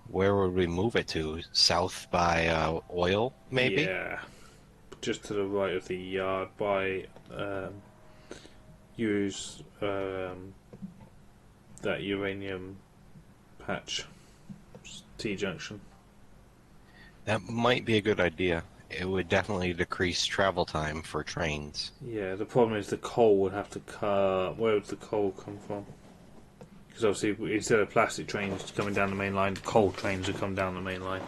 Where would we move it to? South by oil, maybe? Yeah, just to the right of the yard by use that uranium patch T-junction. That might be a good idea. It would definitely decrease travel time for trains. Yeah, the problem is the coal would have to cut. Where would the coal come from? Because obviously, instead of plastic trains coming down the main line, coal trains would come down the main line,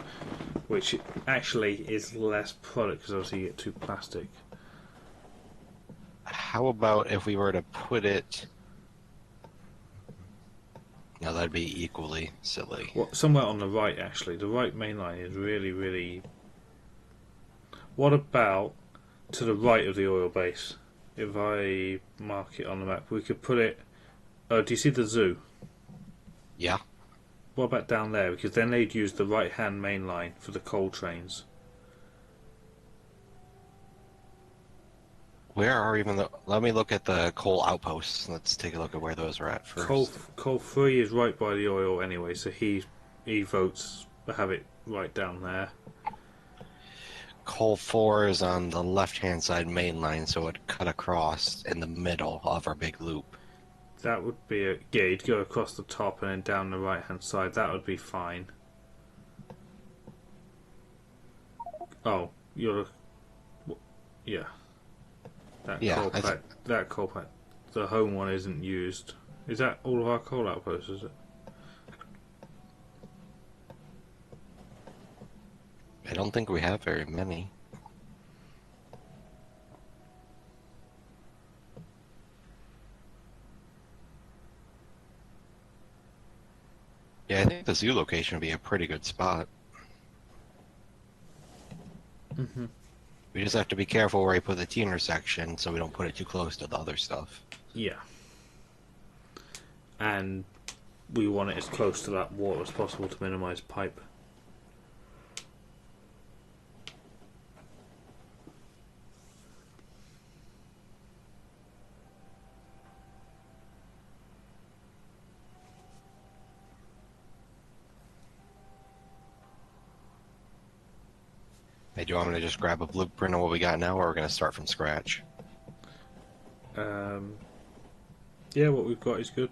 which actually is less product because obviously you get too plastic. How about if we were to put it... No, that'd be equally silly. Well, somewhere on the right, actually. The right main line is really, really... What about to the right of the oil base? If I mark it on the map, we could put it... Oh, do you see the zoo? Yeah. What about down there? Because then they'd use the right-hand main line for the coal trains. Where are even the... Let me look at the coal outposts. Let's take a look at where those are at first. Coal 3 is right by the oil anyway, so he votes to have it right down there. Coal 4 is on the left-hand side main line, so it cut across in the middle of our big loop. That would be a... Yeah, you'd go across the top and then down the right-hand side. That would be fine. Oh, you're... Yeah. Yeah, That coal pack. The home one isn't used. Is that all of our coal outposts, is it? I don't think we have very many. Yeah, I think the zoo location would be a pretty good spot. Mm-hmm. We just have to be careful where we put the T intersection so we don't put it too close to the other stuff. Yeah. And we want it as close to that water as possible to minimise pipe. Hey, do you want me to just grab a blueprint of what we got now, or we're going to start from scratch? Yeah, what we've got is good.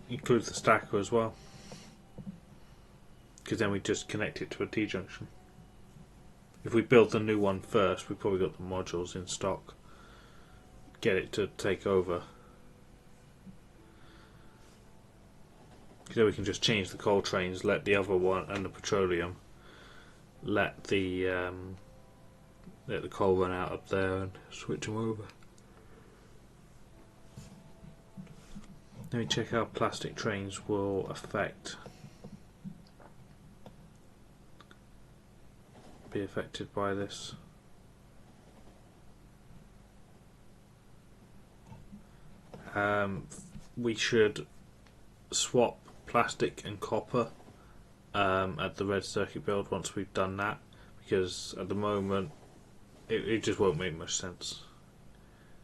Includes the stacker as well. Because then we just connect it to a T-junction. If we build the new one first, we've probably got the modules in stock. Get it to take over. So we can just change the coal trains, let the other one and the petroleum, let the coal run out up there and switch them over. Let me check how plastic trains will be affected by this. We should swap plastic and copper at the red circuit build once we've done that, because at the moment it just won't make much sense,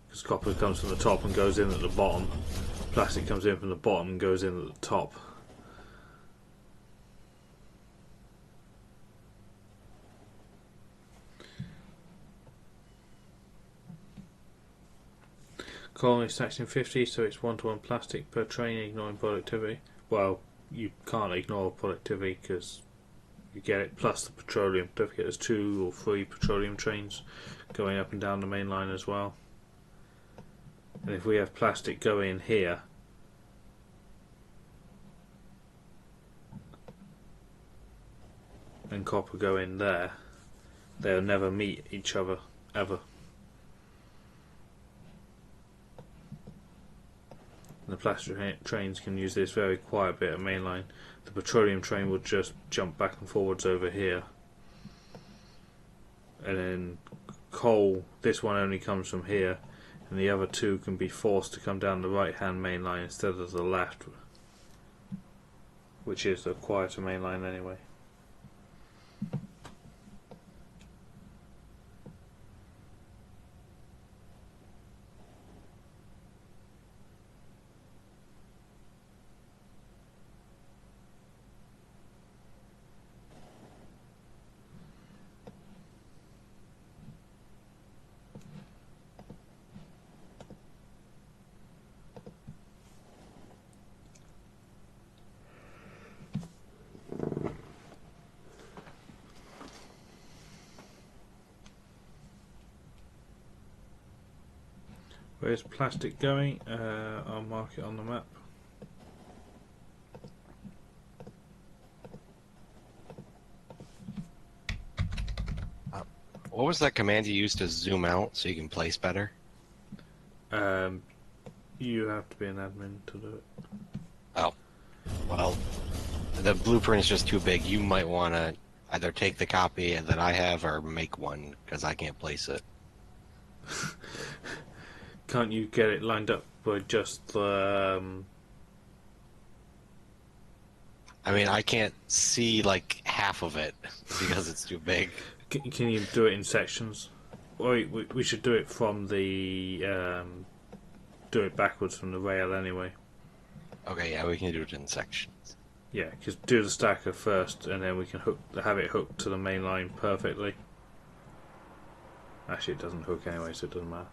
because copper comes from the top and goes in at the bottom, plastic comes in from the bottom and goes in at the top. Colony stacks in 50, so it's 1-to-1 plastic per train, ignoring productivity. Well, you can't ignore productivity because you get it plus the petroleum. Don't forget there's 2 or 3 petroleum trains going up and down the main line as well. And if we have plastic going here, and copper going there, they'll never meet each other ever. And the plastic trains can use this very quiet bit of mainline. The petroleum train will just jump back and forwards over here. And then coal, this one only comes from here, and the other 2 can be forced to come down the right hand main line instead of the left, which is the quieter main line anyway. Where's plastic going? I'll mark it on the map. What was that command you used to zoom out so you can place better? You have to be an admin to do it. Oh. Well, the blueprint is just too big. You might want to either take the copy that I have or make one, because I can't place it. Can't you get it lined up by just the... I mean, I can't see like half of it because it's too big. Can you do it in sections? We should do it from the... do it backwards from the rail anyway. Okay, yeah, we can do it in sections. Yeah, because do the stacker first, and then we can have it hooked to the main line perfectly. Actually, it doesn't hook anyway, so it doesn't matter.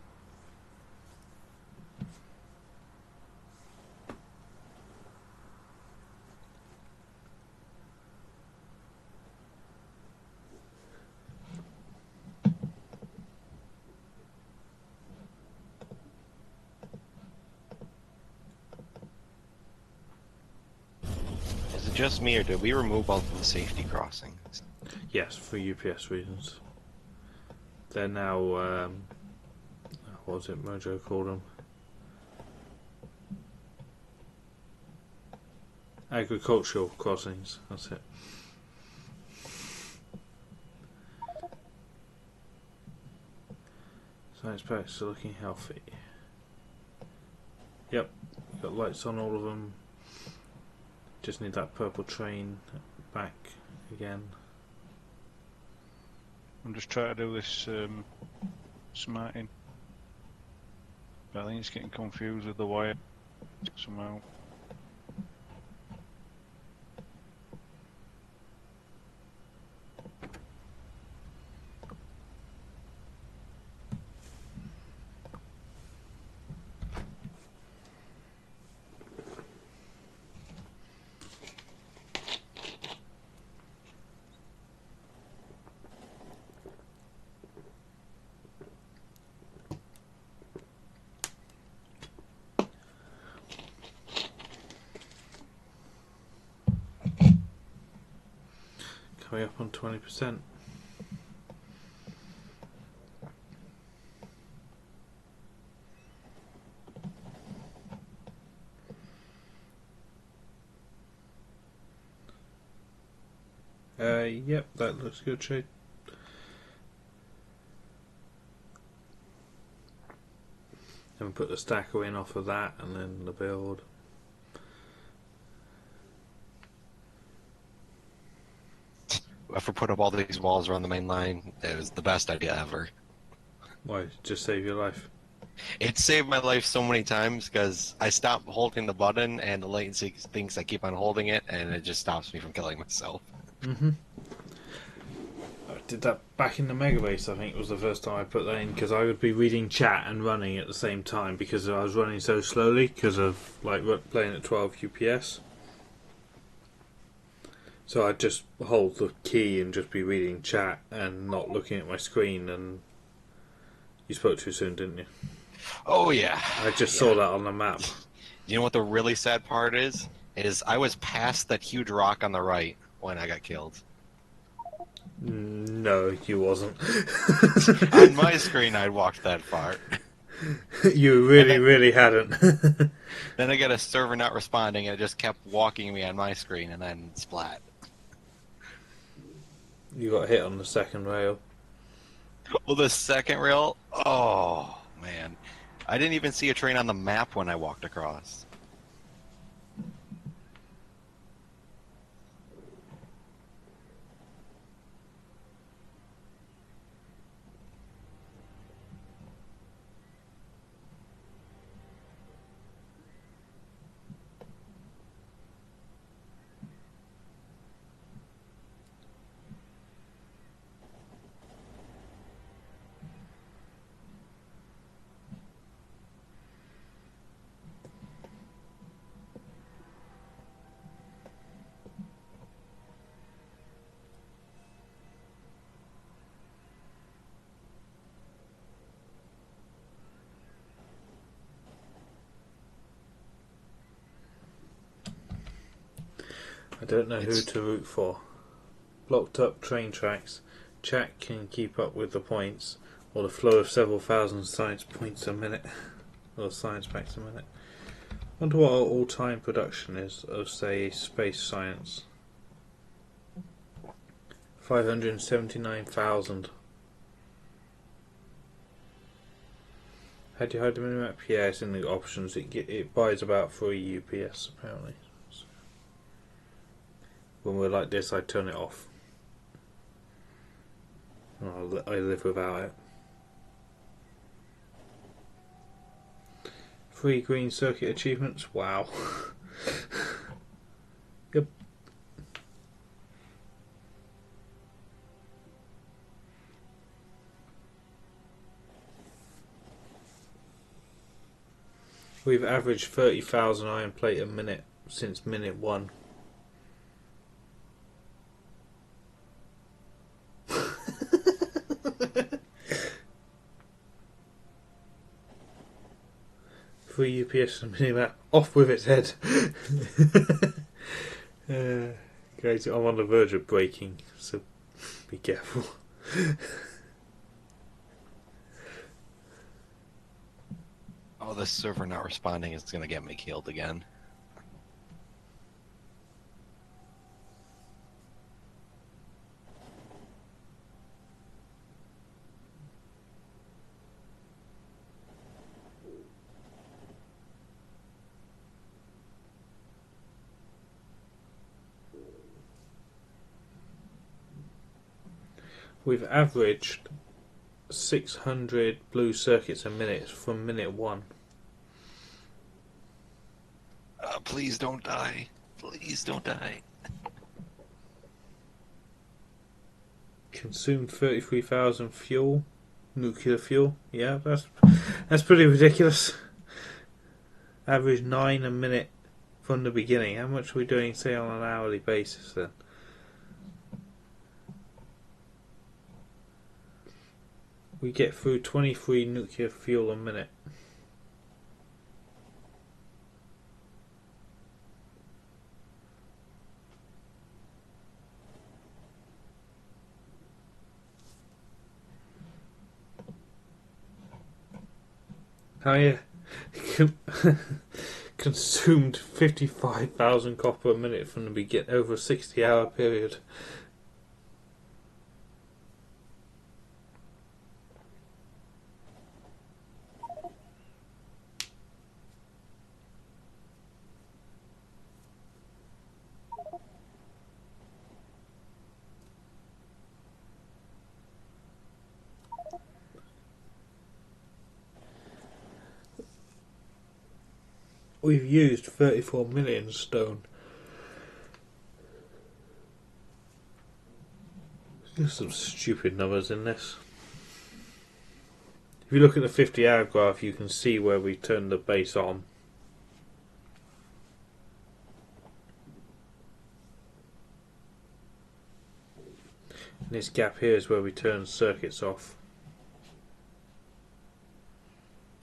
Is it just me, or did we remove all the safety crossings? Yes, for UPS reasons. They're now, what was it Mojo called them? Agricultural crossings, that's it. Science packs are looking healthy. Yep, got lights on all of them. Just need that purple train back again. I'm just trying to do this smarting. But I think it's getting confused with the wire somehow. Coming up on 20%. Yep, that looks good, Shade. And we put the stacker in off of that, and then the build. If we put up all these walls around the main line, it was the best idea ever. Why? Just save your life. It saved my life so many times because I stopped holding the button and the latency thinks I keep on holding it, and it just stops me from killing myself. Mm-hmm. I did that back in the Mega Base, I think it was the first time I put that in, because I would be reading chat and running at the same time because I was running so slowly because of playing at 12 UPS. So I'd just hold the key and just be reading chat and not looking at my screen. And you spoke too soon, didn't you? Oh yeah. I just saw that on the map. You know what the really sad part is? Is I was past that huge rock on the right when I got killed. No, you wasn't. On my screen, I'd walked that far. You really hadn't. Then I got a server not responding, and it just kept walking me on my screen, and then splat. You got hit on the second rail. Well, the second rail? Oh, man. I didn't even see a train on the map when I walked across. I don't know who to root for. Blocked up train tracks. Chat can keep up with the points, or the flow of several thousand science points a minute, or science packs a minute. Wonder what our all-time production is of, say, space science. 579,000. How do you hide the minimap? Yeah, it's in the options. It buys about 3 UPS apparently. So when we're like this, I turn it off. I live without it. 3 green circuit achievements. Wow. Yep. We've averaged 30,000 iron plate a minute since minute 1. Free UPS and minimap off with its head. Guys, I'm on the verge of breaking, so be careful. Oh, this server not responding is going to get me killed again. We've averaged 600 blue circuits a minute from minute 1. Please don't die. Please don't die. Consumed 33,000 fuel, nuclear fuel. Yeah, that's pretty ridiculous. Average 9 a minute from the beginning. How much are we doing, say, on an hourly basis then? We get through 23 nuclear fuel a minute. Oh yeah. Consumed 55,000 copper a minute from the beginning over a 60-hour period. We've used 34 million stone. There's some stupid numbers in this. If you look at the 50-hour graph, you can see where we turned the base on. And this gap here is where we turn circuits off.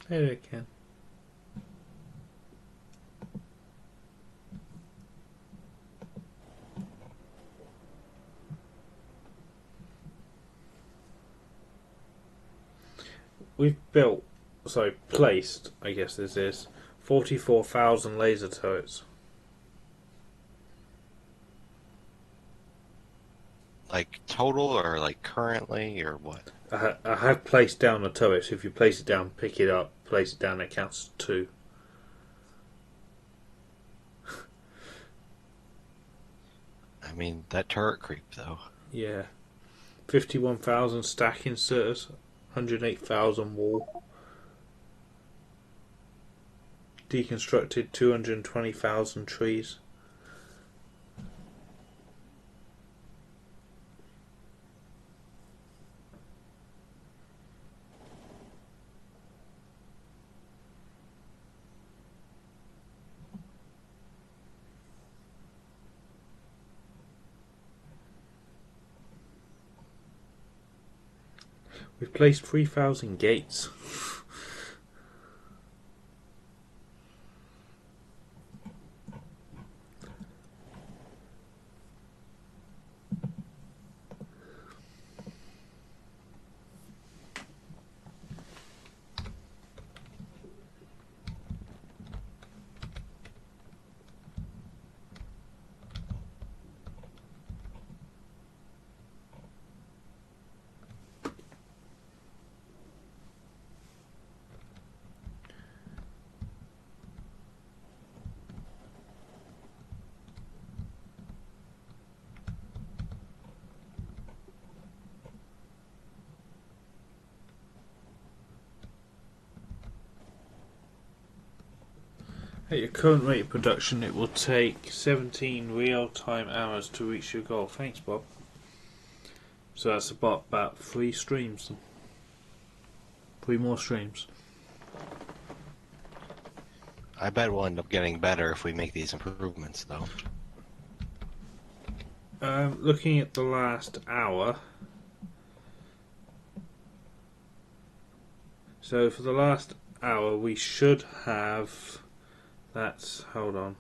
There it can. We've placed, I guess this is, 44,000 laser turrets. Like total or like currently or what? I have placed down a turret, so if you place it down, pick it up, place it down, it counts as 2. I mean, that turret creep though. Yeah. 51,000 stack inserters, 108,000 wall. Deconstructed 220,000 trees. We've placed 3,000 gates. At your current rate of production, it will take 17 real-time hours to reach your goal. Thanks, Bob. So that's about 3 streams. 3 more streams. I bet we'll end up getting better if we make these improvements, though. Looking at the last hour. So for the last hour, we should have. Hold on.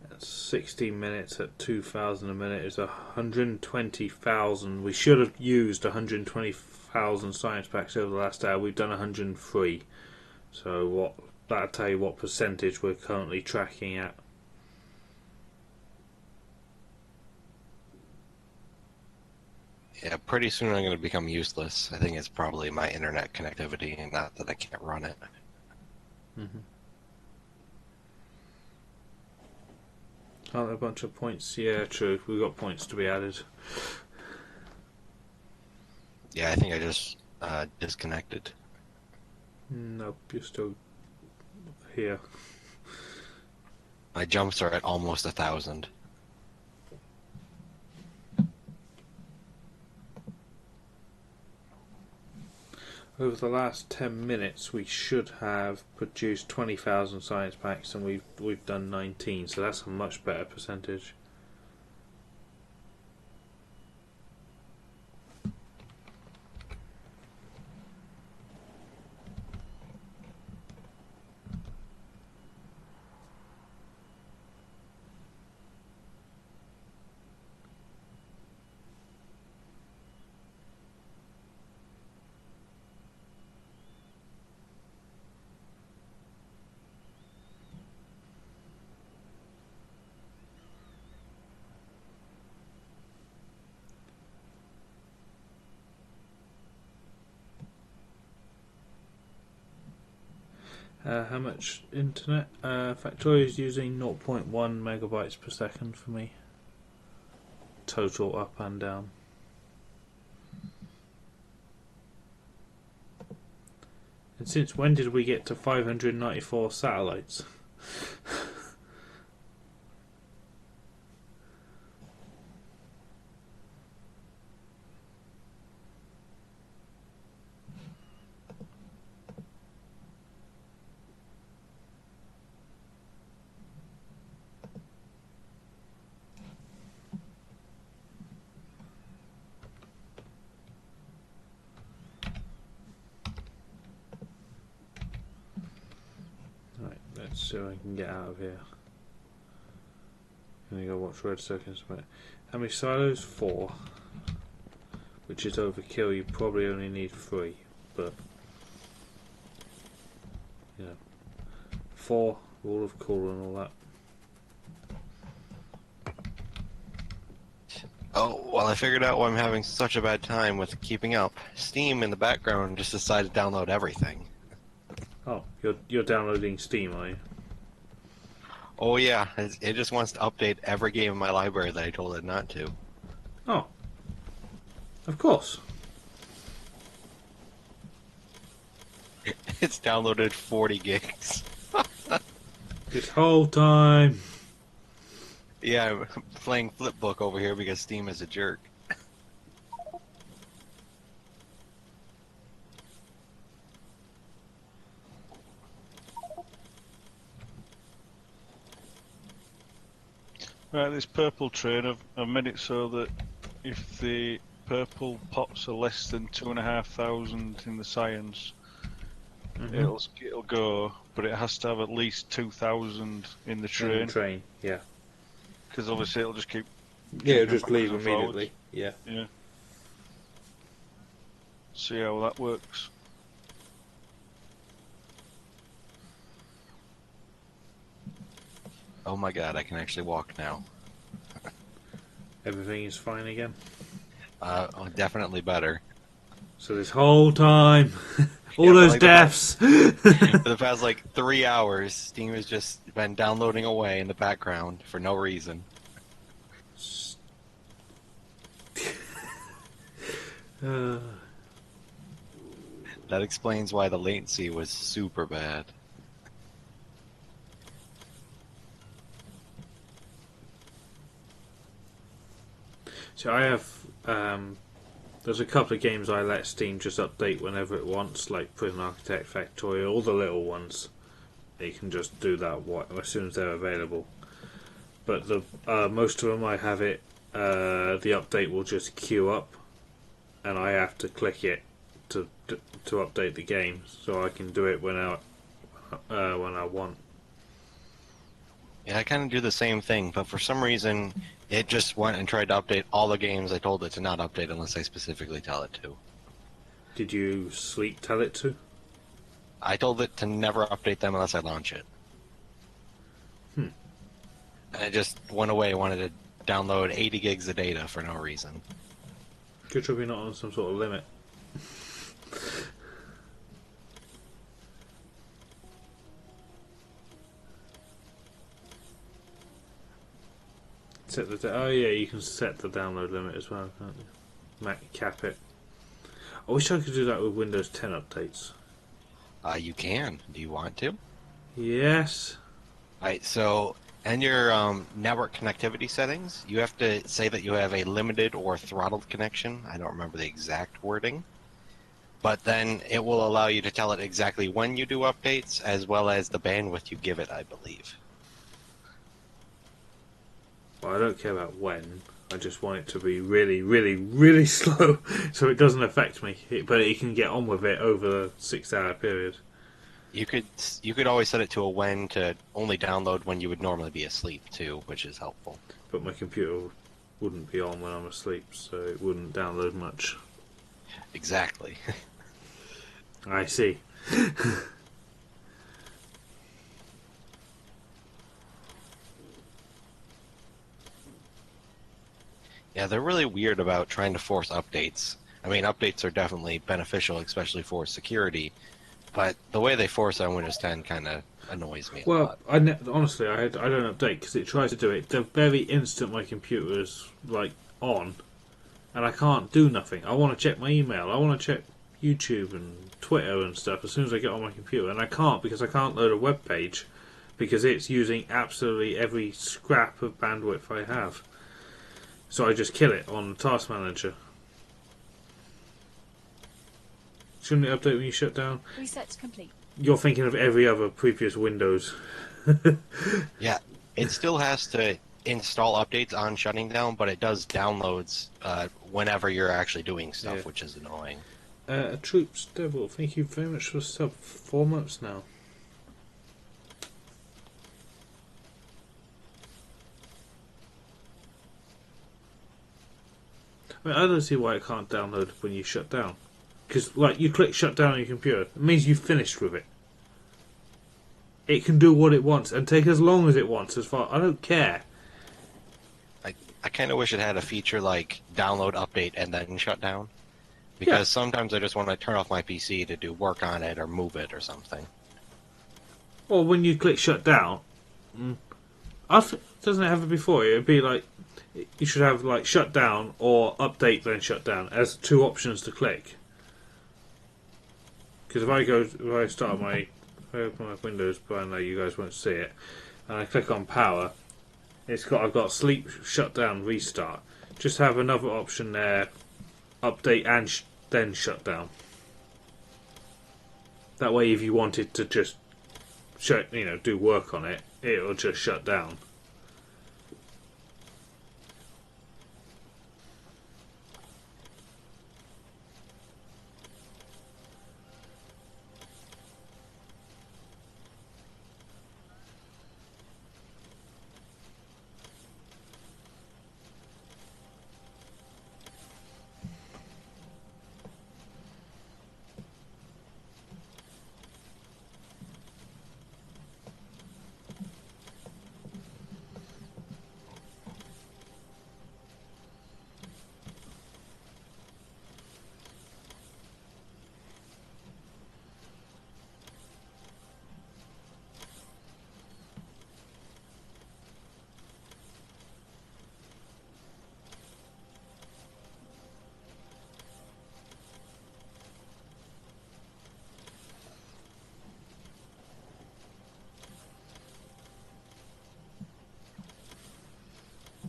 That's 60 minutes at 2,000 a minute is 120,000. We should have used 120,000 science packs over the last hour. We've done 103. So that'll tell you what percentage we're currently tracking at. Yeah, pretty soon I'm going to become useless. I think it's probably my internet connectivity, and not that I can't run it. Mm-hmm. Aren't there a bunch of points? Yeah, true. We've got points to be added. Yeah, I think I just disconnected. Nope, you're still here. My jumps are at almost 1,000. Over the last 10 minutes, we should have produced 20,000 science packs, and we've done 19. So that's a much better percentage. How much internet? Factorio is using 0.1 megabytes per second for me. Total up and down. And since when did we get to 594 satellites? So I can get out of here. I'm gonna go watch Red Circus. How many silos? 4. Which is overkill. You probably only need 3, but you know, 4 wall of cool and all that. Oh, well, I figured out why I'm having such a bad time with keeping up. Steam in the background just decided to download everything. Oh, you're downloading Steam, are you? Oh yeah, it just wants to update every game in my library that I told it not to. Oh, of course. It's downloaded 40 gigs. This whole time. Yeah, I'm playing Flipbook over here because Steam is a jerk. Right, this purple train, I've made it so that if the purple pots are less than 2,500 in the science, it'll go, but it has to have at least 2,000 in the train. Yeah. Because obviously it'll just keep. Yeah, it'll just leave backwards and immediately. forwards. Yeah. Yeah. See how that works. Oh my god, I can actually walk now. Everything is fine again. Definitely better. So this whole time, all Yeah, those like deaths. For the past like 3 hours, Steam has just been downloading away in the background for no reason. That explains why the latency was super bad. So I have, there's a couple of games I let Steam just update whenever it wants, like Prison Architect, Factorio, all the little ones. it can just do that as soon as they're available. But the most of them I have it. The update will just queue up, and I have to click it to update the game, so I can do it when I want. Yeah, I kind of do the same thing, but for some reason, it just went and tried to update all the games I told it to not update unless I specifically tell it to. Did you sleep tell it to? I told it to never update them unless I launch it. And it just went away, wanted to download 80 gigs of data for no reason. Good job you're not on some sort of limit. Oh yeah, you can set the download limit as well, can't you? Cap it. I wish I could do that with Windows 10 updates. You can. Do you want to? Yes. Alright, so in your network connectivity settings, you have to say that you have a limited or throttled connection. I don't remember the exact wording. But then it will allow you to tell it exactly when you do updates, as well as the bandwidth you give it, I believe. Well, I don't care about when. I just want it to be really, really, really slow, so it doesn't affect me. But it can get on with it over a 6-hour period. You could always set it to a when to only download when you would normally be asleep too, which is helpful. But my computer wouldn't be on when I'm asleep, so it wouldn't download much. Exactly. I see. Yeah, they're really weird about trying to force updates. I mean, updates are definitely beneficial, especially for security, but the way they force on Windows 10 kind of annoys me a lot. Honestly, I don't update because it tries to do it the very instant my computer is on, and I can't do nothing. I want to check my email. I want to check YouTube and Twitter and stuff as soon as I get on my computer, and I can't because I can't load a web page because it's using absolutely every scrap of bandwidth I have. So I just kill it on Task Manager. Shouldn't it update when you shut down? Reset complete. You're thinking of every other previous Windows. Yeah, it still has to install updates on shutting down, but it does downloads whenever you're actually doing stuff, Yeah. which is annoying. Troops Devil, thank you very much for the sub. 4 months now. I mean, I don't see why it can't download when you shut down. Because, you click shut down on your computer. It means you've finished with it. It can do what it wants and take as long as it wants. I don't care. I kind of wish it had a feature like download, update, and then shut down. Because sometimes I just want to turn off my PC to do work on it or move it or something. Or when you click shut down, doesn't it have it before? It'd be you should have shut down or update then shut down as 2 options to click. Because if I open my Windows, but I know you guys won't see it, and I click on power, I've got sleep, shut down, restart. Just have another option there, update and then shut down. That way, if you wanted to just do work on it, it'll just shut down.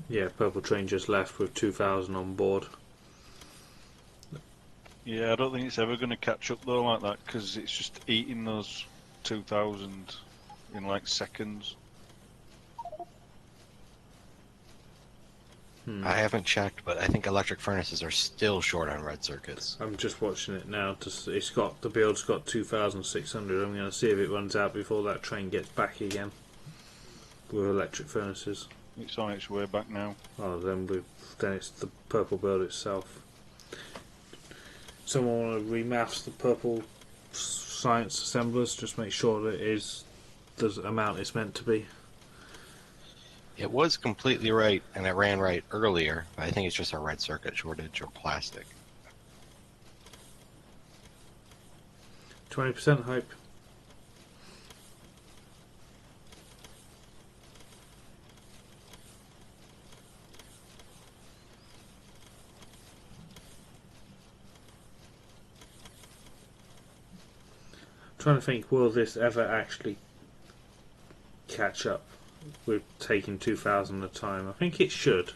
Yeah, Purple Train just left with 2,000 on board. Yeah, I don't think it's ever going to catch up though like that because it's just eating those 2,000 in like seconds. I haven't checked, but I think electric furnaces are still short on red circuits. I'm just watching it now. The build's got 2,600. I'm going to see if it runs out before that train gets back again with electric furnaces. It's on its way back now. Oh, then it's the purple build itself. Someone want to remaps the purple science assemblers? Just make sure that it is the amount it's meant to be. It was completely right, and it ran right earlier, but I think it's just a red circuit shortage or plastic. 20% hype. Trying to think, will this ever actually catch up with taking 2,000 at a time? I think it should.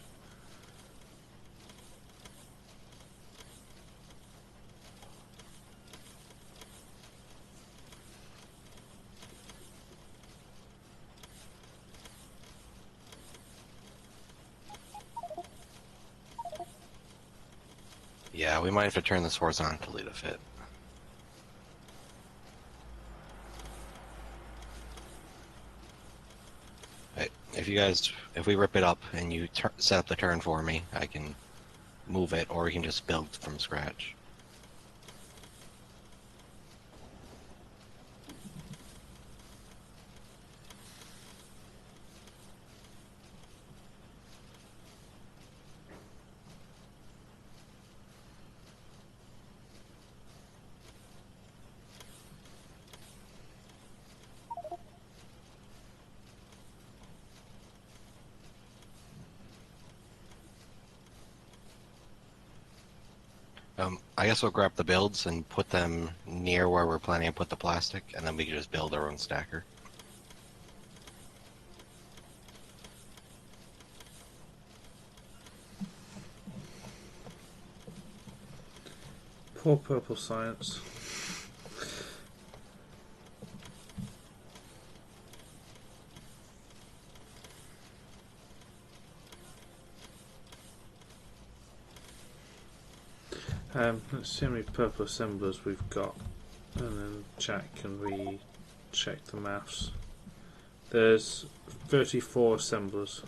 Yeah, we might have to turn this horizontally to fit. Right, if we rip it up and you set up the turn for me, I can move it, or we can just build from scratch. I guess we'll grab the builds and put them near where we're planning to put the plastic, and then we can just build our own stacker. Poor purple science. Let's see how many purple assemblers we've got, and then Jack, can we check the maths? There's 34 assemblers.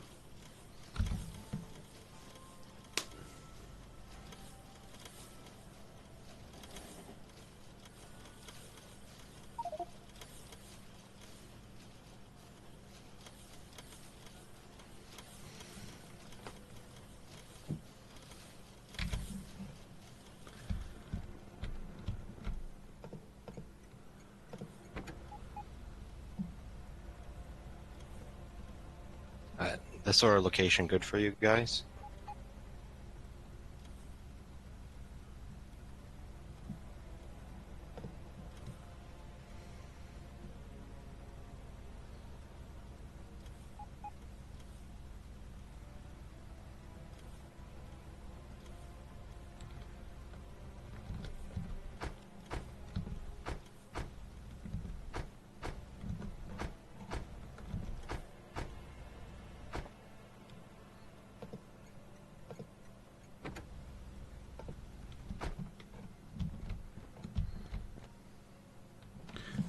This sort of location good for you guys?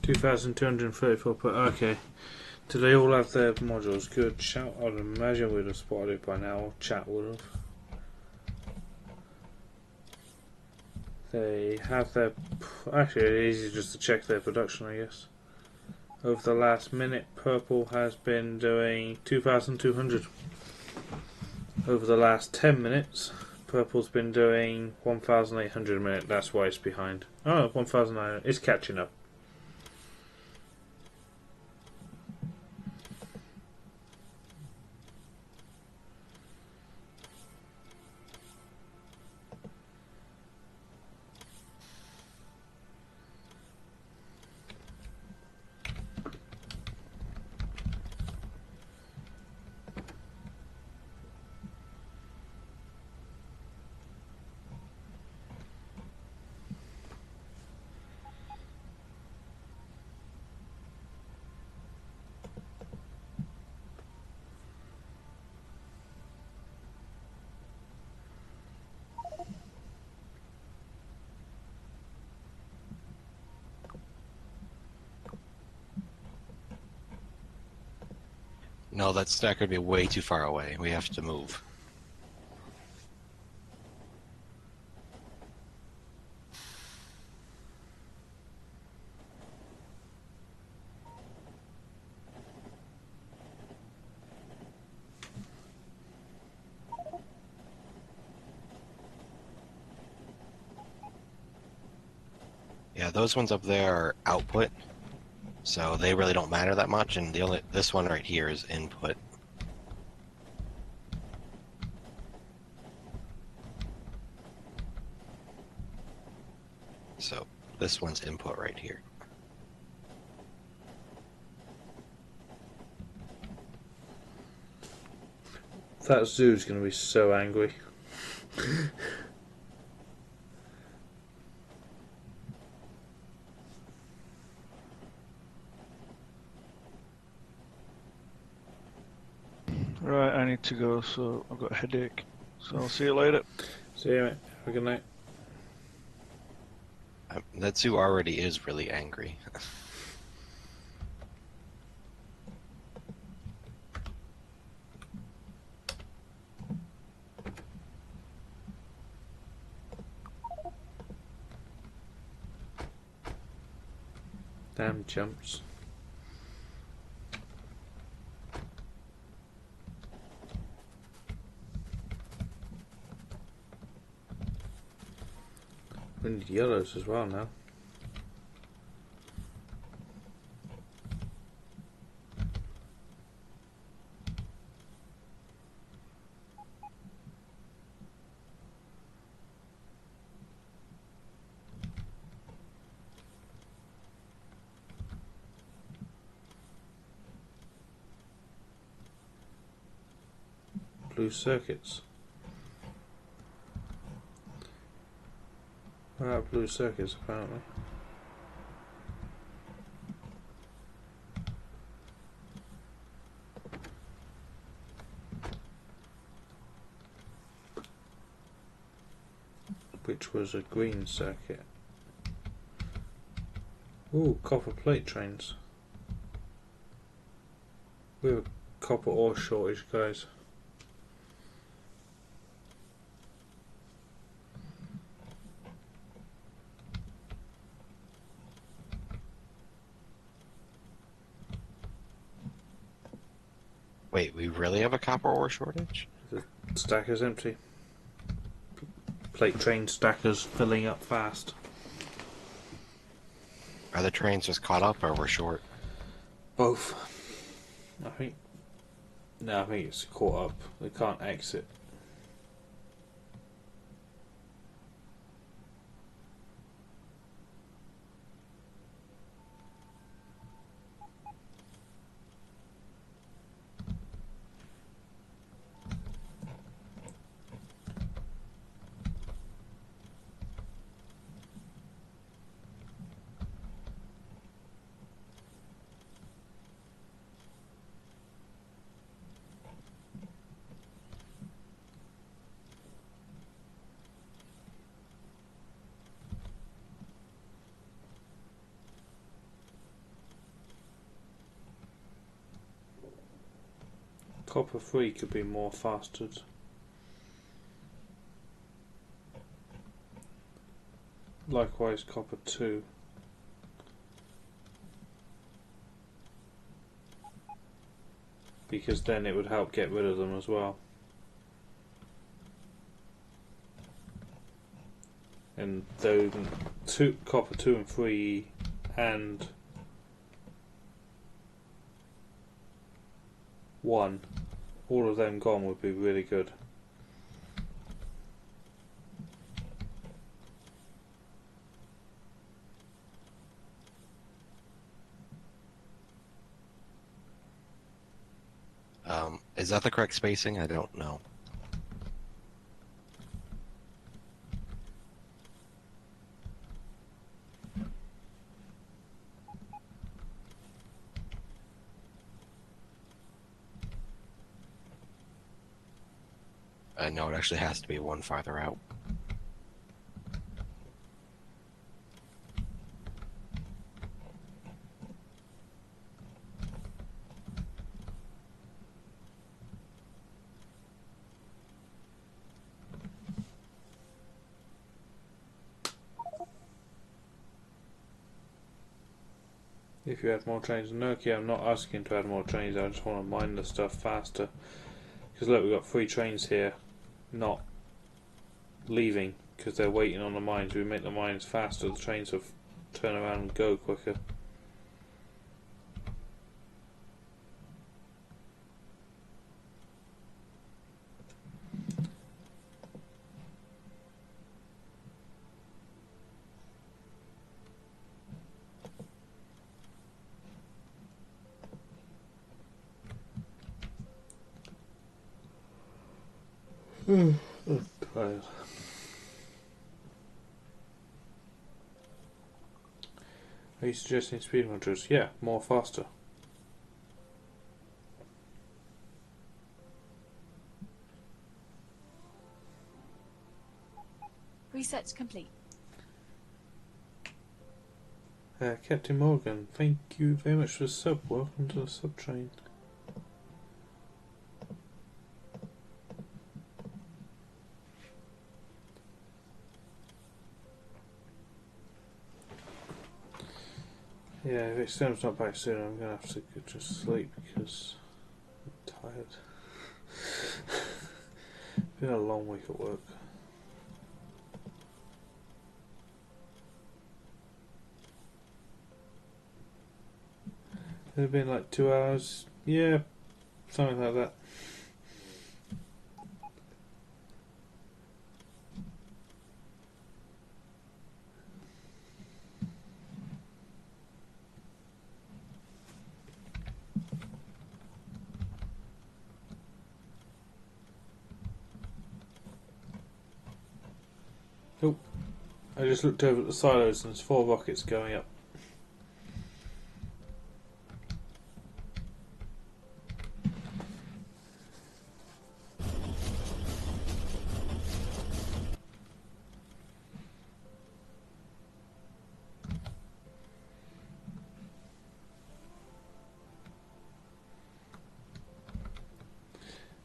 $2,234 per. Okay. Do they all have their modules? Good shout. I'd imagine we'd have spotted it by now. Chat would have. They have their. Actually, it's easy just to check their production, I guess. Over the last minute, Purple has been doing 2,200. Over the last 10 minutes, Purple's been doing 1,800 a minute. That's why it's behind. Oh, 1,900. It's catching up. No, that stack would be way too far away. We have to move. Yeah, those ones up there are output, so they really don't matter that much, and this one right here is input. So this one's input right here. That zoo's going to be so angry. Right, I need to go, so I've got a headache. So I'll see you later. See you, mate. Have a good night. That zoo already is really angry. Damn jumps. We need yellows as well now. Blue circuits. We're out of blue circuits apparently. Which was a green circuit. Ooh, copper plate trains. We have a copper ore shortage, guys. Wait, we really have a copper ore shortage? The stacker's empty. Plate train stackers filling up fast. Are the trains just caught up or we're short? Both. I think. No, I think it's caught up. They can't exit. Copper 3 could be more fastered. Likewise, copper 2. Because then it would help get rid of them as well. And though copper 2 and 3 and 1, all of them gone would be really good. Is that the correct spacing? I don't know. No, it actually has to be one farther out. If you add more trains, no, okay, I'm not asking to add more trains. I just want to mine the stuff faster. Because look, we've got 3 trains here, not leaving because they're waiting on the mines. We make the mines faster, the trains will turn around and go quicker. I'm tired. Are you suggesting speed modules? Yeah, more faster. Research complete. Captain Morgan, thank you very much for the sub. Welcome to the sub train. Yeah, if Xterminator's not back soon, I'm gonna have to just sleep because I'm tired. Been a long week at work. It's been like 2 hours. Yeah, something like that. Oh, I just looked over at the silos and there's 4 rockets going up.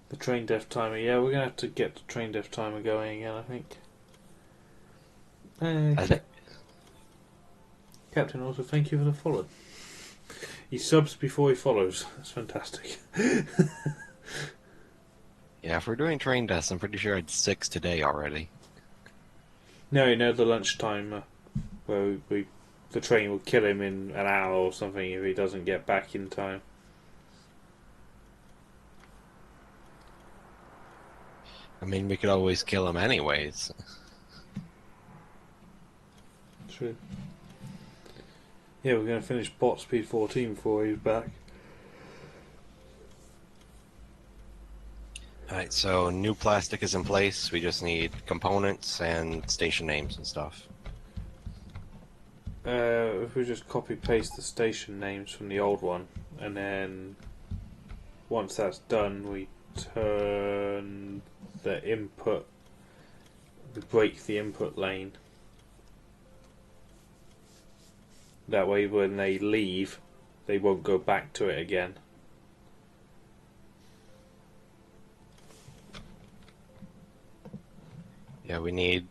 The train death timer. Yeah, we're gonna have to get the train death timer going again, I think. I think Captain, also thank you for the follow. He subs before he follows. That's fantastic. yeah, if we're doing train deaths, I'm pretty sure I had 6 today already. No, you know the lunchtime where the train will kill him in an hour or something if he doesn't get back in time. I mean, we could always kill him anyways. True. Yeah, we're going to finish bot speed 14 before he's back. Alright, so new plastic is in place. We just need components and station names and stuff. If we just copy paste the station names from the old one, and then once that's done, we turn the input, we break the input lane. That way, when they leave, they won't go back to it again. Yeah, we need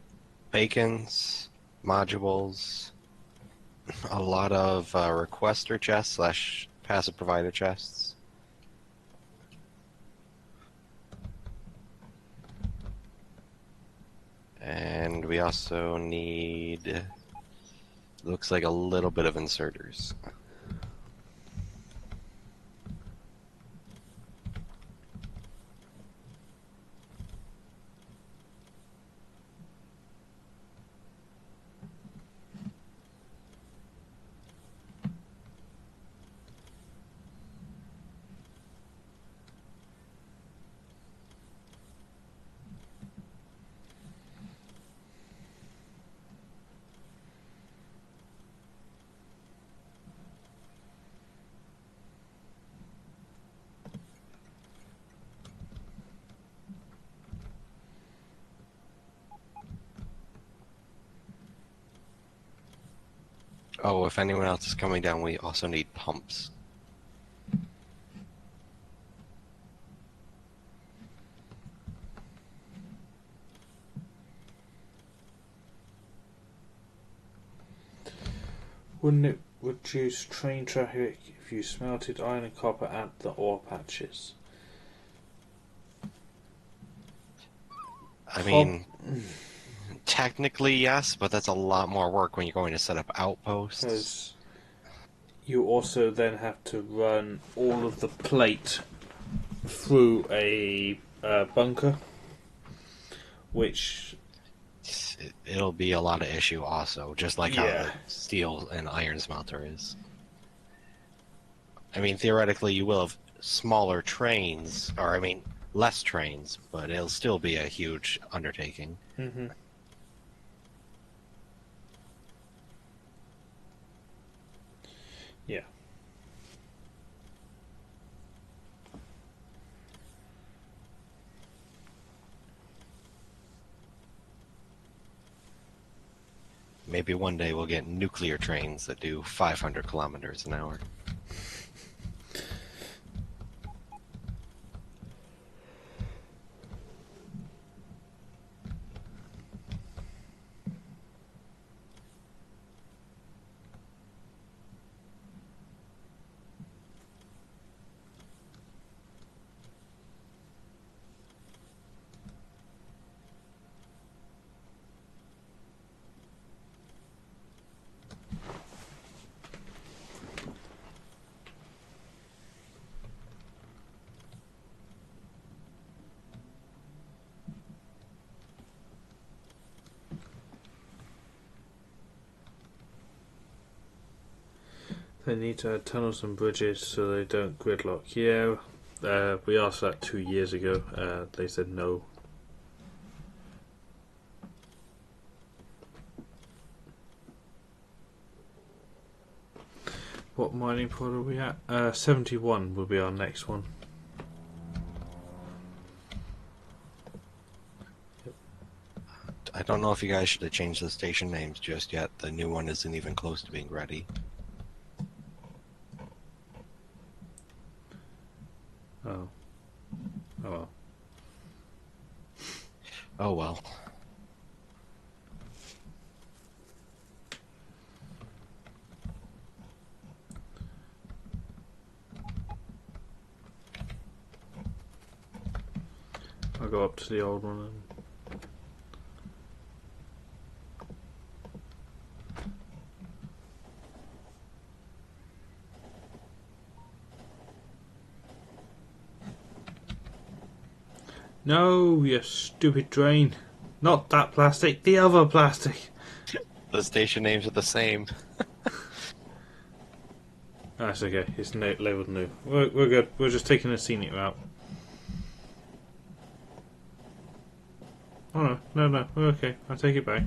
bacons, modules, a lot of requester chests slash passive provider chests. And we also need, looks like a little bit of inserters. Oh, if anyone else is coming down, we also need pumps. Wouldn't it reduce train traffic if you smelted iron and copper at the ore patches. I mean, technically yes, but that's a lot more work when you're going to set up outposts. Because you also then have to run all of the plate through a bunker, which It'll be a lot of issue also, just like how Yeah. the steel and iron smelter is. I mean, theoretically, you will have smaller trains, or I mean, less trains, but it'll still be a huge undertaking. Mm-hmm. Yeah. Maybe one day we'll get nuclear trains that do 500 kilometers an hour. They need to add tunnels and bridges so they don't gridlock. Yeah, we asked that 2 years ago. They said no. What mining pod are we at? 71 will be our next one. I don't know if you guys should have changed the station names just yet. The new one isn't even close to being ready. Oh. Oh well. Oh well. I'll go up to the old one and... No, you stupid drain. Not that plastic, the other plastic. The station names are the same. That's okay, it's labelled new. We're good, we're just taking a scenic route. Oh no, we're okay, I'll take it back.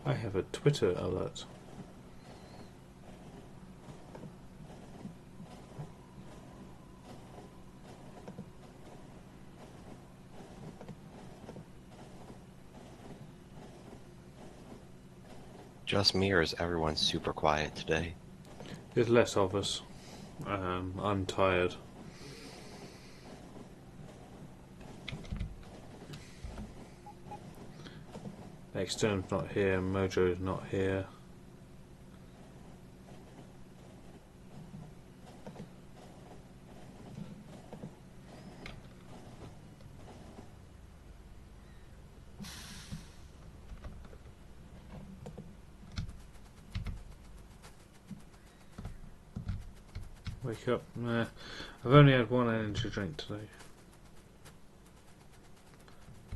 I have a Twitter alert. Just me, or is everyone super quiet today? There's less of us. I'm tired. Extern's not here, Mojo's not here. Wake up. Nah. I've only had one energy drink today.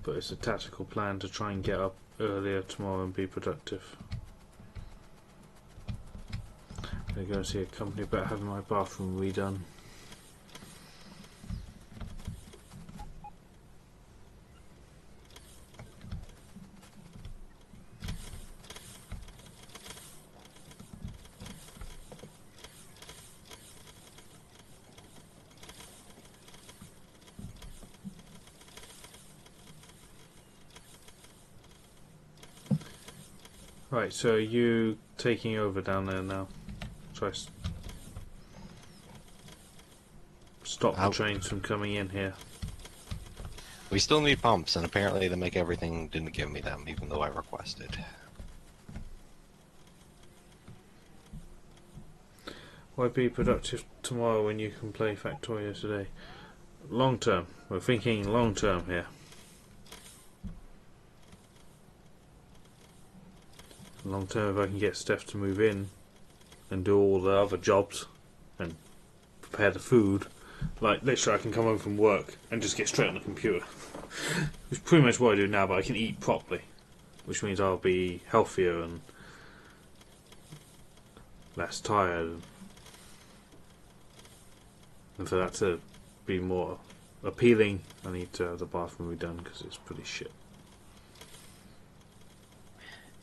But it's a tactical plan to try and get up earlier tomorrow and be productive. I'm going to go and see a company about having my bathroom redone. Right, so are you taking over down there now? Try stop the trains from coming in here. We still need pumps, and apparently the Make Everything didn't give me them, even though I requested. Why be productive tomorrow when you can play Factorio today? Long term. We're thinking long term here. Long term, if I can get Steph to move in and do all the other jobs and prepare the food, like literally I can come home from work and just get straight on the computer. Which is pretty much what I do now, but I can eat properly, which means I'll be healthier and less tired. And for that to be more appealing, I need to have the bathroom redone because it's pretty shit.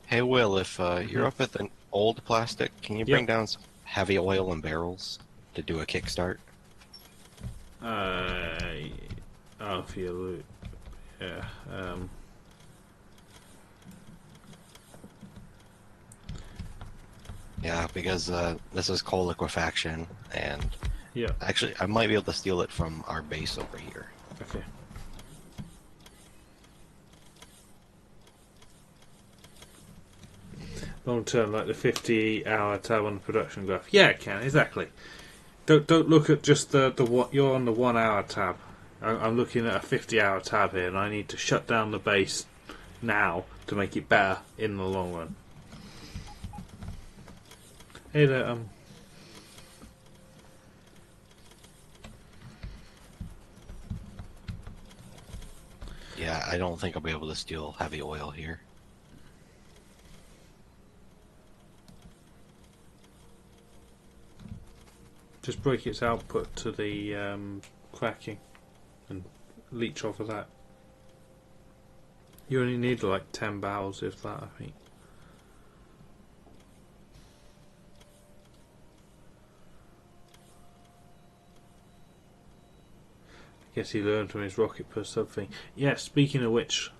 Hey Will, if you're up at the old plastic, can you bring down some heavy oil and barrels to do a kickstart? Oh, for your loot. Yeah. Yeah, because this is coal liquefaction, and Yeah. actually I might be able to steal it from our base over here. Okay. Long term, like the 50-hour tab on the production graph. Yeah, it can, exactly. Don't look at just the what you're on the 1 hour tab. I'm looking at a 50-hour tab here, and I need to shut down the base now to make it better in the long run. Hey there, Yeah, I don't think I'll be able to steal heavy oil here. just break its output to the cracking and leech off of that. You only need like 10 barrels, if that, I think. I guess he learned from his rocket per sub thing. Yeah, speaking of which,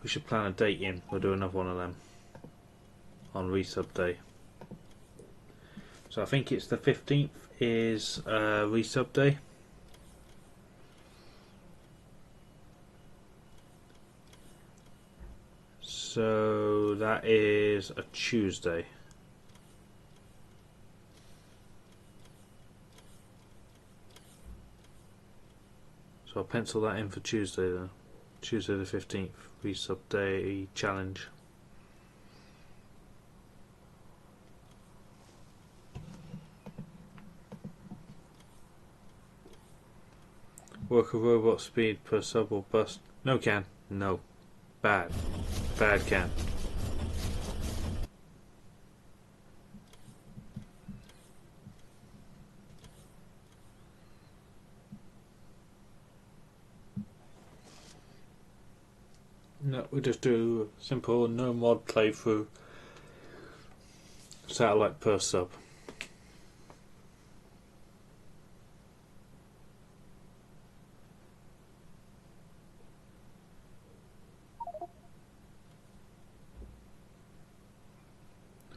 we should plan a date in. We'll do another one of them on resub day. So I think it's the 15th is resub day. So that is a Tuesday. So I'll pencil that in for Tuesday then. Tuesday the 15th, resub day challenge. Work a robot speed per sub or bust. No can. No. Bad. Bad can. No, we just do simple no mod playthrough. Satellite per sub.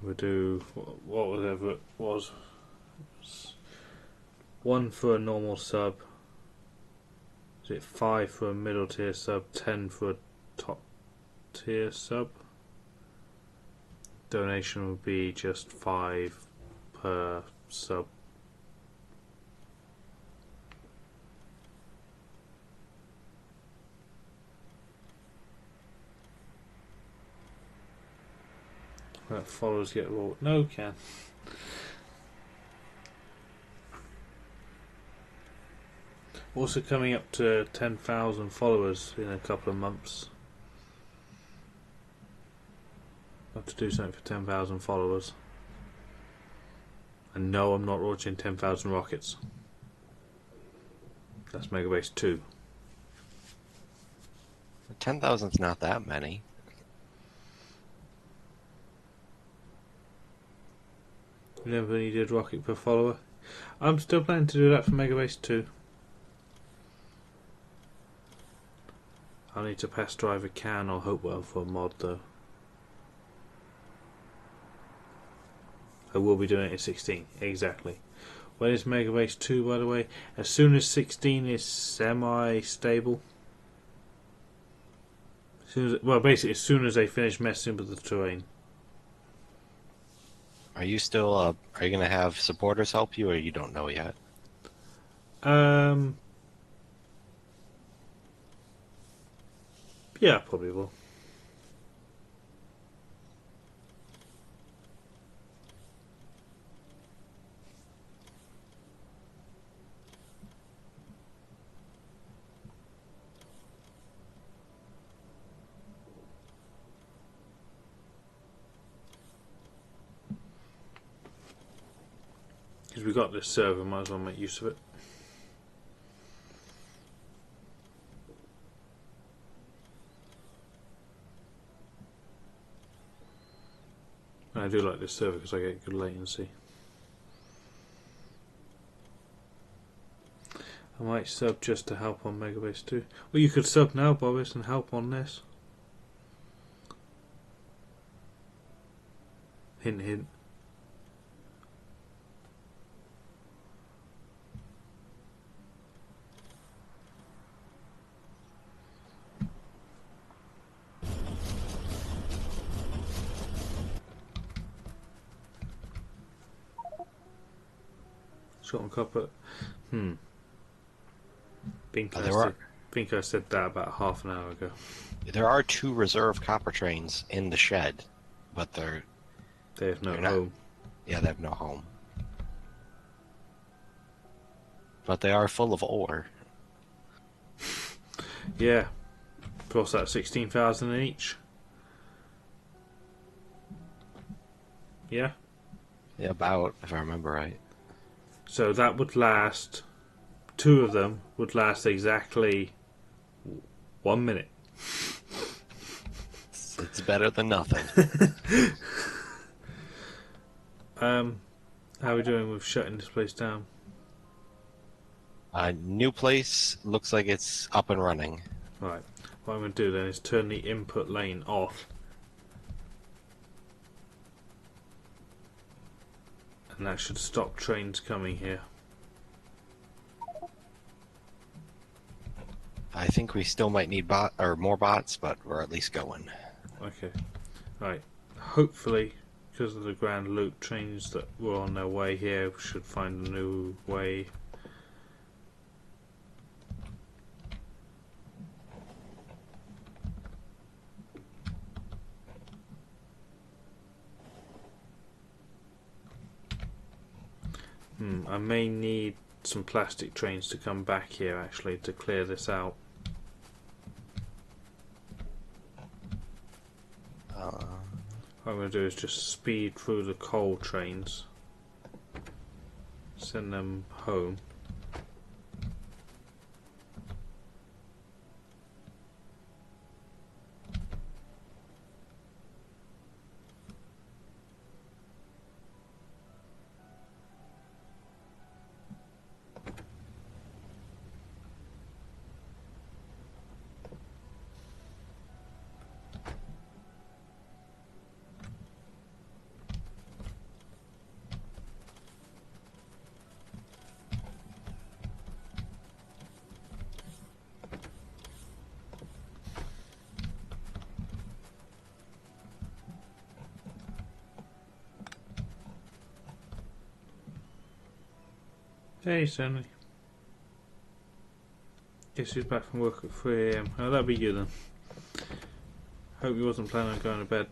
We do whatever it was. 1 for a normal sub. Is it 5 for a middle tier sub? 10 for a top tier sub? Donation would be just 5 per sub. That followers get raw. No can. Also coming up to 10,000 followers in a couple of months. I have to do something for 10,000 followers. And no, I'm not launching 10,000 rockets. That's Megabase 2. 10,000's not that many. You never needed rocket per follower. I'm still planning to do that for Megabase 2. I'll need to pass drive a can or Hopewell for a mod though. I will be doing it in 16. Exactly. When is Megabase 2, by the way? As soon as 16 is semi-stable. Basically, as soon as they finish messing with the terrain. Are you still? Are you gonna have supporters help you, or you don't know yet? Yeah, probably will. Because we got this server, might as well make use of it. And I do like this server because I get good latency. I might sub just to help on Megabase 2. Well, you could sub now, Boris, and help on this. Hint, hint. Shot on copper. Think I said that about half an hour ago. There are 2 reserve copper trains in the shed, but They have no they're not- home. yeah, they have no home. But they are full of ore. Yeah. What's that, 16,000 each? Yeah? Yeah, about, if I remember right. So that would last, 2 of them would last exactly 1 minute. It's better than nothing. How are we doing with shutting this place down? New place looks like it's up and running. Right. What I'm going to do then is turn the input lane off. And that should stop trains coming here. I think we still might need more bots, but we're at least going. Okay. Right. Hopefully, because of the grand loop, trains that were on their way here should find a new way. I may need some plastic trains to come back here actually to clear this out. What I'm going to do is just speed through the coal trains, send them home. Hey, Stanley. Guess he's back from work at 3 AM. Oh, that'll be you then. Hope you wasn't planning on going to bed.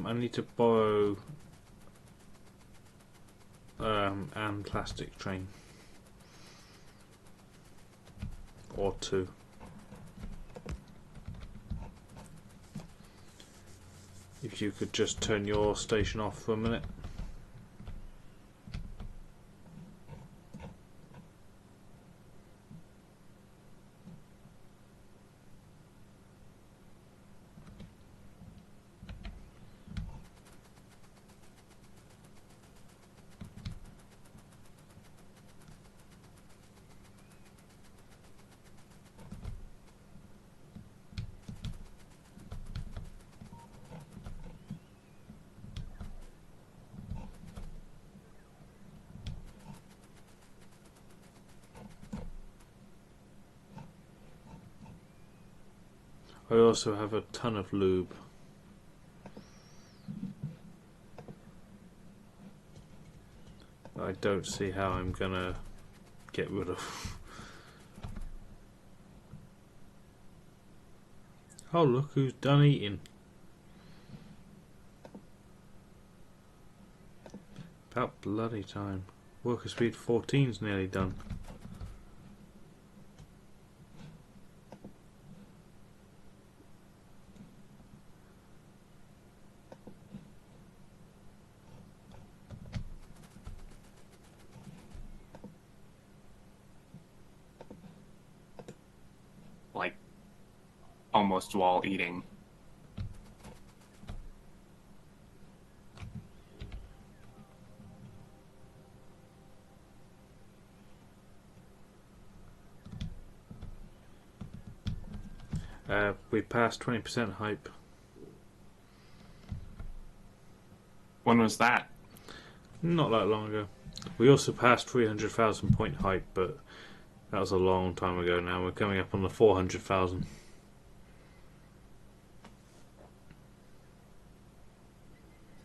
I need to borrow an plastic train or 2. If you could just turn your station off for a minute. I also have a ton of lube. I don't see how I'm gonna get rid of. Oh, look who's done eating. About bloody time. Worker speed 14's nearly done. Like, almost while eating. We passed 20% hype. When was that? Not that long ago. We also passed 300,000 point hype, but that was a long time ago now. We're coming up on the 400,000.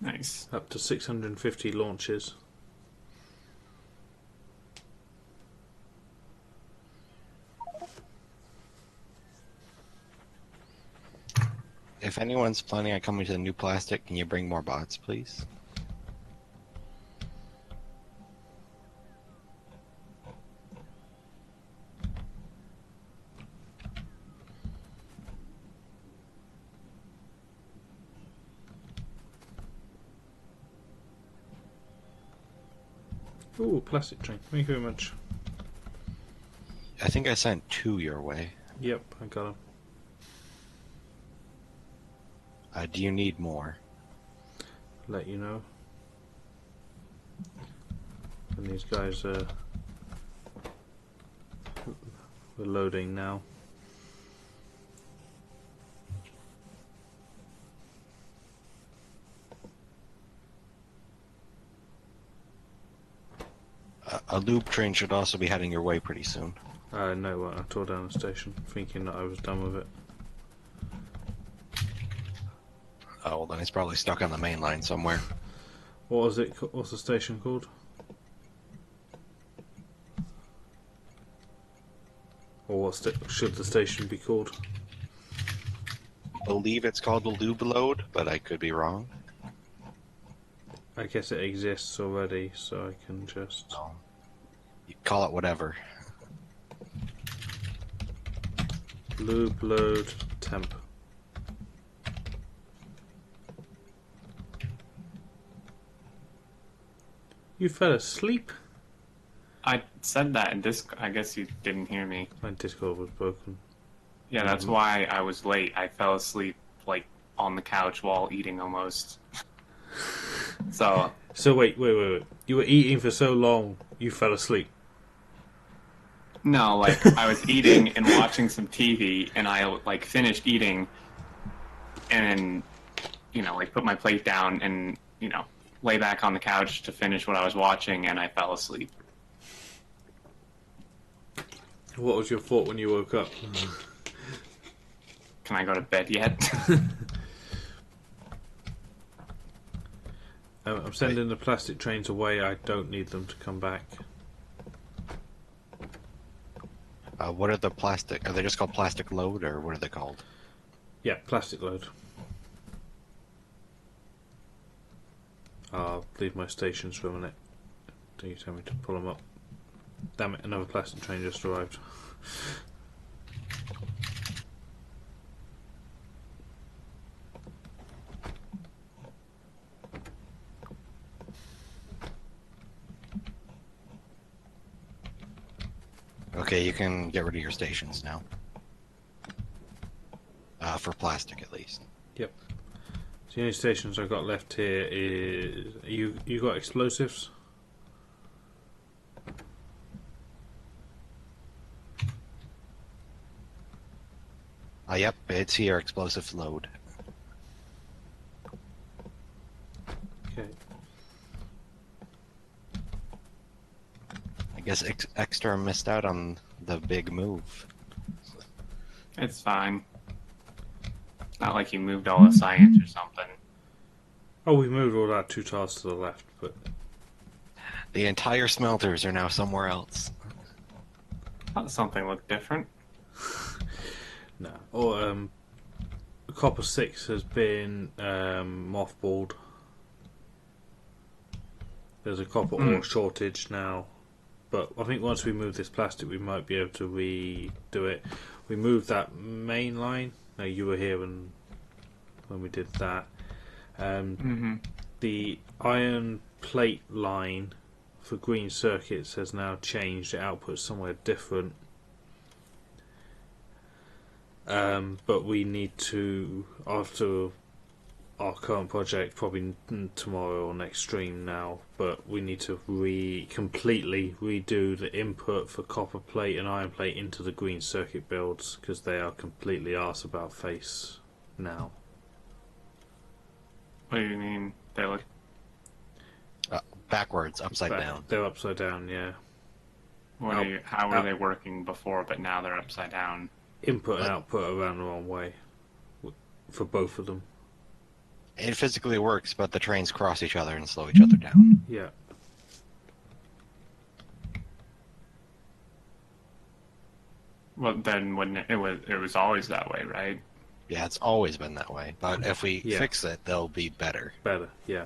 Nice. Up to 650 launches. If anyone's planning on coming to the new plastic, can you bring more bots, please? Ooh, plastic train. Thank you very much. I think I sent 2 your way. Yep, I got them. Do you need more? Let you know. And these guys are we're loading now. A lube train should also be heading your way pretty soon. No, I tore down the station, thinking that I was done with it. Oh, well, then it's probably stuck on the main line somewhere. What was it? What's the station called? Or what should the station be called? I believe it's called the lube load, but I could be wrong. I guess it exists already, so I can just... Oh. You call it whatever. Lube load temp. You fell asleep? I said that in Discord. I guess you didn't hear me. My Discord was broken. Yeah, that's why I was late. I fell asleep, like, on the couch while eating almost. So wait. You were eating for so long, you fell asleep. no, like, I was eating and watching some TV, and I, like, finished eating, and, you know, like, put my plate down and, you know, lay back on the couch to finish what I was watching, and I fell asleep. What was your thought when you woke up? Can I go to bed yet? I'm sending the plastic trains away. I don't need them to come back. What are the plastic? Are they just called plastic load, or what are they called? Yeah, plastic load. I'll leave my stations for a minute. Do you tell me to pull them up? Damn it, another plastic train just arrived. Okay, you can get rid of your stations now. For plastic, at least. Yep. So the only stations I've got left here is... You got explosives? Yep, it's here, explosive load. Okay. I guess Xter missed out on the big move. It's fine. not like you moved all the science or something. Oh, we moved all that 2 tiles to the left, but The entire smelters are now somewhere else. Thought something looked different. no. Or copper 6 has been mothballed. There's a copper ore shortage now, but I think once we move this plastic, we might be able to redo it. We moved that main line. Now you were here when we did that. The iron plate line for green circuits has now changed. The output's somewhere different. But we need to, after our current project, probably tomorrow or next stream now, but we need to completely redo the input for copper plate and iron plate into the green circuit builds, because they are completely arse about face now. What do you mean? They look. Backwards, upside down. They're upside down, yeah. How were they working before, but now they're upside down? Input and output are around the wrong way for both of them. It physically works, but the trains cross each other and slow each other down. Yeah. Well, then wouldn't it was always that way, right? Yeah, it's always been that way. But if we fix it, they'll be better. Better, yeah.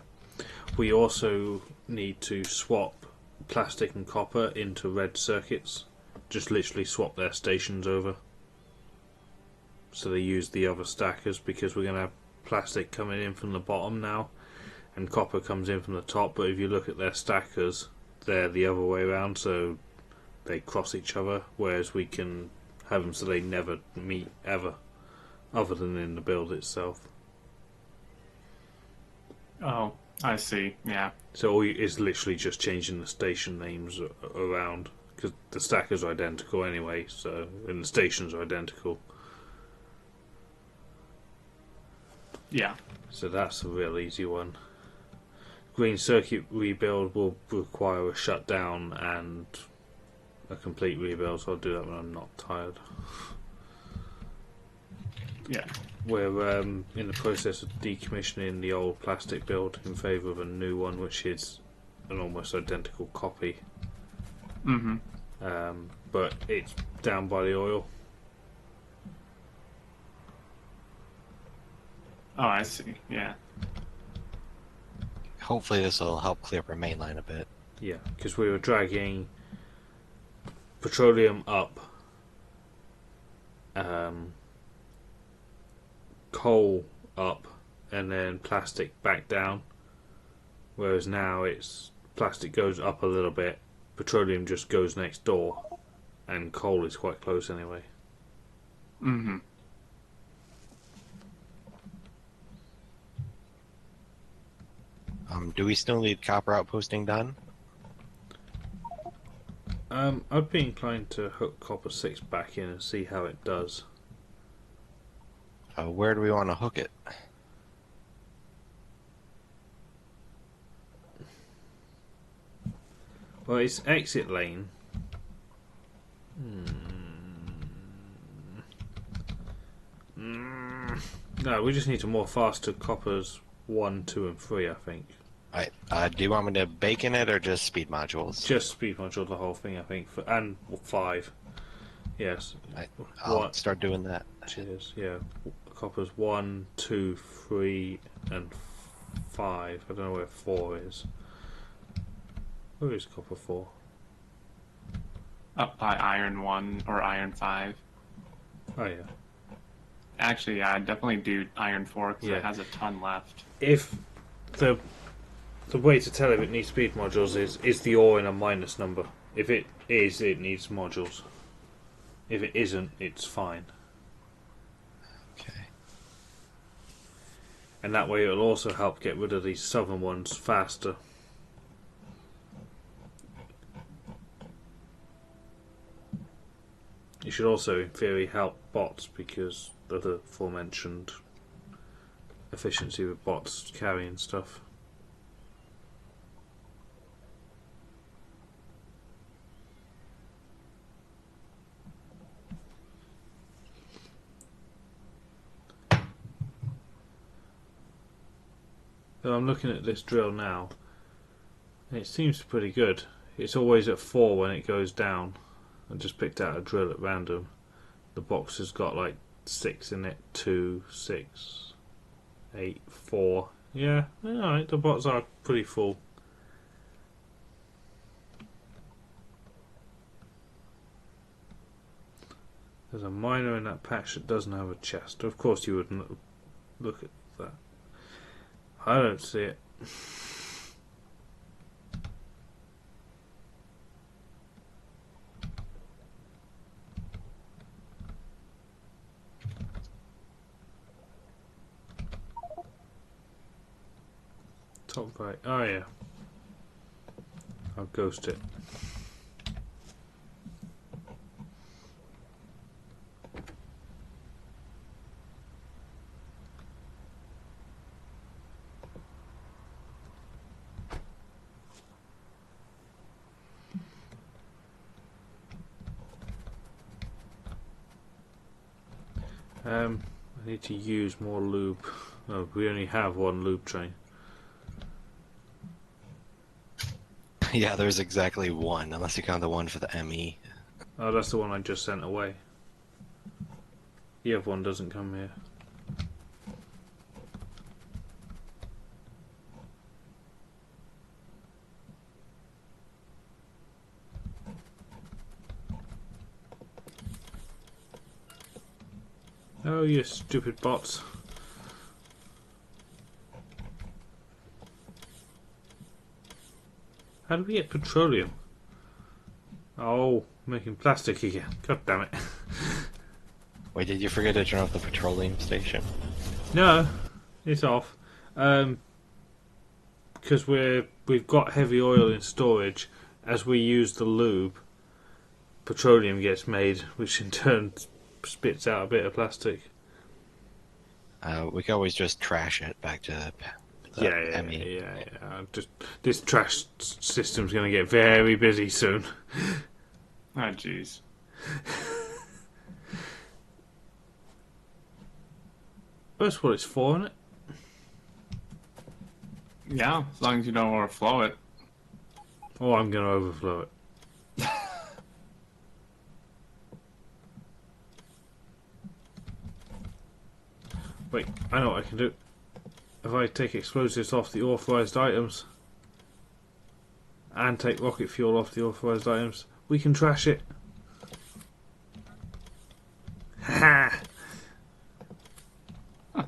We also need to swap plastic and copper into red circuits. Just literally swap their stations over. So they use the other stackers, because we're going to have plastic coming in from the bottom now and copper comes in from the top. But if you look at their stackers, they're the other way around, so they cross each other, whereas we can have them so they never meet ever, other than in the build itself. Oh, I see. Yeah. So it's literally just changing the station names around, because the stackers are identical anyway, so and the stations are identical. Yeah. So that's a real easy one. Green circuit rebuild will require a shutdown and a complete rebuild, so I'll do that when I'm not tired. Yeah. We're in the process of decommissioning the old plastic build in favour of a new one, which is an almost identical copy. But it's down by the oil. Oh, I see. Yeah. Hopefully this will help clear up our main line a bit. Yeah, because we were dragging petroleum up, coal up, and then plastic back down. Whereas now it's plastic goes up a little bit, petroleum just goes next door, and coal is quite close anyway. Do we still need copper outposting done? I'd be inclined to hook copper 6 back in and see how it does. Where do we want to hook it? Well, it's exit lane. No, we just need to more faster coppers 1, 2, and 3, I think. Right. Do you want me to bake in it or just speed modules? Just speed module the whole thing, I think, and 5. Yes. I'll start doing that. Cheers. Yeah. Coppers 1, 2, 3, and 5. I don't know where 4 is. Where is copper 4? Up by iron 1 or iron 5. Oh yeah. Actually, yeah, I'd definitely do iron 4 because Yeah. it has a ton left. If the way to tell if it needs speed modules is the ore in a minus number. If it is, it needs modules. If it isn't, it's fine. Okay. And that way it'll also help get rid of these southern ones faster. It should also, in theory, help bots because of the aforementioned efficiency with bots carrying stuff. So I'm looking at this drill now. And it seems pretty good. It's always at 4 when it goes down. I just picked out a drill at random. The box has got like 6 in it. 2, 6, 8, 4. Yeah, alright, the bots are pretty full. There's a miner in that patch that doesn't have a chest. Of course you wouldn't look at that. I don't see it. Top right. Oh yeah. I'll ghost it. I need to use more lube. Oh, we only have one lube train. Yeah, there's exactly one, unless you count the one for the ME. Oh, that's the one I just sent away. The other one doesn't come here. Oh, you stupid bots. How do we get petroleum? Oh, making plastic again. God damn it. Wait, did you forget to turn off the petroleum station? No, it's off. Because we've got heavy oil in storage. As we use the lube, petroleum gets made, which in turn spits out a bit of plastic. We could always just trash it back to the ME. Yeah. Just this trash system's going to get very busy soon. Oh, jeez. That's what it's for, isn't it? Yeah, as long as you don't overflow it. Oh, I'm going to overflow it. Wait, I know what I can do. If I take explosives off the authorized items and take rocket fuel off the authorized items, we can trash it. Ha! I'm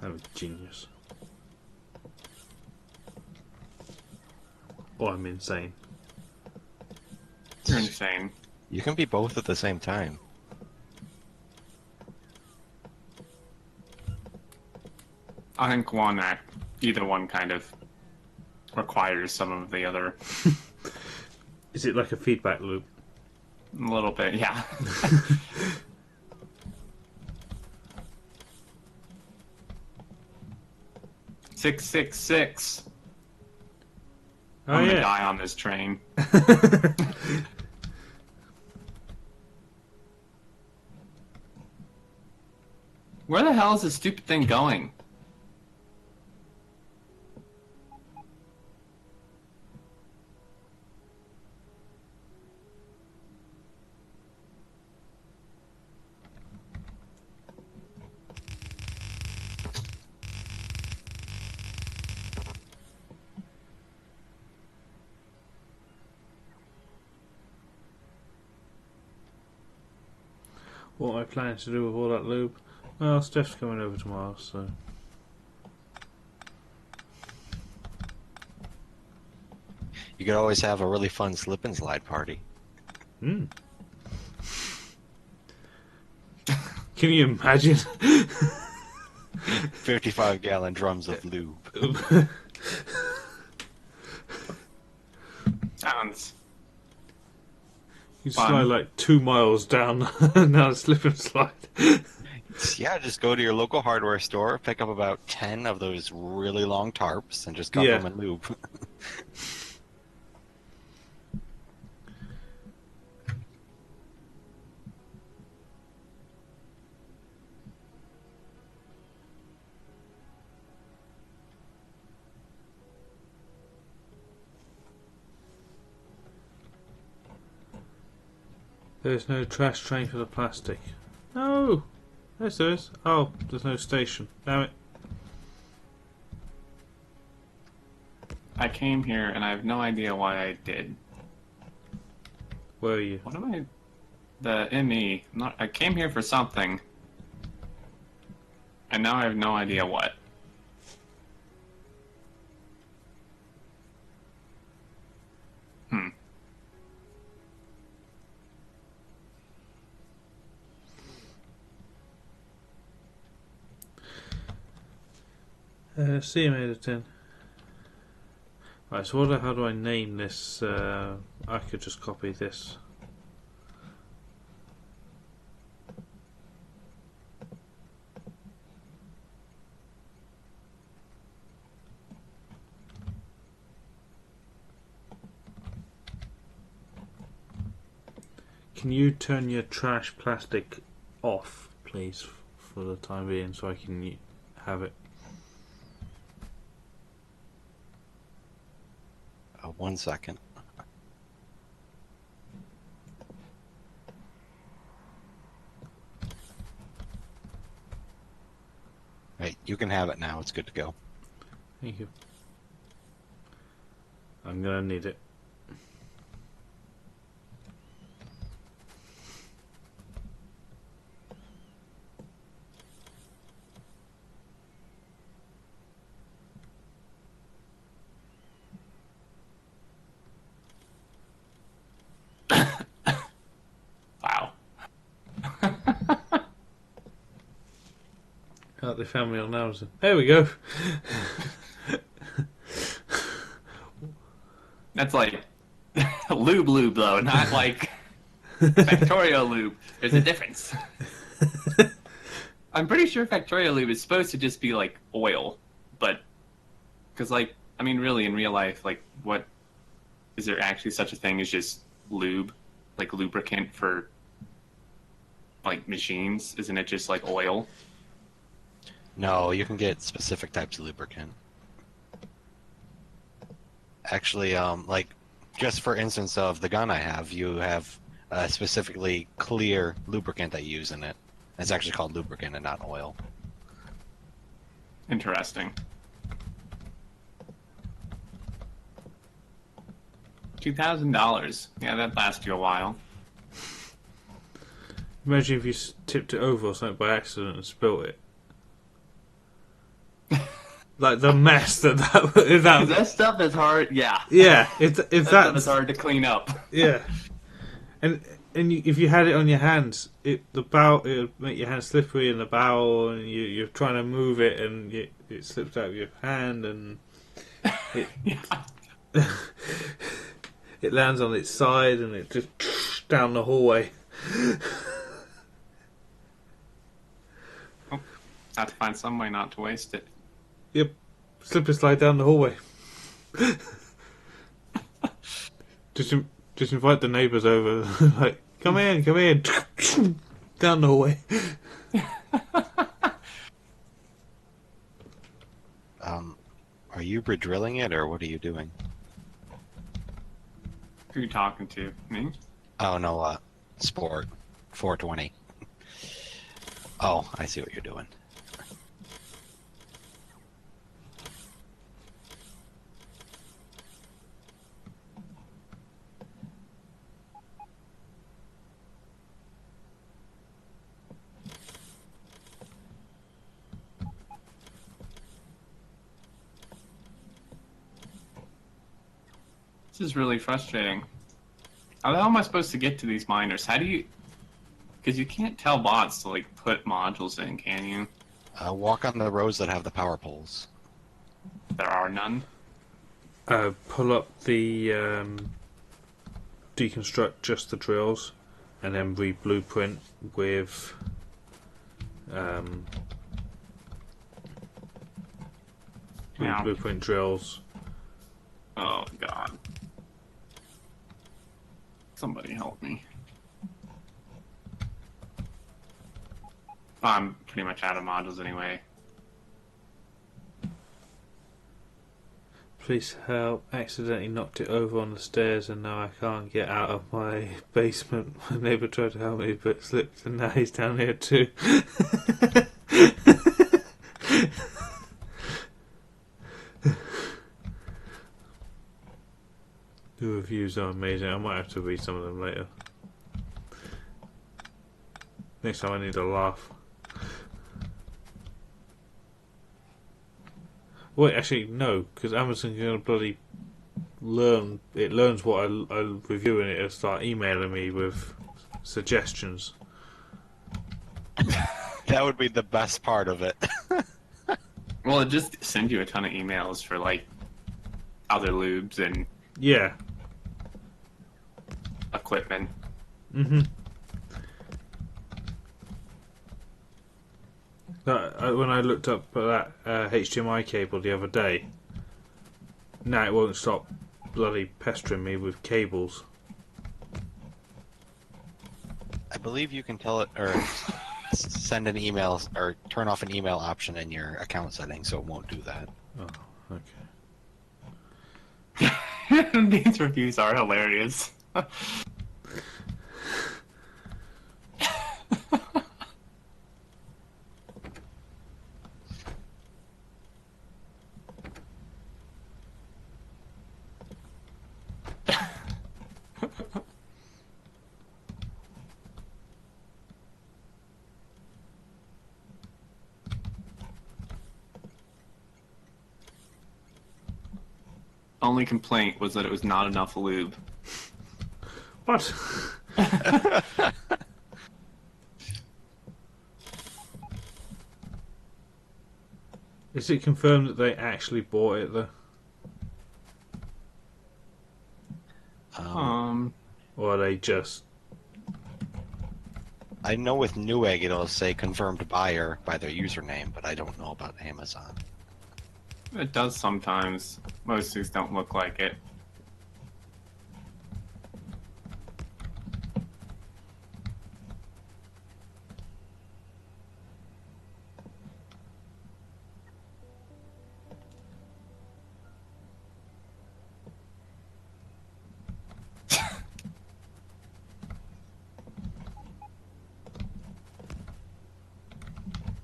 a genius. Or I'm insane. You're insane. You can be both at the same time. I think either one kind of requires some of the other. Is it like a feedback loop? A little bit, yeah. 666. Oh, I'm gonna yeah. die on this train. Where the hell is this stupid thing going? What am I planning to do with all that lube? Well, Steph's coming over tomorrow, so... You could always have a really fun slip and slide party. Hmm. Can you imagine? 55-gallon drums of lube. Sounds. You Fun. slide like 2 miles down a slip and slide. Yeah, just go to your local hardware store, pick up about 10 of those really long tarps, and just cover Yeah. them in lube. There's no trash train for the plastic. No! Yes, there is. Oh, there's no station. Damn it. I came here and I have no idea why I did. Where are you? What am I? The ME. I came here for something. And now I have no idea what. See you, made it 10. Right, so how do I name this? I could just copy this. Can you turn your trash plastic off, please, for the time being, so I can have it? 1 second. Right, you can have it now. It's good to go. Thank you. I'm gonna need it. Wow. Oh, they found me on Amazon. There we go. That's like lube though, not like Factorio lube. There's a difference. I'm pretty sure Factorio lube is supposed to just be like oil, but because like I mean, really in real life, like what is there actually such a thing as just lube, like lubricant for like machines? Isn't it just like oil? No, you can get specific types of lubricant. Actually, like, just for instance of the gun I have, you have a specifically clear lubricant that you use in it. It's actually called lubricant and not oil. Interesting. $2,000. Yeah, that lasts you a while. Imagine if you tipped it over or something by accident and spilt it. Like the mess That stuff is hard. Yeah. Yeah, if That that's stuff is hard to clean up. yeah, and if you had it on your hands, it would make your hand slippery in the barrel, and you're trying to move it, and it slips out of your hand, and it it lands on its side, and it just down the hallway. Oh, have to find some way not to waste it. Yep, slip and slide down the hallway. just invite the neighbours over. Like, come in, down the hallway. Are you redrilling it, or what are you doing? Who are you talking to? Me? Oh, no, Sport 420. Oh, I see what you're doing. This is really frustrating. How the hell am I supposed to get to these miners? How do you... Because you can't tell bots to, like, put modules in, can you? Walk on the roads that have the power poles. There are none. Pull up the deconstruct just the drills, and then re-blueprint with Yeah. blueprint drills. Oh, God. Somebody help me. I'm pretty much out of modules anyway. Please help. Accidentally knocked it over on the stairs and now I can't get out of my basement. My neighbour tried to help me but slipped and now he's down here too. The reviews are amazing. I might have to read some of them later. Next time I need a laugh. Wait, actually, no, because Amazon's going to bloody learn. It learns what I review and it'll start emailing me with suggestions. That would be the best part of it. Well, it just sends you a ton of emails for, like, other lubes and Yeah. equipment. Mm-hmm. When I looked up that HDMI cable the other day, now it won't stop bloody pestering me with cables. I believe you can tell it or send an email or turn off an email option in your account settings, so it won't do that. Oh, okay. These reviews are hilarious. Only complaint was that it was not enough lube. What? Is it confirmed that they actually bought it though? Or are they just... I know with Newegg it'll say confirmed buyer by their username, but I don't know about Amazon. It does sometimes. Most things don't look like it.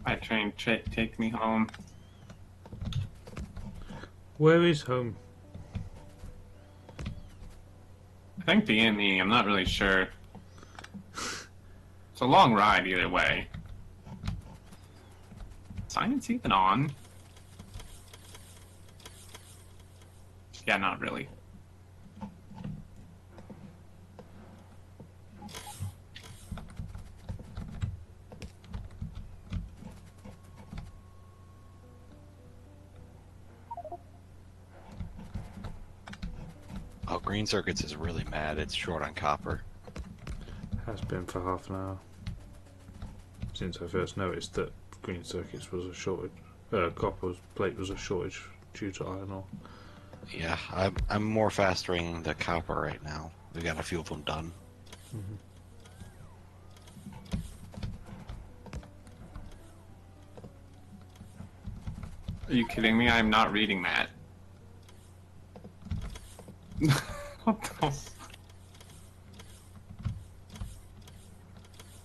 My train take me home. Where is home? I think D&E, I'm not really sure. It's a long ride either way. Science even on? Yeah, not really. Oh, Green Circuits is really mad. It's short on copper. Has been for half an hour. Since I first noticed that green circuits was a shortage. Copper plate was a shortage due to iron ore. Yeah, I'm more fastering the copper right now. We got a few of them done. Mm-hmm. Are you kidding me? I'm not reading that. What the...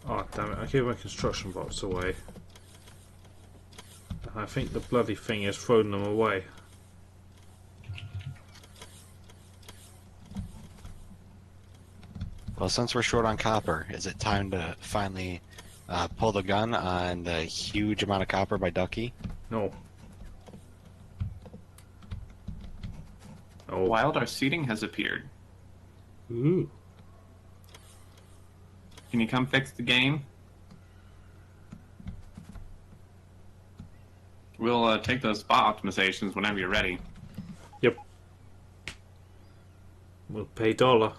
Oh damn it, I gave my construction bots away. And I think the bloody thing has thrown them away. Well, since we're short on copper, is it time to finally pull the gun on the huge amount of copper by Ducky? No. Oh. Wildar seating has appeared. Ooh. Can you come fix the game? We'll take those spot optimizations whenever you're ready. Yep. We'll pay $1.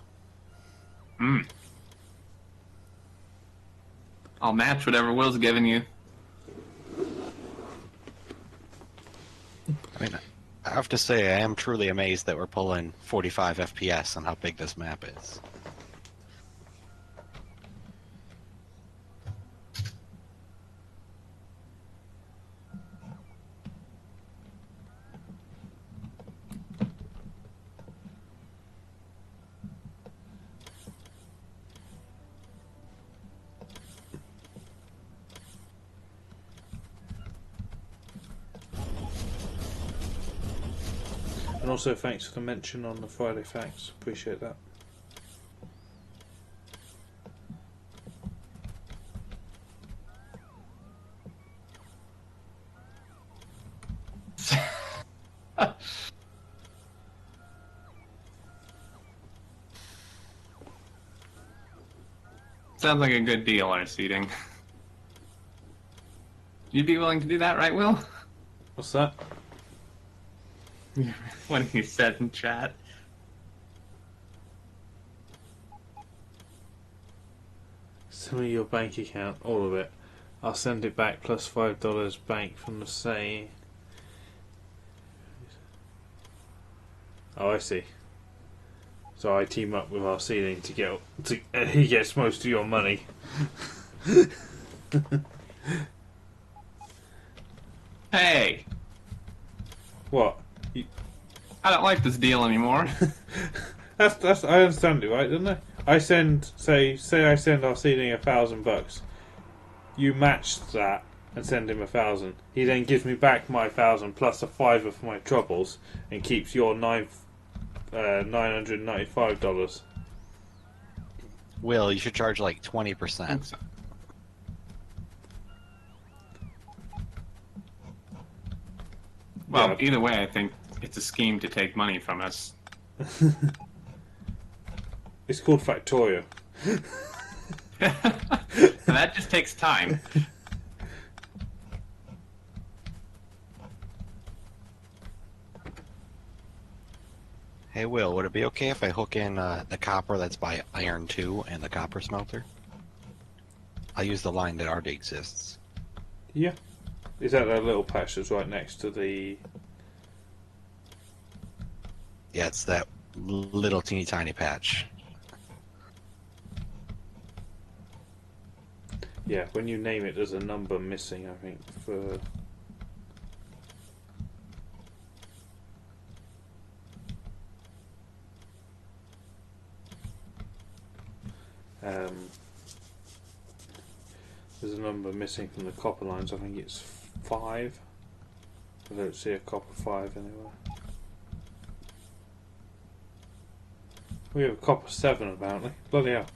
I'll match whatever Will's giving you. I mean, I have to say, I am truly amazed that we're pulling 45 FPS on how big this map is. And also thanks for the mention on the Friday Facts. Appreciate that. Sounds like a good deal, our seating. You'd be willing to do that, right, Will? What's that? What he said in chat. Send me your bank account, all of it. I'll send it back plus $5 bank from the say. Oh, I see. So I team up with our ceiling to get he gets most of your money. Hey, What? I don't like this deal anymore. That's I understand it, right? Don't I? I send say I send our ceiling $1,000. You match that and send him 1,000. He then gives me back my 1,000 plus a fiver for my troubles and keeps your $995. Will, you should charge like 20%. Well, Yeah. either way, I think it's a scheme to take money from us. It's called Factorio. And that just takes time. Hey, Will, would it be okay if I hook in the copper that's by Iron 2 and the copper smelter? I'll use the line that already exists. Yeah. Is that little patch that's right next to the... Yeah, it's that little teeny tiny patch. Yeah, when you name it, there's a number missing, I think, for... There's a number missing from the copper lines. I think it's 5. I don't see a copper 5 anywhere. We have a copper 7 apparently. Bloody hell.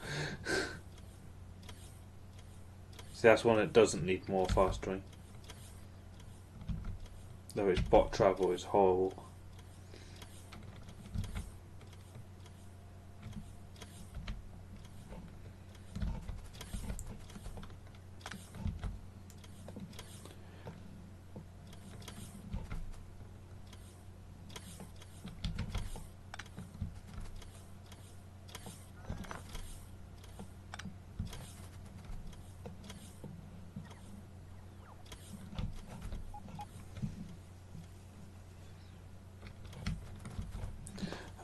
See, that's one that doesn't need more fastering. Though its bot travel is horrible.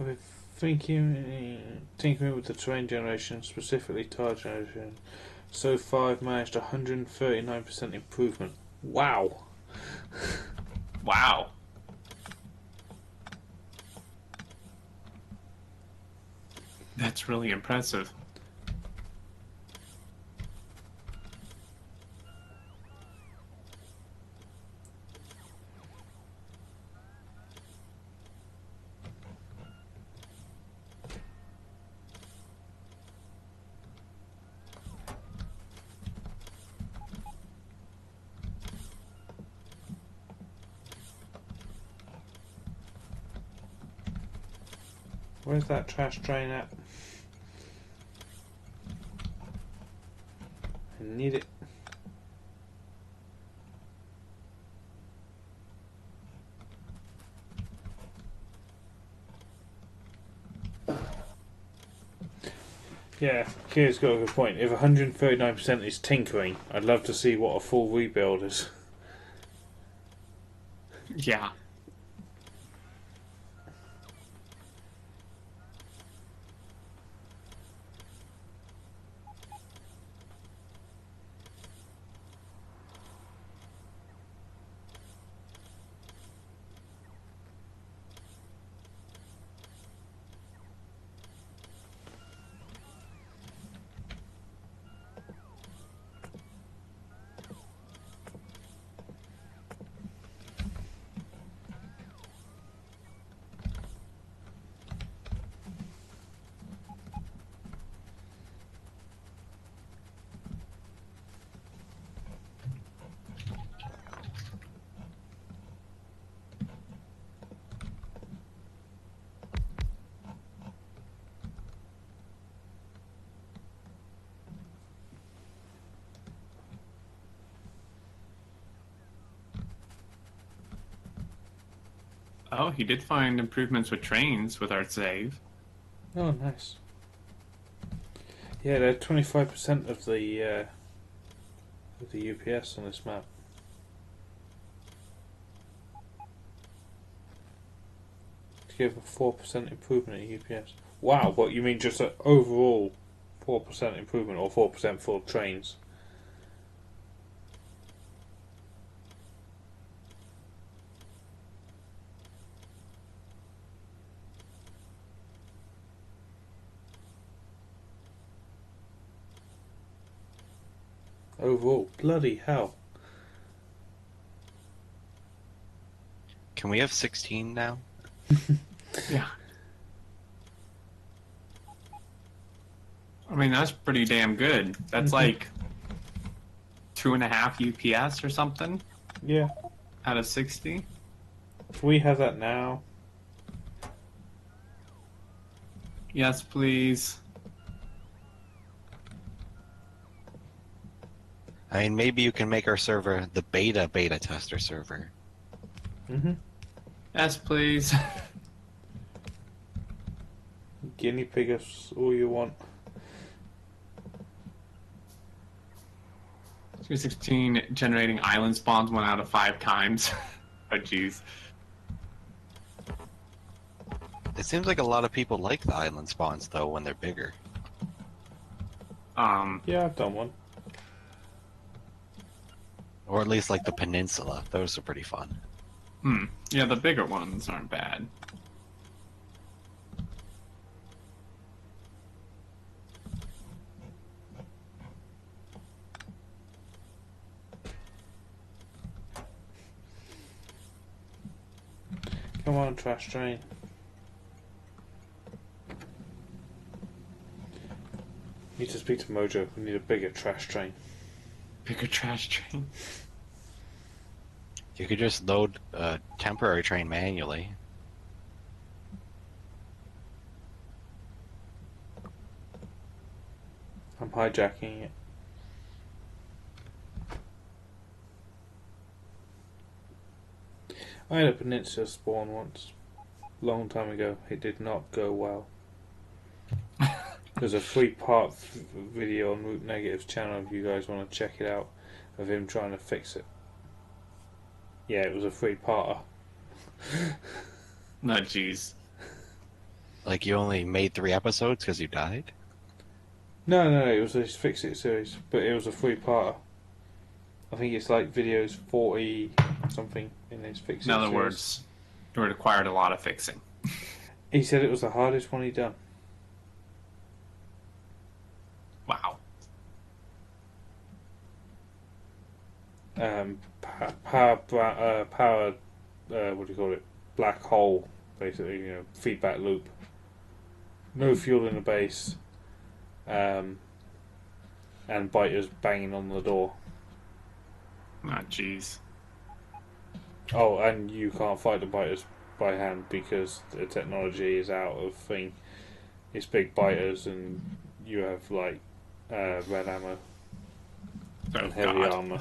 I've been tinkering with the terrain generation, specifically tile generation. So far I've managed 139% improvement. Wow! Wow. That's really impressive. Where's that trash train at? I need it. Yeah, Kira's got a good point. If 139% is tinkering, I'd love to see what a full rebuild is. Yeah. Oh, he did find improvements with trains with our save. Oh, nice. Yeah, they're 25% of the UPS on this map. To give a 4% improvement in UPS. Wow, what you mean just an overall 4% improvement or 4% for trains? Overall, bloody hell. Can we have 16 now? Yeah. I mean, that's pretty damn good. That's like 2.5 UPS or something Yeah. out of 60. Can we have that now? Yes, please. I mean, maybe you can make our server the beta tester server. Mm-hmm. Yes, please. Guinea pig us all you want. 216 generating island spawns 1 out of 5 times. Oh, jeez. It seems like a lot of people like the island spawns, though, when they're bigger. Yeah, I've done one. Or at least like the peninsula. Those are pretty fun. Yeah, the bigger ones aren't bad. Come on, trash train. Need to speak to Mojo. We need a bigger trash train. Bigger trash train. You could just load a temporary train manually. I'm hijacking it. I had a peninsula spawn once. Long time ago. It did not go well. There's a 3-part video on Root Negative's channel if you guys want to check it out, of him trying to fix it. Yeah, it was a 3-parter. No, jeez. Like you only made 3 episodes because you died? No, it was a Fix It series, but it was a 3-parter. I think it's like videos 40 something in his Fix It In other series. words, it required a lot of fixing. He said it was the hardest one he'd done. Wow. Power, what do you call it? Black hole, basically, feedback loop. No fuel in the base, and biters banging on the door. Ah, jeez. Oh, and you can't fight the biters by hand because the technology is out of thing. It's big biters, and you have like red ammo and heavy God. armor.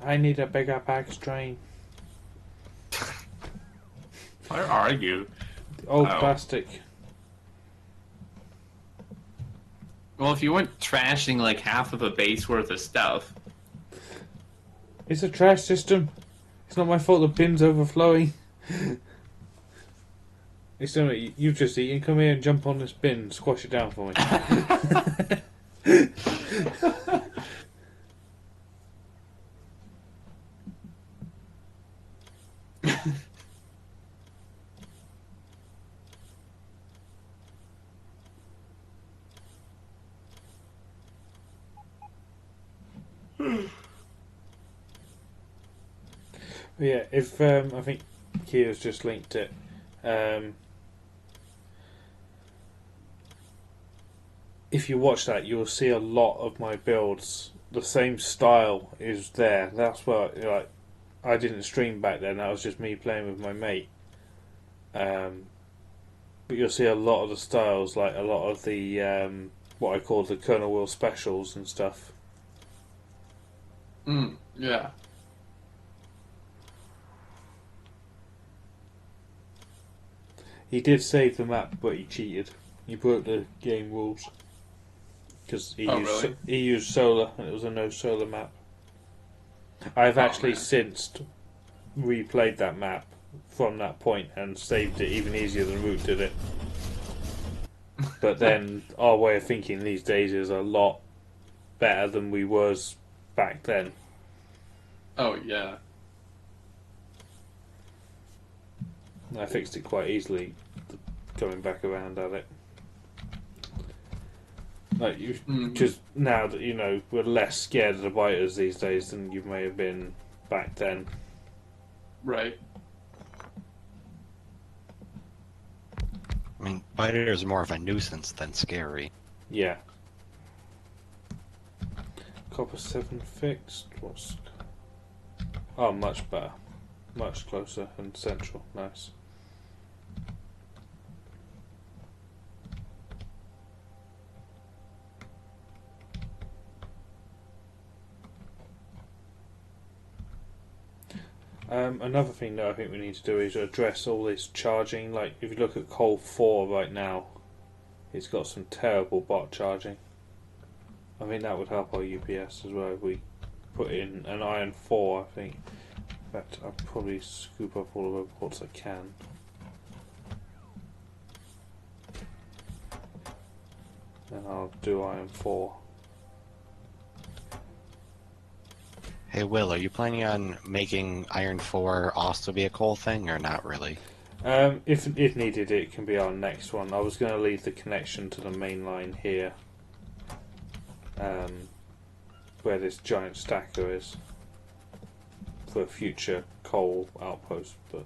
I need a bigger bags train. Where are you? Old Oh. plastic. Well, if you weren't trashing like half of a base worth of stuff. It's a trash system. It's not my fault the bin's overflowing. It's not, you've just eaten. Come here and jump on this bin and squash it down for me. Yeah, if I think Kia's just linked it. If you watch that, you'll see a lot of my builds. The same style is there. That's what I didn't stream back then. That was just me playing with my mate. But you'll see a lot of the styles, like a lot of the what I call the Colonel Will specials and stuff. Yeah. He did save the map, but he cheated. He broke the game rules because he used solar, and it was a no solar map. I've actually since replayed that map from that point and saved it even easier than Root did it. But then our way of thinking these days is a lot better than we was back then. Oh yeah. I fixed it quite easily, going back around at it. Like just now that you know we're less scared of the biters these days than you may have been back then. Right. I mean, biters are more of a nuisance than scary. Yeah. Copper 7 fixed. What's... Oh, much better. Much closer and central. Nice. Another thing that I think we need to do is address all this charging. Like, if you look at Coal 4 right now, it's got some terrible bot charging. I think that would help our UPS as well if we put in an Iron 4, I think. In fact, I'll probably scoop up all the reports I can. Then I'll do Iron 4. Hey Will, are you planning on making Iron 4 also be a coal thing, or not really? If needed, it can be our next one. I was going to leave the connection to the main line here, where this giant stacker is, for a future coal outpost. But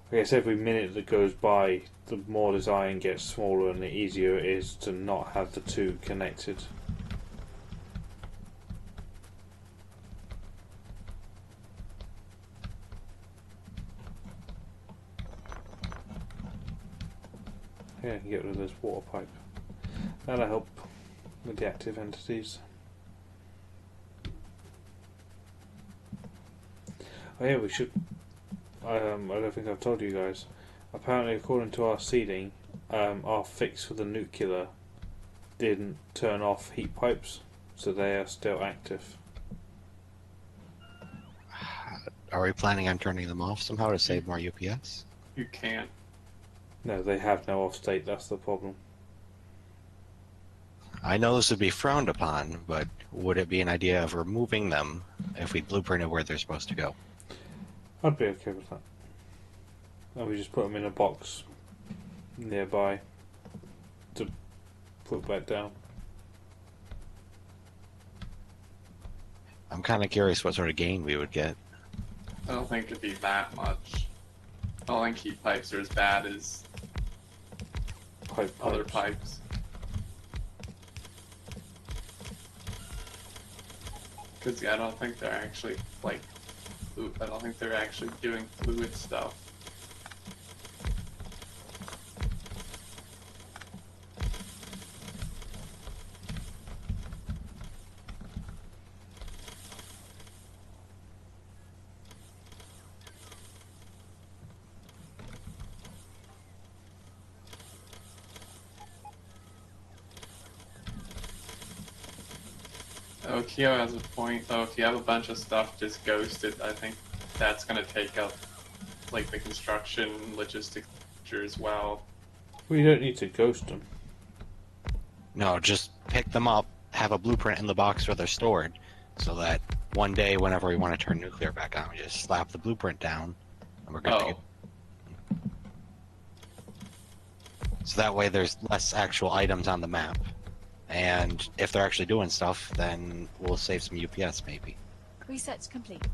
I guess every minute that goes by, the more this iron gets smaller and the easier it is to not have the two connected. Yeah, I can get rid of this water pipe. That'll help with the active entities. Oh yeah, we should... I don't think I've told you guys. Apparently, according to our seeding, our fix for the nuclear didn't turn off heat pipes, so they are still active. Are we planning on turning them off somehow to save more UPS? You can't. No, they have no off state, that's the problem. I know this would be frowned upon, but would it be an idea of removing them if we blueprinted where they're supposed to go? I'd be okay with that. And we just put them in a box nearby to put back down. I'm kind of curious what sort of gain we would get. I don't think it'd be that much. I don't think heat pipes are as bad as other pipes. Because I don't think they're actually I don't think they're actually doing fluid stuff. Oh, Kyo has a point. Oh, if you have a bunch of stuff just ghosted, I think that's going to take up, like, the construction logistics as well. We don't need to ghost them. No, just pick them up, have a blueprint in the box where they're stored, so that one day, whenever we want to turn nuclear back on, we just slap the blueprint down, and we're good to go. So that way there's less actual items on the map. And if they're actually doing stuff, then we'll save some UPS maybe. Research complete.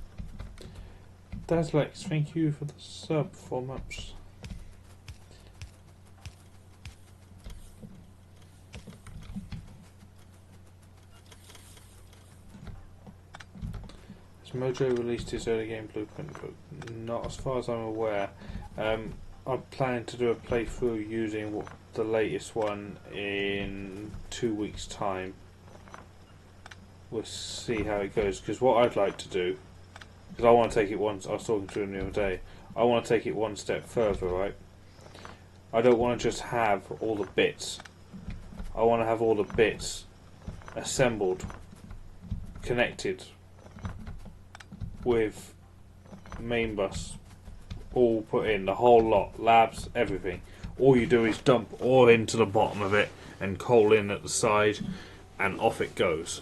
Daslex, thank you for the sub 4 months. Has Mojo released his early game blueprint book? Not as far as I'm aware. I'm planning to do a playthrough using the latest one in 2 weeks' time. We'll see how it goes, because what I'd like to do, because I want to take it one, I was talking to him the other day, I want to take it one step further, right? I don't want to just have all the bits. I want to have all the bits assembled, connected with main bus, all put in, the whole lot, labs, everything. All you do is dump all into the bottom of it and coal in at the side, and off it goes.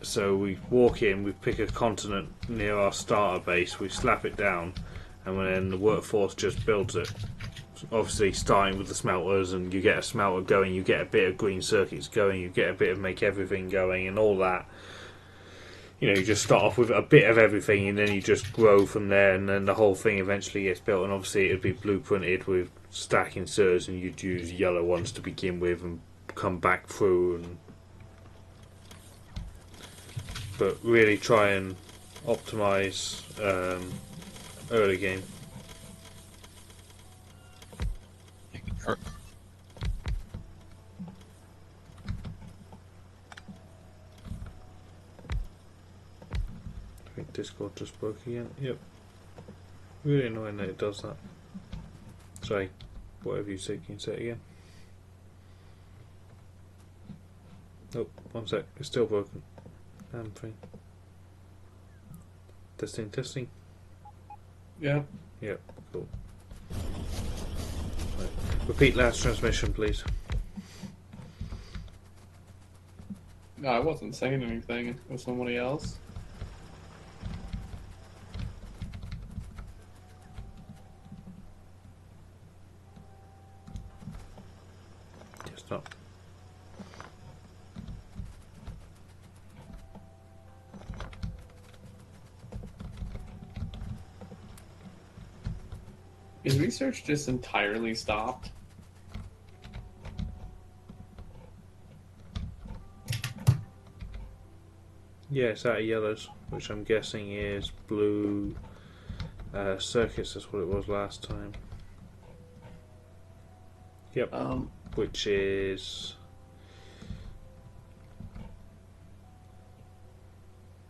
So we walk in, we pick a continent near our starter base, we slap it down, and then the workforce just builds it. Obviously starting with the smelters, and you get a smelter going, you get a bit of green circuits going, you get a bit of make everything going and all that. You know, you just start off with a bit of everything and then you just grow from there, and then the whole thing eventually gets built, and obviously it'd be blueprinted with stack inserters, and you'd use yellow ones to begin with and come back through, and but really try and optimize early game. I think Discord just broke again. Yep. Really annoying that it does that. Sorry, whatever you said, can you say it again? Nope, one sec, it's still broken. I'm free. Testing, testing. Yeah. Yep, cool. Right. Repeat last transmission, please. No, I wasn't saying anything. It was somebody else. Just stop. Is research just entirely stopped? Yeah, it's out of yellows, which I'm guessing is blue circuits. That's what it was last time. Yep. Which is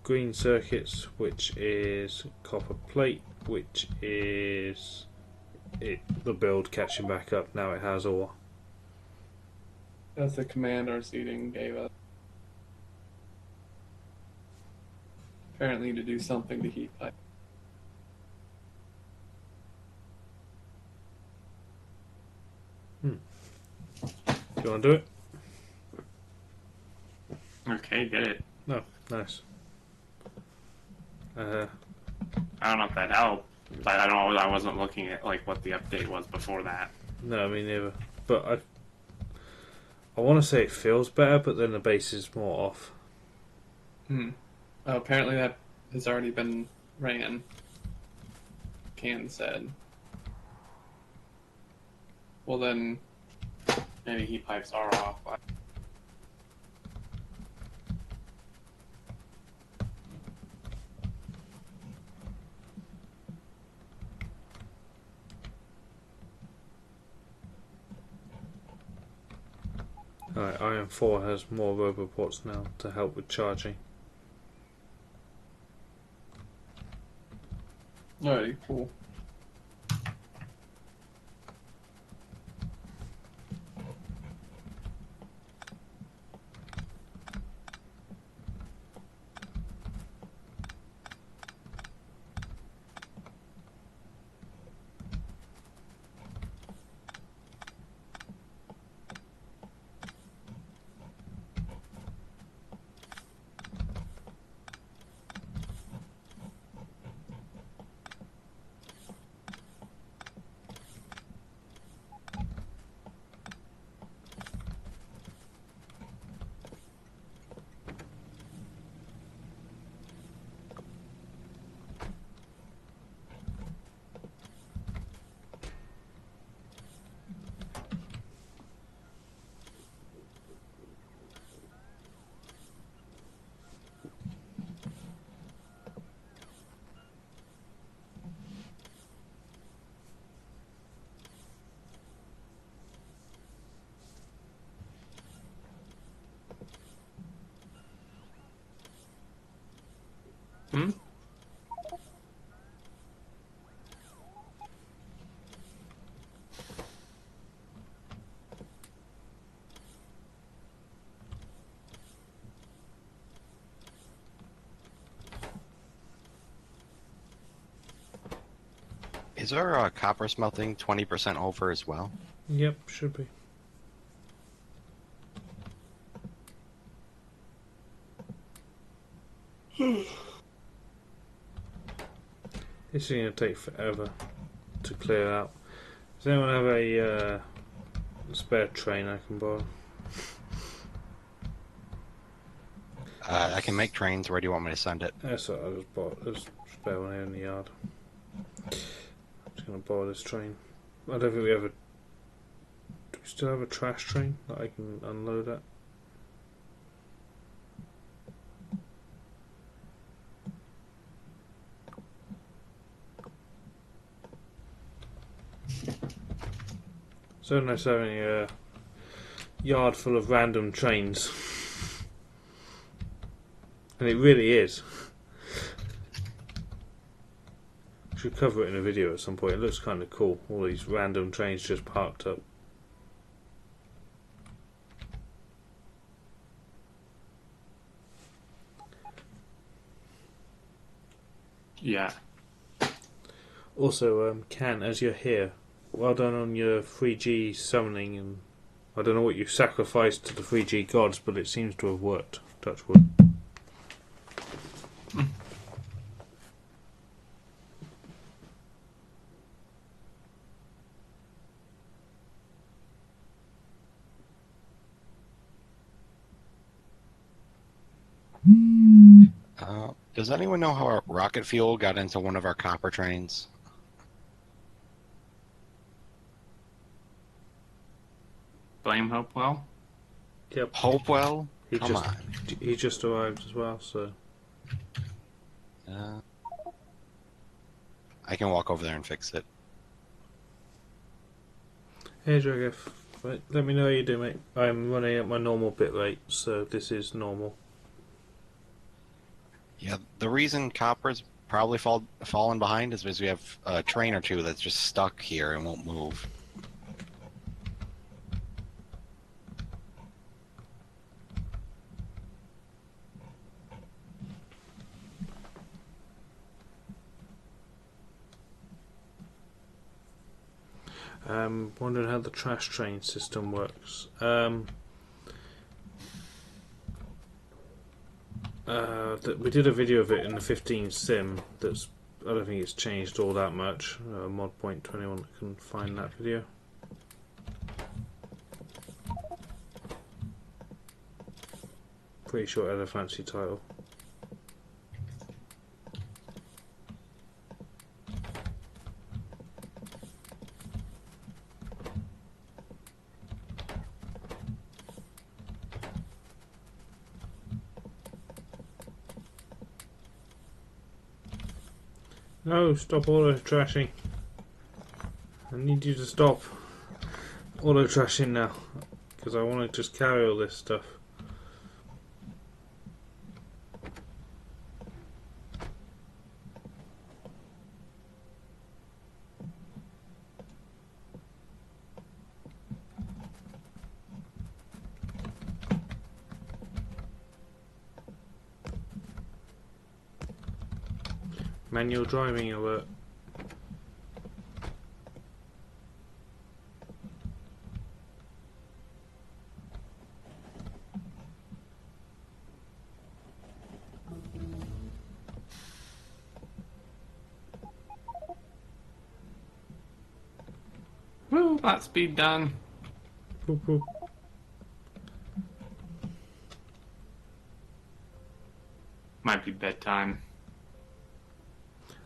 green circuits, which is copper plate, which is the build catching back up. Now it has ore. That's the command our seating gave us. Apparently to do something to heat pipe. Do you want to do it? Okay, get it. No, nice. I don't know if that helped, but I don't know. I wasn't looking at like what the update was before that. No, me neither. But I want to say it feels better, but then the bass is more off. Oh, apparently that has already been ran. Can said. Well then, maybe heat pipes are off. Alright, Iron 4 has more roboports now to help with charging. Alrighty, cool. Hmm? Is our copper smelting 20% over as well? Yep, should be. This is going to take forever to clear out. Does anyone have a spare train I can borrow? I can make trains. Where do you want me to send it? That's what I just bought. There's a spare one here in the yard. I'm just going to borrow this train. I don't think we have a... Do we still have a trash train that I can unload at? So nice having a yard full of random trains. And it really is. Should cover it in a video at some point. It looks kind of cool. All these random trains just parked up. Yeah. Also, Can, as you're here, well done on your 3G summoning, and I don't know what you sacrificed to the 3G gods, but it seems to have worked. Touch wood. Does anyone know how our rocket fuel got into one of our copper trains? Blame Hopewell. Yep. Hopewell? Come on. He just arrived as well, so... I can walk over there and fix it. Hey, Dragif. Right, let me know how you do, mate. I'm running at my normal bit rate, so this is normal. Yeah, the reason copper's probably fallen behind is because we have a train or two that's just stuck here and won't move. Wondering how the trash train system works. We did a video of it in the 15 sim. That's I don't think it's changed all that much. Mod point 21 can find that video. Pretty sure it had a fancy title. No, stop auto trashing. I need you to stop auto trashing now, because I want to just carry all this stuff. Manual driving alert. Woo, lot speed done. Boop, boop. Might be bedtime.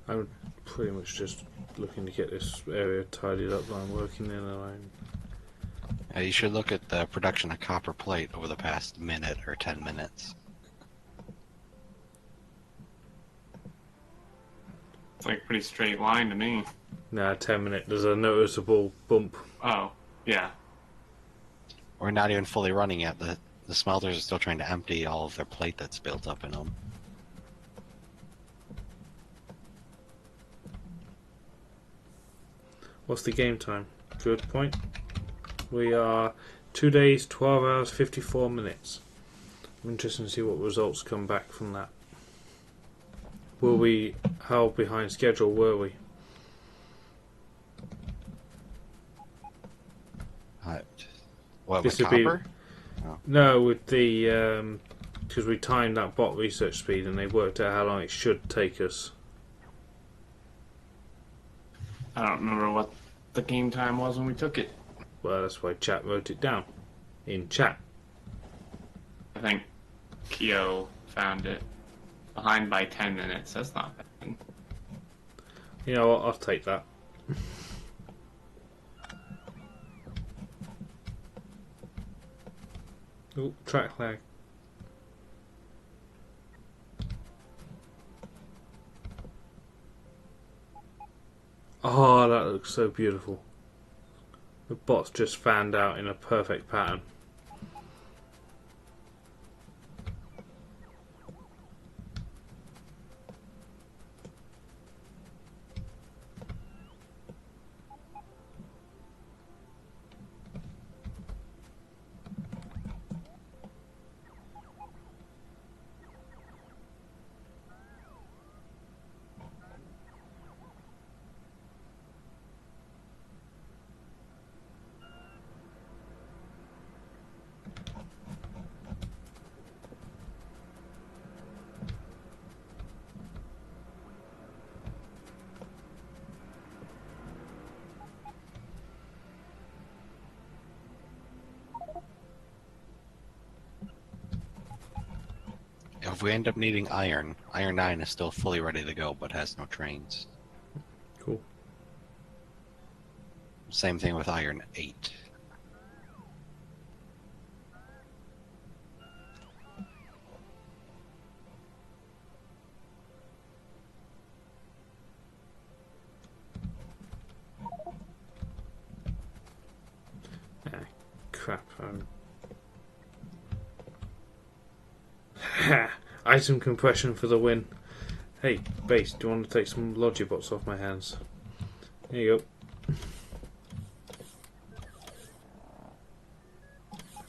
I'm pretty much just looking to get this area tidied up that I'm working in, and You should look at the production of copper plate over the past minute or 10 minutes. It's like a pretty straight line to me. nah, 10 minutes. There's a noticeable bump. Oh, yeah. We're not even fully running yet. The smelters are still trying to empty all of their plate that's built up in them. What's the game time? Good point. We are 2 days, 12 hours, 54 minutes. I'm interested to see what results come back from that. How behind schedule were we? What, This with would be- copper? No, with the because we timed that bot research speed and they worked out how long it should take us. I don't remember what the game time was when we took it. Well, that's why chat wrote it down in chat. I think Kyo found it. Behind by 10 minutes. That's not bad. You know what? I'll take that. Oh, track lag. Oh, that looks so beautiful. The bot's just fanned out in a perfect pattern. If we end up needing iron, Iron 9 is still fully ready to go, but has no trains. Cool. Same thing with Iron 8. Ah, crap. Item compression for the win. Hey, Base, do you want to take some Logibots off my hands? There you go.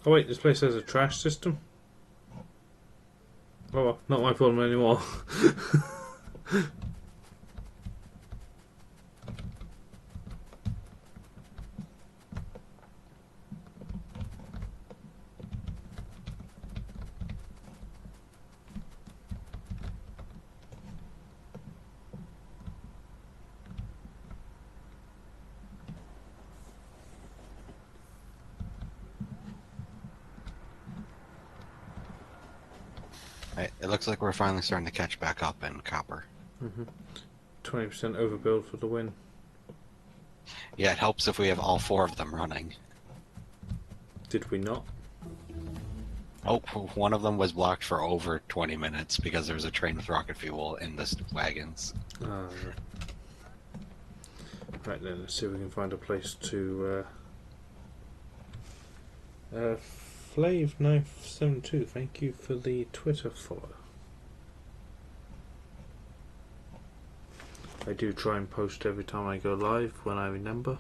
Oh wait, this place has a trash system? Oh well, not my problem anymore. Right, it looks like we're finally starting to catch back up in copper. 20% overbuild for the win. Yeah, it helps if we have all 4 of them running. Did we not? Oh, one of them was blocked for over 20 minutes because there was a train with rocket fuel in the wagons. Right then, let's see if we can find a place to... Flav972, thank you for the Twitter follow. I do try and post every time I go live when I remember.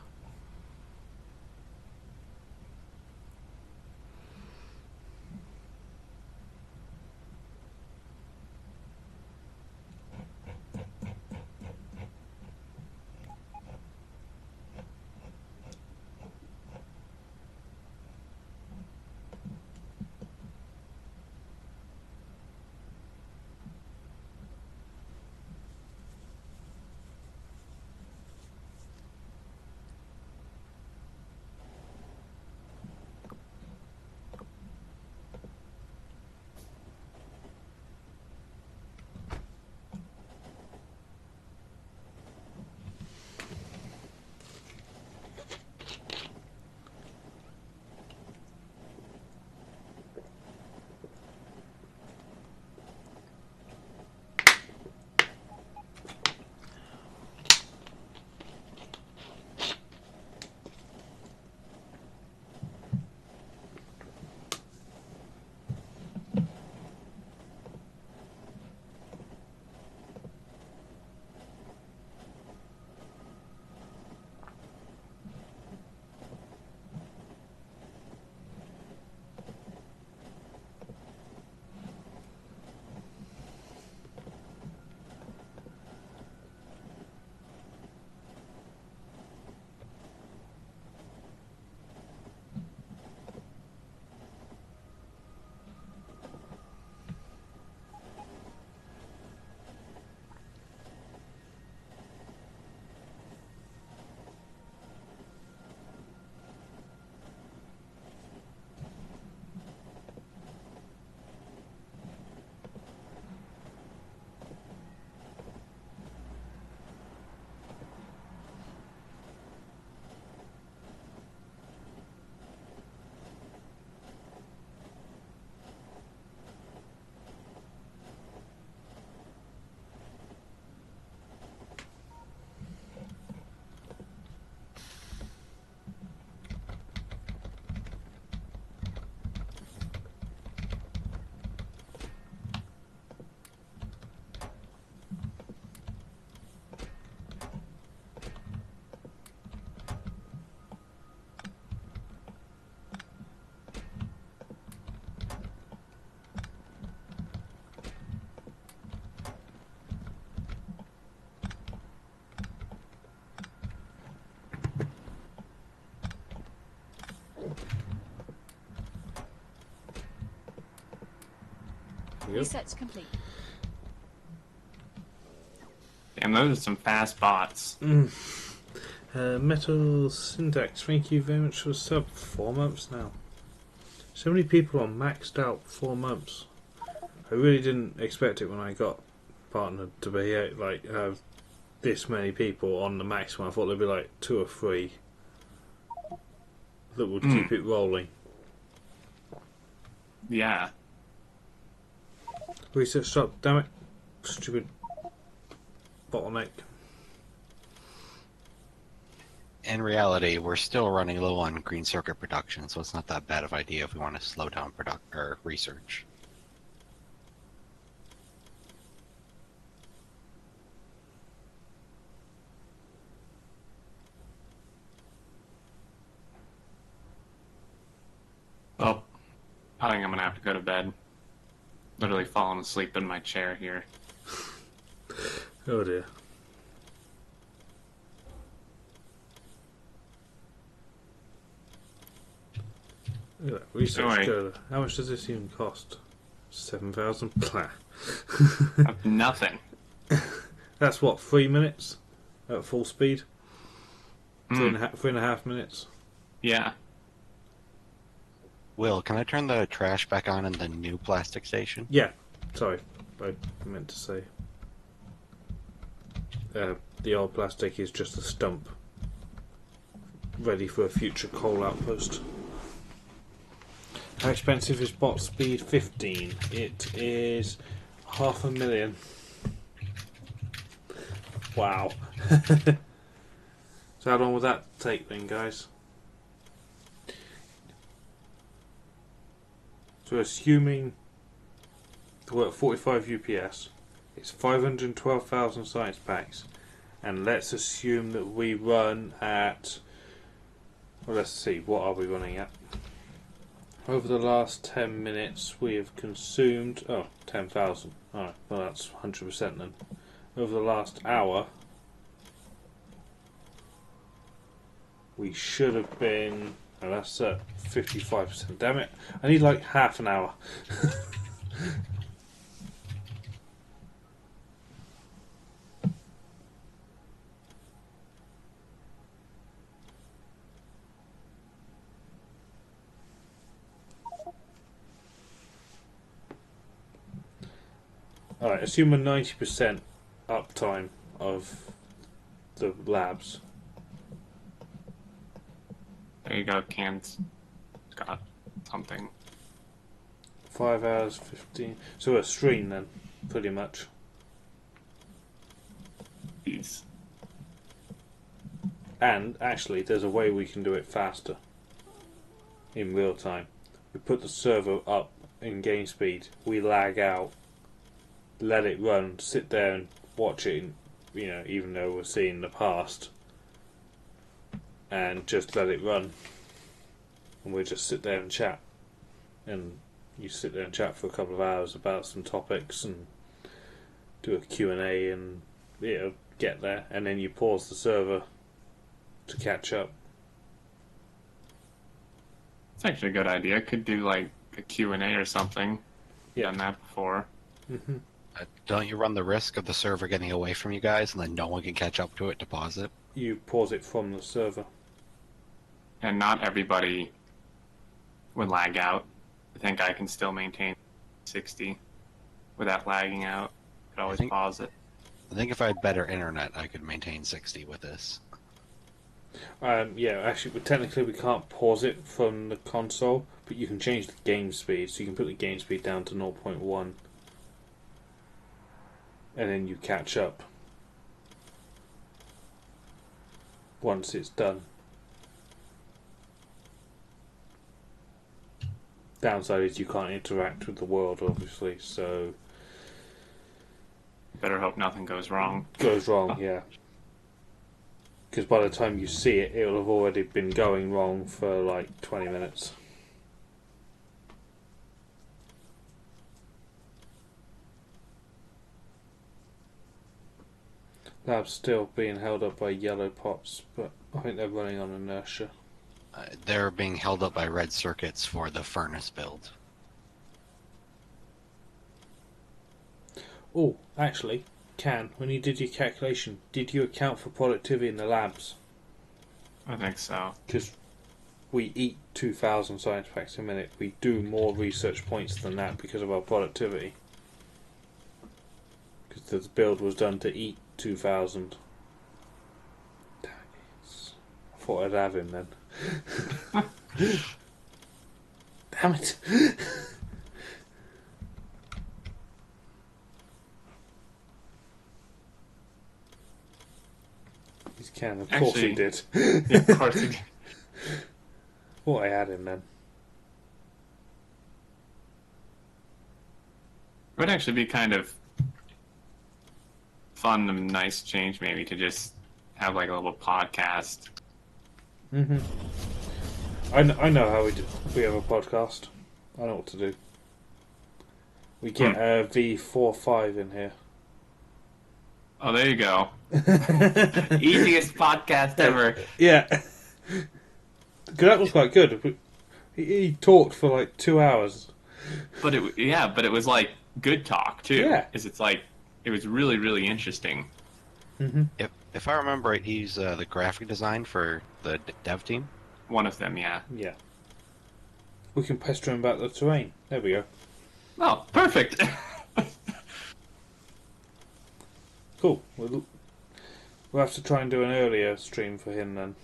go. Research complete. Damn, those are some fast bots. Metal Syntax, thank you very much for the sub. 4 months now. So many people on maxed out 4 months. I really didn't expect it when I got partnered to be have this many people on the maximum. I thought there'd be like 2 or 3 that would keep it rolling. Yeah. Research stop, damn it. Stupid bottleneck. In reality, we're still running low on green circuit production, so it's not that bad of an idea if we want to slow down research. Well, I think I'm gonna have to go to bed. Literally falling asleep in my chair here. Oh dear. Look at that. Research Anyway. go. How much does this even cost? 7,000? Plah. That's nothing. That's what, 3 minutes? At full speed? Hmm. 3.5 minutes? Yeah. Will, can I turn the trash back on in the new plastic station? Yeah. Sorry, I meant to say. The old plastic is just a stump. Ready for a future coal outpost. How expensive is bot speed 15? It is 500,000. Wow. So how long will that take then, guys? So assuming we're at 45 UPS, it's 512,000 science packs, and let's assume that we run at, well, let's see, what are we running at? Over the last 10 minutes we have consumed, 10,000. Alright, well that's 100% then. Over the last hour we should have been, oh, that's 55%. Damn it, I need like half an hour. Alright, assume a 90% uptime of the labs. There you go, Can's got something. 5 hours, 15. So a stream then, pretty much. Jeez. And actually, there's a way we can do it faster. In real time. We put the server up in game speed, we lag out, let it run, sit there and watch it, even though we're seeing the past, and just let it run. And we just sit there and chat. And you sit there and chat for a couple of hours about some topics and do a Q&A and get there. And then you pause the server to catch up. It's actually a good idea. Could do like a Q&A or something. Yeah. Done that before. Mm-hmm. Don't you run the risk of the server getting away from you guys and then no one can catch up to it to pause it? You pause it from the server. And not everybody would lag out. I think I can still maintain 60 without lagging out. Could always pause it. I think if I had better internet, I could maintain 60 with this. Yeah, actually, technically we can't pause it from the console, but you can change the game speed. So you can put the game speed down to 0.1. And then you catch up once it's done. Downside is you can't interact with the world, obviously, so Better hope nothing goes wrong. goes wrong, yeah. Because by the time you see it, it'll have already been going wrong for like 20 minutes. Lab's still being held up by yellow pots, but I think they're running on inertia. They're being held up by red circuits for the furnace build. Oh, actually, when you did your calculation, did you account for productivity in the labs? I think so. Because we eat 2,000 science packs a minute. We do more research points than that because of our productivity. Because the build was done to eat 2,000. Damn it. I thought I'd have him then. Damn it. He's can, of course he did. Yeah, of course he did. Thought I had him then. It would actually be kind of fun and nice change, maybe, to just have like a little podcast. Mm-hmm. I know how we do. We have a podcast. I know what to do. We get a V45 in here. Oh, there you go. Easiest podcast ever. Yeah. Because that was quite good. He talked for like 2 hours. But it was like good talk too. Yeah. Because it's like it was really, really interesting. Mm-hmm. If I remember right, he's the graphic design for the dev team. One of them, yeah. Yeah. We can pester him about the terrain. There we go. Oh, perfect. Cool. We'll have to try and do an earlier stream for him then.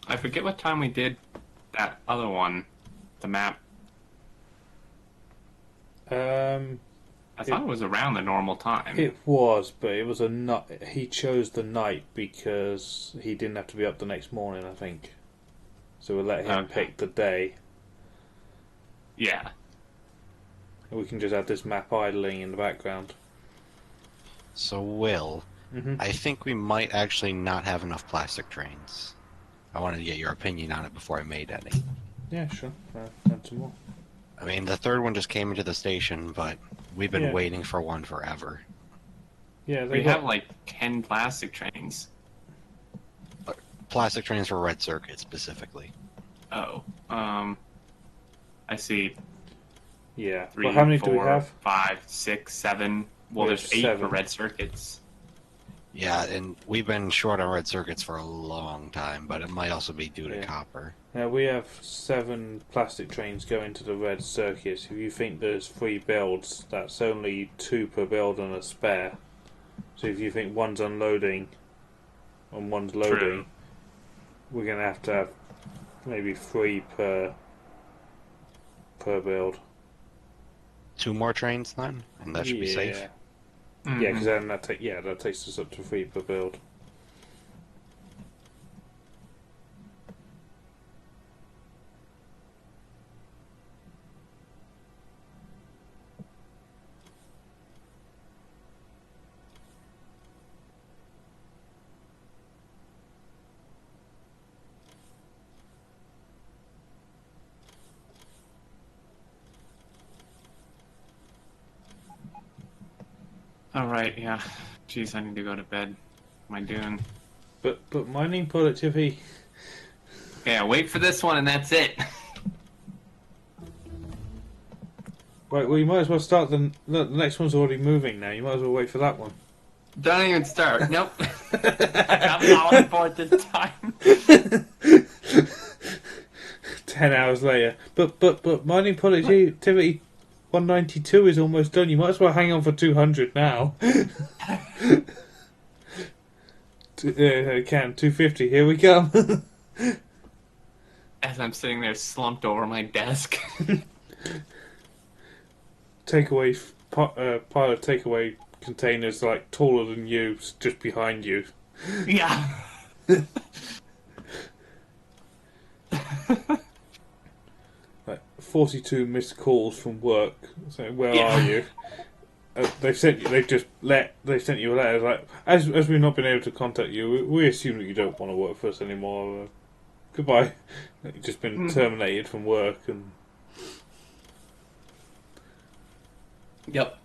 I forget what time we did that other one, the map. I thought it was around the normal time. It was, but it was he chose the night because he didn't have to be up the next morning, I think. So we'll let him pick the day. Yeah. And we can just have this map idling in the background. So, Will, I think we might actually not have enough plastic trains. I wanted to get your opinion on it before I made any. Yeah, sure. Add some more. I mean, the third one just came into the station, but we've been waiting for one forever. Yeah, we have like 10 plastic trains. Plastic trains for Red Circuit, specifically. Oh. I see. Yeah. 3, But how many 4, do we have? 5, 6, 7. Well, We there's have 8 7. for red circuits. Yeah, and we've been short on Red Circuits for a long time, but it might also be due to copper. Now we have 7 plastic trains going to the red circuits. If you think there's 3 builds, that's only 2 per build and a spare. So if you think one's unloading and one's loading, True. we're going to have maybe 3 per build. 2 more trains then, and that should be safe. Mm-hmm. Yeah, because then that takes us up to 3 per build. Alright, yeah. Jeez, I need to go to bed. What am I doing? But mining productivity. Okay, I'll wait for this one and that's it. Right, well you might as well start the next one's already moving now. You might as well wait for that one. Don't even start. Nope. I'm not on board this time. 10 hours later. But mining productivity 192 is almost done. You might as well hang on for 200 now. Can 250. Here we come. As I'm sitting there slumped over my desk. Takeaway pile of takeaway containers like taller than you, just behind you. Yeah. Like 42 missed calls from work saying, "Where are you?" They've sent you. They sent you a letter like, as we've not been able to contact you, we assume that you don't want to work for us anymore. Goodbye. You've just been terminated from work and. Yep.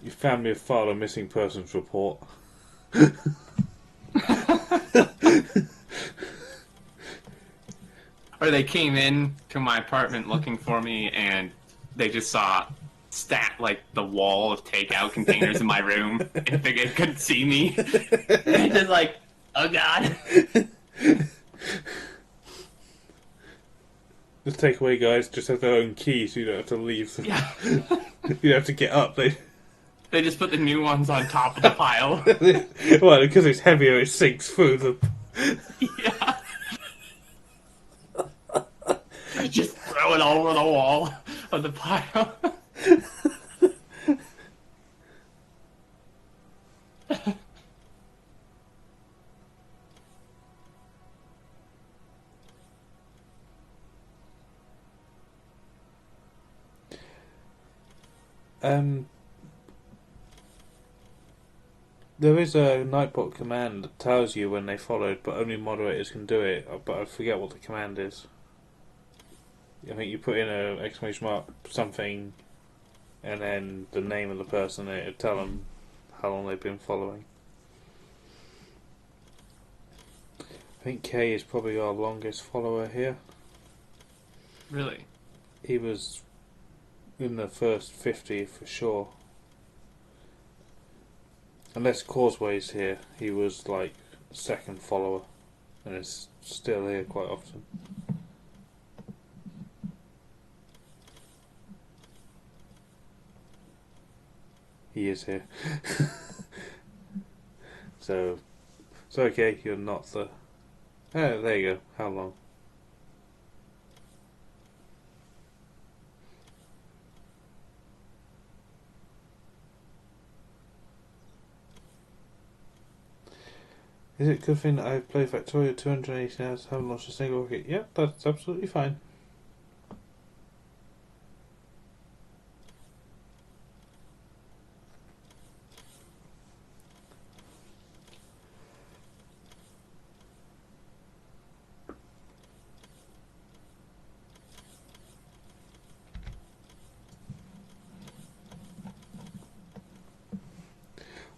Your family have filed a missing persons report. Or they came in to my apartment looking for me and they just saw like the wall of takeout containers in my room and figured it couldn't see me. They're just like, oh god. The takeaway guys just have their own keys, so you don't have to leave. Yeah. You don't have to get up. They just put the new ones on top of the pile. well, because it's heavier, it sinks through the. Yeah. Just throw it all over the wall of the pile. There is a Nightbot command that tells you when they followed, but only moderators can do it. But I forget what the command is. I think you put in a exclamation mark something, and then the name of the person. It'll tell them how long they've been following. I think Kay is probably our longest follower here. Really? He was in the first 50 for sure. Unless Causeway's here, he was like second follower, and is still here quite often. He is here. So, it's okay, you're not the... Oh, there you go. How long? Is it a good thing that I've played Factorio 280 hours, haven't launched a single rocket? Yep, that's absolutely fine.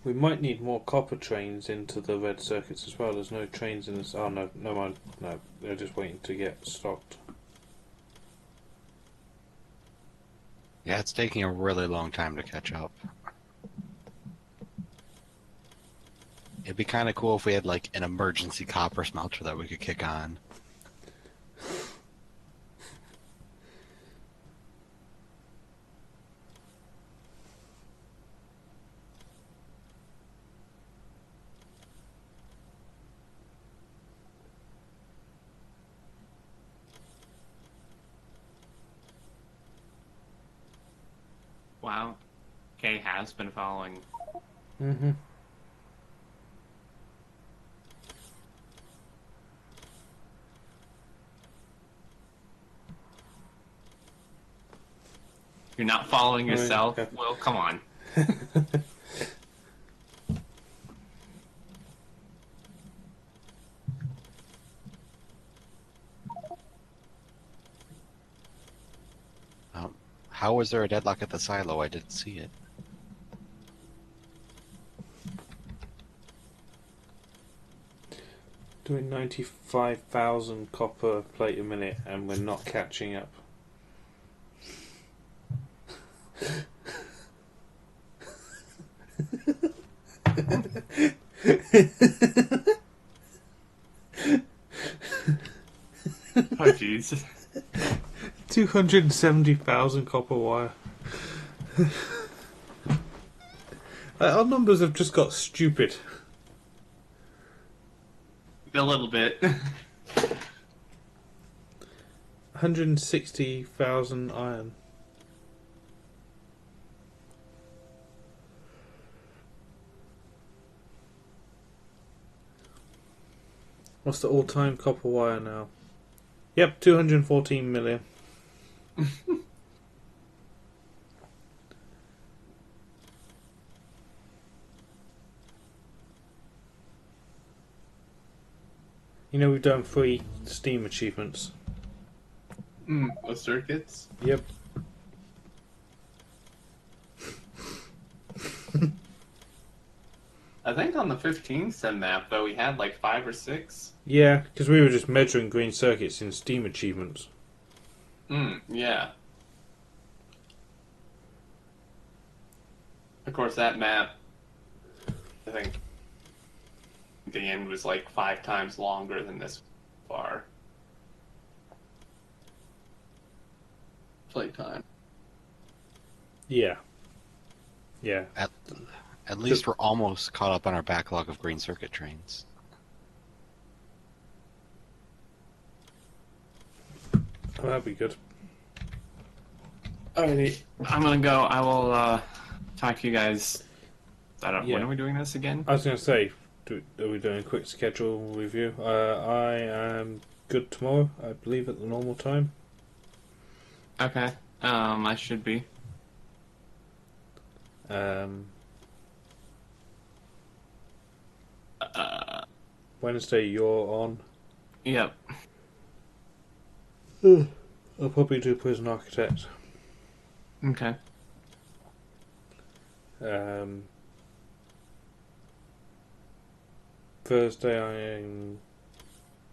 We might need more copper trains into the red circuits as well. There's no trains in this. Oh no, no mind. No, they're just waiting to get stocked. Yeah, it's taking a really long time to catch up. It'd be kind of cool if we had like an emergency copper smelter that we could kick on. Wow. Kay has been following. Mm-hmm. You're not following Right, yourself? okay. Well, come on. How was there a deadlock at the silo? I didn't see it. Doing 95,000 copper plate a minute, and we're not catching up. Oh, jeez. 270,000 copper wire. Our numbers have just got stupid. A little bit. 160,000 iron. What's the all-time copper wire now? Yep, 214 million. You know, we've done 3 Steam achievements. With circuits? Yep. I think on the 15 sim map, though, we had like 5 or 6. Yeah, because we were just measuring green circuits in Steam achievements. Yeah. Of course, that map, I think the end was like 5 times longer than this far. Playtime. Yeah. Yeah. At least we're almost caught up on our backlog of green circuit trains. Oh, that'd be good. Alrighty, I'm gonna go. I will talk to you guys. Yeah. When are we doing this again? I was going to say, are we doing a quick schedule review? I am good tomorrow, I believe, at the normal time. Okay. I should be. Wednesday, you're on. Yep. I'll probably do Prison Architect. Okay. Thursday, I am.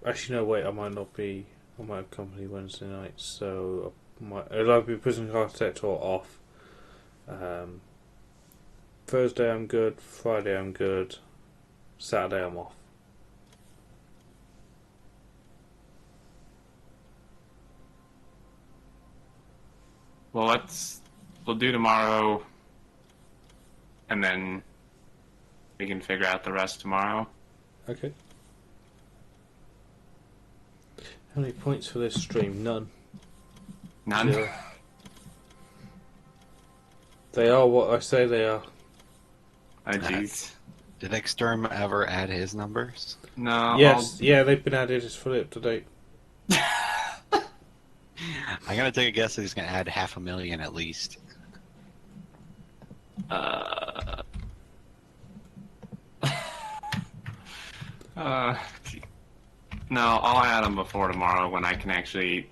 Actually, no, wait, I might not be. I might have company Wednesday night, so it'll either be Prison Architect or off. Thursday, I'm good. Friday, I'm good. Saturday, I'm off. Well, we'll do tomorrow, and then we can figure out the rest tomorrow. Okay. How many points for this stream? None. None. Zero. They are what I say they are. Oh, jeez. Did Xterm ever add his numbers? No. Yes, yeah, they've been added. It's fully up to date. I'm gonna take a guess that he's gonna add 500,000 at least. No, I'll add them before tomorrow when I can actually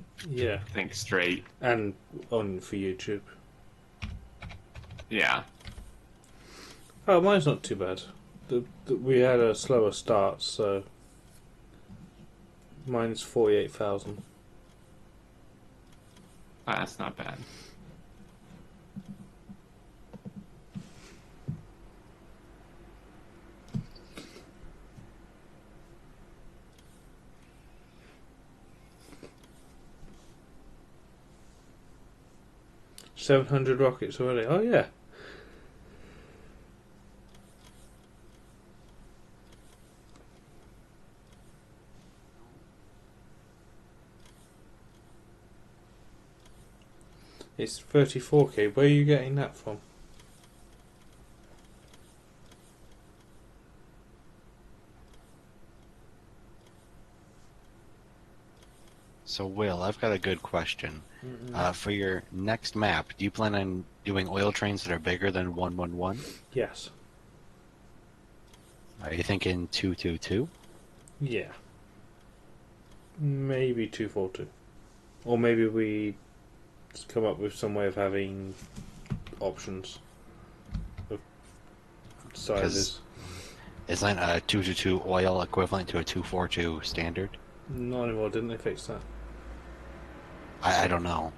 think straight. And on for YouTube. Yeah. Oh, mine's not too bad. We had a slower start, so mine's 48,000. That's not bad. $700 rockets already. Oh yeah. It's 34k. Where are you getting that from? So, Will, I've got a good question. For your next map, do you plan on doing oil trains that are bigger than 111? Yes. Are you thinking 222? Yeah. Maybe 242. Or maybe we come up with some way of having options of sizes. Isn't a 222 oil equivalent to a 242 standard? Not anymore, didn't they fix that? I don't know.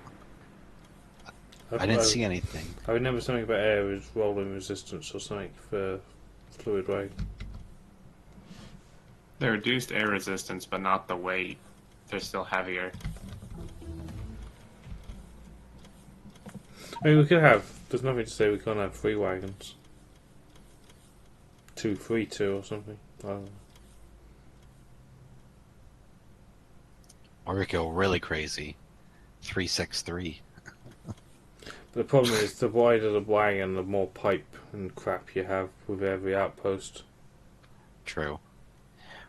I didn't see anything. I remember something about air rolling resistance or something for fluid wagon. They reduced air resistance, but not the weight. They're still heavier. I mean, we could have. There's nothing to say we can't have 3 wagons. 232 or something. I don't know. Or we go really crazy. 363. But the problem is, the wider the wagon, the more pipe and crap you have with every outpost. True.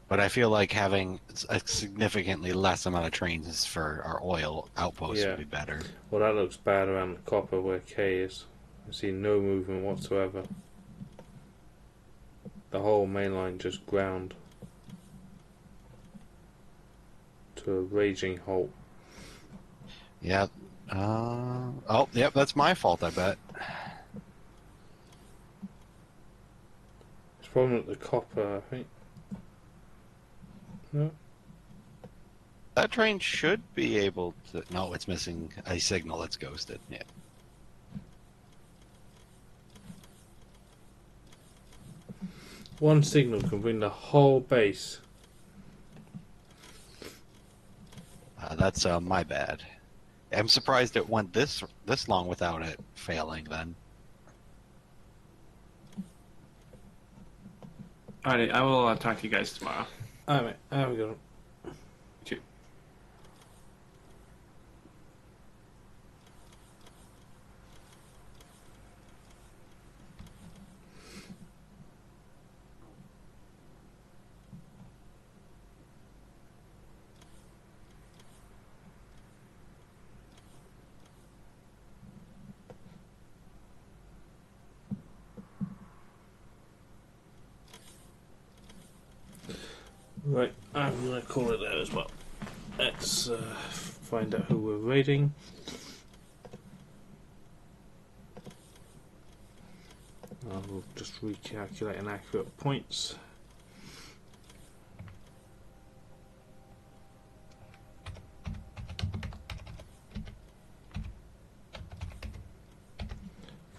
But I feel like having a significantly less amount of trains for our oil outposts would be better. Well, that looks bad around the copper where K is. I see no movement whatsoever. The whole main line just ground to a raging halt. Yep. Oh, yep, that's my fault, I bet. It's problem at the copper, I think. No? That train should be able to... No, it's missing a signal that's ghosted. Yeah. One signal can bring the whole base. That's my bad. I'm surprised it went this long without it failing then. Alrighty, I will talk to you guys tomorrow. Alright, have a good one. Cheers. Right, I'm going to call it there as well. Let's find out who we're raiding. I will just recalculate an accurate points.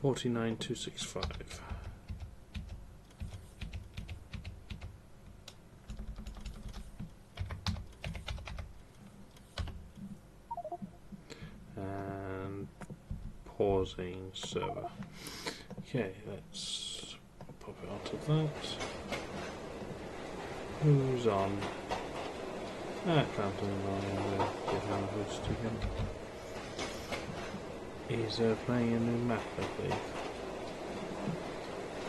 $49,265. And pausing server. Okay, let's pop it onto that. Who's on? Clanton on. Give him a boost again. He's playing a new map, I believe.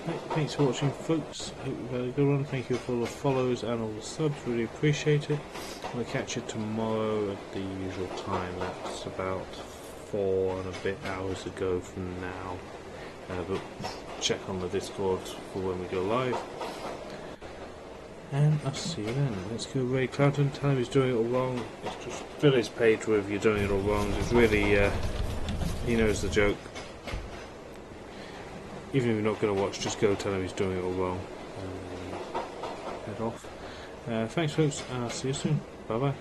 Right, thanks for watching, folks. Hope you've had a good one. Thank you for all the follows and all the subs. Really appreciate it. We'll catch you tomorrow at the usual time. That's about 4 and a bit hours ago from now. But check on the Discord for when we go live. And I'll see you then. Let's go Ray Clanton. Tell him he's doing it all wrong. It's just fill his page with "you're doing it all wrong." It's really, he knows the joke. Even if you're not going to watch, just go tell him he's doing it all wrong. Head off. Thanks, folks. I'll see you soon. Bye bye.